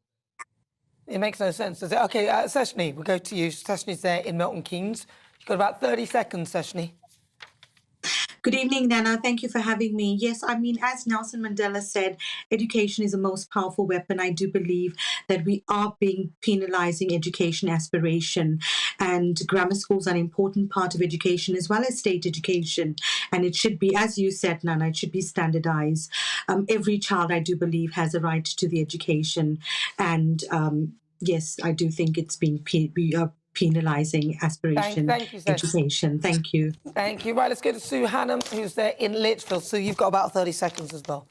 It makes no sense, does it? OK, Seshni, we'll go to you. Seshni's there in Milton Keynes. You've got about 30 seconds, Seshni. Good evening, Nana. Thank you for having me. Yes, I mean, as Nelson Mandela said, education is the most powerful weapon. I do believe that we are penalising education aspiration, and grammar schools are an important part of education as well as state education. And it should be, as you said, Nana, it should be standardised. Every child, I do believe, has a right to the education. And yes, I do think it's being penalising aspiration education. Thank you. Thank you. Right, let's go to Sue Hannam, who's there in Lichfield. Sue, you've got about 30 seconds as well.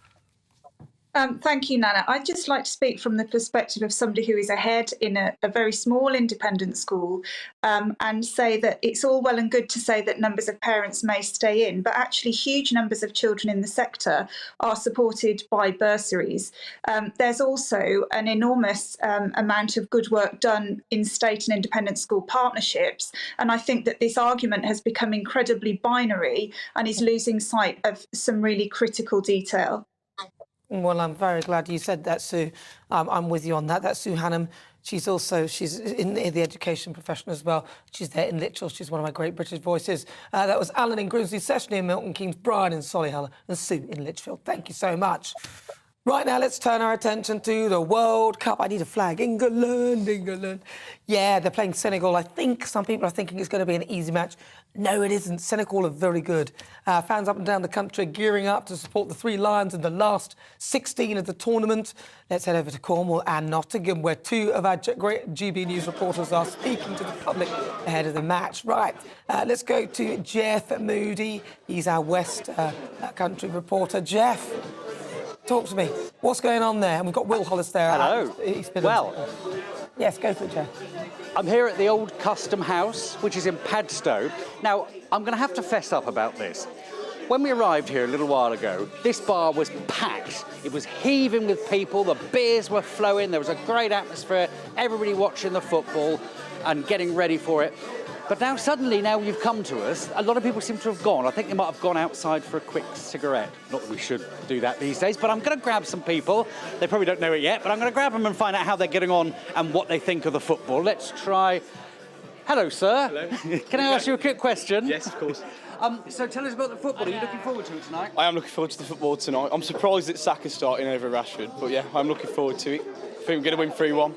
Thank you, Nana. I'd just like to speak from the perspective of somebody who is ahead in a very small independent school, and say that it's all well and good to say that numbers of parents may stay in, but actually huge numbers of children in the sector are supported by bursaries. There's also an enormous amount of good work done in state and independent school partnerships, and I think that this argument has become incredibly binary and is losing sight of some really critical detail. Well, I'm very glad you said that, Sue. I'm with you on that. That's Sue Hannam. She's in the education profession as well. She's there in Lichfield. She's one of my great British voices. That was Alan in Grimsby, Seshni in Milton Keynes, Brian in Solihull, and Sue in Lichfield. Thank you so much. Right now, let's turn our attention to the World Cup. I need a flag. England, England. Yeah, they're playing Senegal. I think some people are thinking it's going to be an easy match. No, it isn't. Senegal are very good. Fans up and down the country gearing up to support the Three Lions in the last 16 of the tournament. Let's head over to Cornwall and Nottingham, where two of our great GB News reporters are speaking to the public ahead of the match. Right, let's go to Jeff Moody. He's our West Country reporter. Jeff, talk to me. What's going on there? And we've got Will Hollis there. Hello. Yes, go for it, Jeff. I'm here at the old Custom House, which is in Padstow. Now, I'm going to have to fess up about this. When we arrived here a little while ago, this bar was packed. It was heaving with people, the beers were flowing, there was a great atmosphere, everybody watching the football and getting ready for it. But now suddenly, now you've come to us, a lot of people seem to have gone. I think they might have gone outside for a quick cigarette. Not that we should do that these days, but I'm going to grab some people. They probably don't know it yet, but I'm going to grab them and find out how they're getting on and what they think of the football. Let's try... Hello, sir. Hello. Can I ask you a quick question? Yes, of course. So tell us about the football. Are you looking forward to it tonight? I am looking forward to the football tonight. I'm surprised that Saka's starting over Rashford, but yeah, I'm looking forward to it. I think we're going to win 3-1.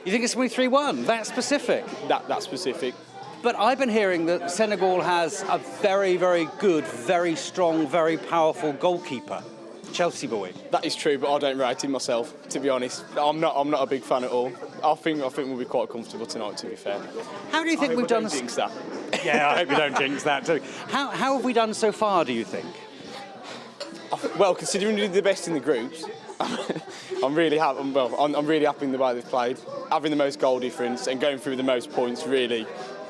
You think it's going to be 3-1? That specific? That specific. But I've been hearing that Senegal has a very, very good, very strong, very powerful goalkeeper, Chelsea boy. That is true, but I don't rate him myself, to be honest. I'm not a big fan at all. I think we'll be quite comfortable tonight, to be fair. How do you think we've done? Don't jinx that. Yeah, I hope you don't jinx that too. How have we done so far, do you think? Well, considering we did the best in the groups, I'm really happy. I'm really happy in the way they've played, having the most goal difference and going through the most points. Really,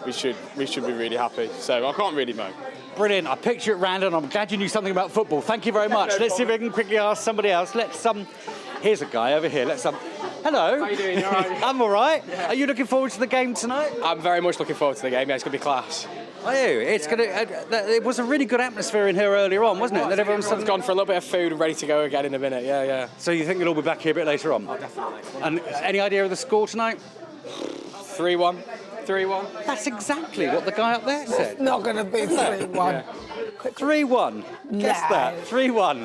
we should be really happy. So I can't really moan. Brilliant. I picked you at random. I'm glad you knew something about football. Thank you very much. Let's see if we can quickly ask somebody else. Here's a guy over here. Hello. How you doing? You all right? I'm all right. Yeah. Are you looking forward to the game tonight? I'm very much looking forward to the game. Yeah, it's going to be class. Are you? It's going to. It was a really good atmosphere in here earlier on, wasn't it? That everyone's gone for a little bit of food and ready to go again in a minute. Yeah, yeah. So you think you'll all be back here a bit later on? Oh, definitely. And any idea of the score tonight? 3-1. 3-1. That's exactly what the guy up there said. It's not going to be 3-1. 3-1. Guess that. 3-1.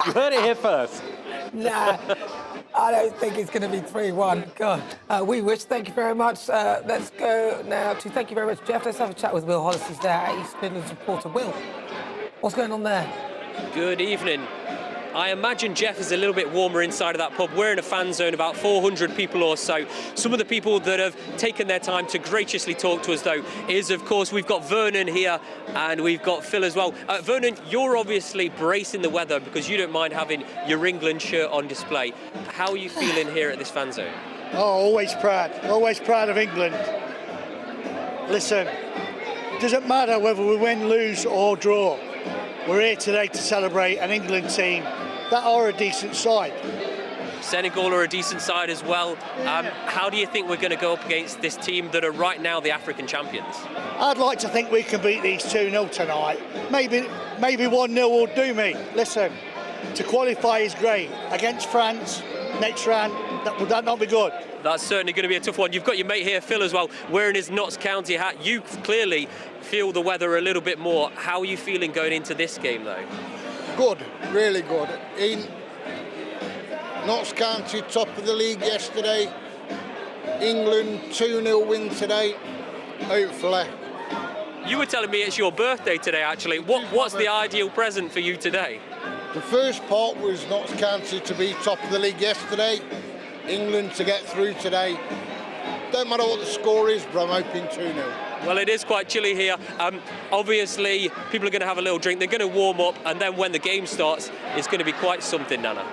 You heard it here first. Nah, I don't think it's going to be 3-1. God, we wish. Thank you very much. Let's go now to thank you very much, Jeff. Let's have a chat with Will Hollis. He's there, East Midlands reporter. Will, what's going on there? Good evening. I imagine Jeff is a little bit warmer inside of that pub. We're in a fan zone, about 400 people or so. Some of the people that have taken their time to graciously talk to us, though, is, of course, we've got Vernon here and we've got Phil as well. Vernon, you're obviously bracing the weather because you don't mind having your England shirt on display. How are you feeling here at this fan zone? Oh, always proud of England. Listen, it doesn't matter whether we win, lose or draw. We're here today to celebrate an England team that are a decent side. Senegal are a decent side as well. How do you think we're going to go up against this team that are right now the African champions? I'd like to think we can beat these 2-0 tonight. Maybe 1-0 will do me. Listen, to qualify is great. Against France, next round, would that not be good? That's certainly going to be a tough one. You've got your mate here, Phil, as well, wearing his Notts County hat. You clearly feel the weather a little bit more. How are you feeling going into this game, though? Good, really good. In Notts County, top of the league yesterday. England 2-0 win today, hopefully. You were telling me it's your birthday today, actually. What's the ideal present for you today? The first part was Notts County to be top of the league yesterday. England to get through today. Don't matter what the score is, but I'm hoping 2-0. Well, it is quite chilly here. Obviously, people are going to have a little drink. They're going to warm up, and then when the game starts, it's going to be quite something, Nana.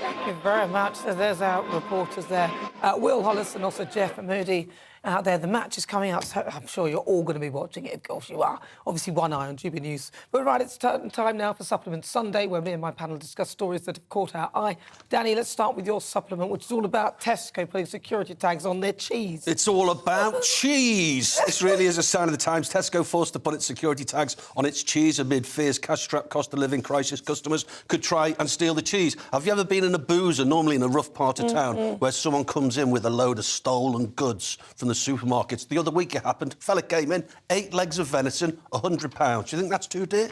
Thank you very much. So there's our reporters there. Will Hollis and also Jeff Moody out there. The match is coming up, so I'm sure you're all going to be watching it. Of course you are. Obviously, one eye on GBNews. But right, it's time now for Supplement Sunday, where me and my panel discuss stories that have caught our eye. Danny, let's start with your supplement, which is all about Tesco putting security tags on their cheese. It's all about cheese. This really is a sign of the times. Tesco forced to put its security tags on its cheese amid fears cash-strapped cost-of-living crisis. Customers could try and steal the cheese. Have you ever been in a boozer, normally in a rough part of town, where someone comes in with a load of stolen goods from the supermarkets? The other week it happened. Fella came in, 8 legs of venison, £100. Do you think that's too dear?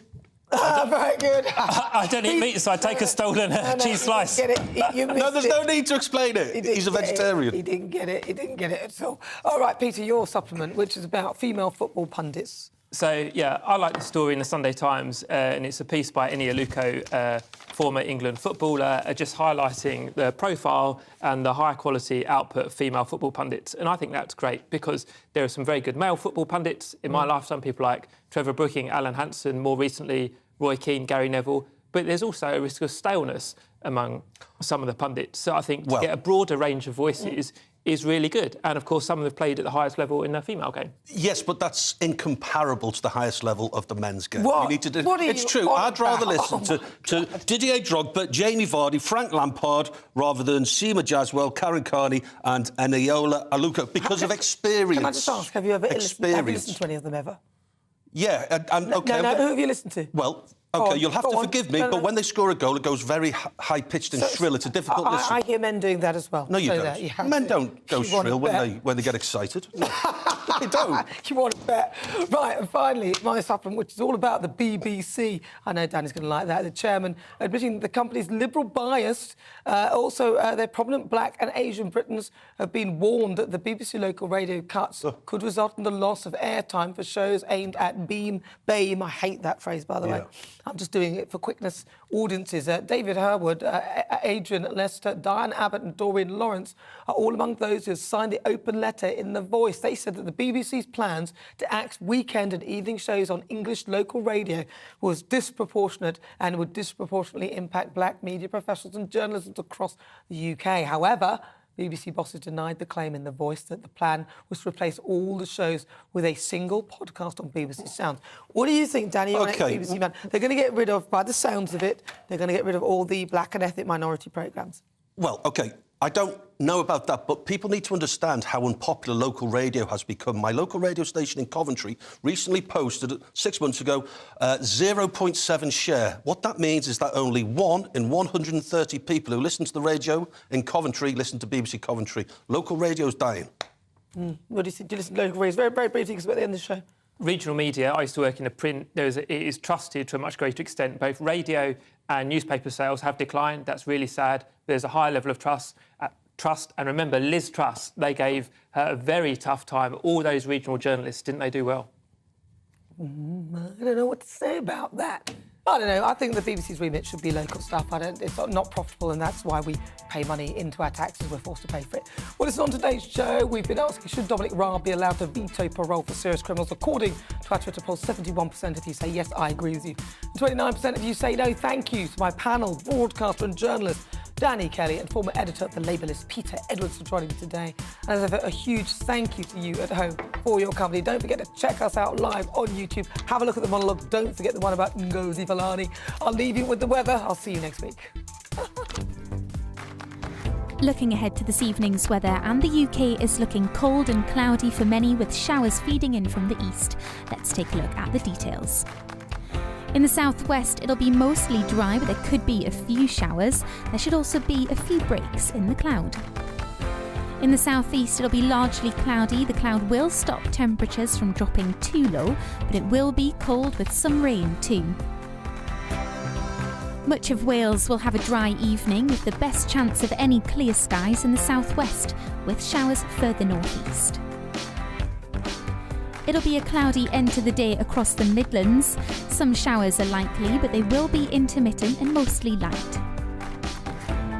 Very good. I don't eat meat, so I take a stolen cheese slice. Get it. You No, there's no need to explain it. He's a vegetarian. He didn't get it. He didn't get it at all. All right, Peter, your supplement, which is about female football pundits. So, yeah, I like the story in the Sunday Times, and it's a piece by Eni Aluko, former England footballer, just highlighting the profile and the high-quality output of female football pundits. And I think that's great because there are some very good male football pundits in my lifetime, people like Trevor Brooking, Alan Hansen, more recently Roy Keane, Gary Neville. But there's also a risk of staleness among some of the pundits. So I think to get a broader range of voices is really good. And, of course, some of them have played at the highest level in the female game. Yes, but that's incomparable to the highest level of the men's game. What? You need to do... What are it's you true. on I'd rather about? listen to Didier Drogba, Jamie Vardy, Frank Lampard, rather than Seema Jaswell, Karen Carney and Eniola Aluko, because of experience. Can I just ask, have you listened to any of them ever? Yeah, and OK... No, who have you listened to? Well... OK, you'll have to forgive me, but when they score a goal, it goes very high-pitched and shrill. It's a difficult listen. I hear men doing that as well. No, you don't. Men don't go shrill when they get excited. No, they don't. You want to bet. Right, and finally, my supplement, which is all about the BBC. I know Danny's going to like that. The chairman admitting the company's liberal bias. Also, their prominent black and Asian Britons have been warned that the BBC local radio cuts could result in the loss of airtime for shows aimed at BAME. I hate that phrase, by the way. I'm just doing it for quickness. Audiences, David Herwood, Adrian Lester, Diane Abbott and Doreen Lawrence are all among those who have signed the open letter in The Voice. They said that the BBC's plans to axe weekend and evening shows on English local radio was disproportionate and would disproportionately impact black media professionals and journalists across the UK. However, BBC bosses denied the claim in The Voice that the plan was to replace all the shows with a single podcast on BBC Sounds. What do you think, Danny? You're an ex-BBC man. They're going to get rid of, by the sounds of it, they're going to get rid of all the black and ethnic minority programmes. Well, OK, I don't know about that, but people need to understand how unpopular local radio has become. My local radio station in Coventry recently posted 6 months ago 0.7 share. What that means is that only 1 in 130 people who listen to the radio in Coventry listen to BBC Coventry. Local radio's dying. What do you think? Do you listen to local radio? Very, very briefly, because we're at the end of the show. Regional media, I used to work in a print. It is trusted to a much greater extent. Both radio and newspaper sales have declined. That's really sad. There's a high level of trust. And remember, Liz Truss, they gave her a very tough time. All those regional journalists, didn't they do well? I don't know what to say about that. I don't know. I think the BBC's remit should be local stuff. It's not profitable, and that's why we pay money into our taxes. We're forced to pay for it. Well, listen, on today's show, we've been asking, should Dominic Raab be allowed to veto parole for serious criminals? According to our Twitter poll, 71% of you say, yes, I agree with you. And 29% of you say, no, thank you, to my panel, broadcaster and journalist, Danny Kelly, and former editor of The Labellist, Peter Edwards, for joining me today. And as ever, a huge thank you to you at home for your company. Don't forget to check us out live on YouTube. Have a look at the monologue. Don't forget the one about Ngozi Fulani. I'll leave you with the weather. I'll see you next week. Looking ahead to this evening's weather, and the UK is looking cold and cloudy for many, with showers feeding in from the east. Let's take a look at the details. In the southwest, it'll be mostly dry, but there could be a few showers. There should also be a few breaks in the cloud. In the southeast, it'll be largely cloudy. The cloud will stop temperatures from dropping too low, but it will be cold with some rain too. Much of Wales will have a dry evening, with the best chance of any clear skies in the southwest, with showers further northeast. It'll be a cloudy end to the day across the Midlands. Some showers are likely, but they will be intermittent and mostly light.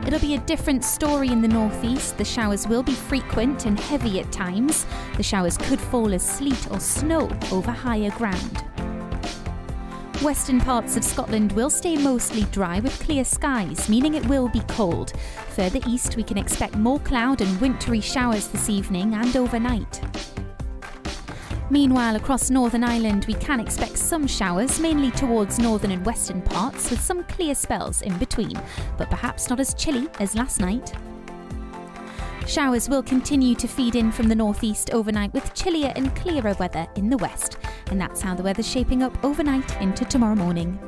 It'll be a different story in the northeast. The showers will be frequent and heavy at times. The showers could fall as sleet or snow over higher ground. Western parts of Scotland will stay mostly dry with clear skies, meaning it will be cold. Further east, we can expect more cloud and wintry showers this evening and overnight. Meanwhile, across Northern Ireland, we can expect some showers, mainly towards northern and western parts, with some clear spells in between, but perhaps not as chilly as last night. Showers will continue to feed in from the northeast overnight, with chillier and clearer weather in the west. And that's how the weather's shaping up overnight into tomorrow morning.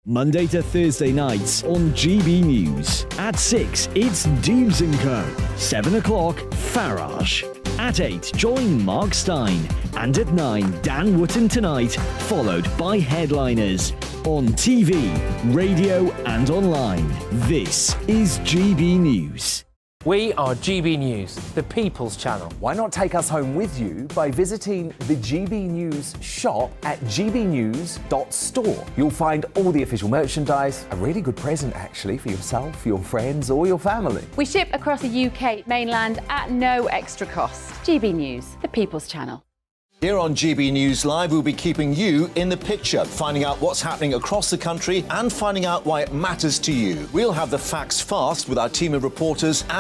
Monday to Thursday nights on GB News. At 6, it's Dubes & Co. 7 o'clock, Farage. At 8, join Mark Stein. And at 9, Dan Wootton Tonight, followed by Headliners. On TV, radio and online. This is GB News. We are GB News, the People's Channel. Why not take us home with you by visiting the GB News shop at gbnews.store. You'll find all the official merchandise, a really good present actually for yourself, your friends or your family. We ship across the UK mainland at no extra cost. GB News, the People's Channel. Here on GB News Live, we'll be keeping you in the picture, finding out what's happening across the country and finding out why it matters to you. We'll have the facts fast with our team of reporters and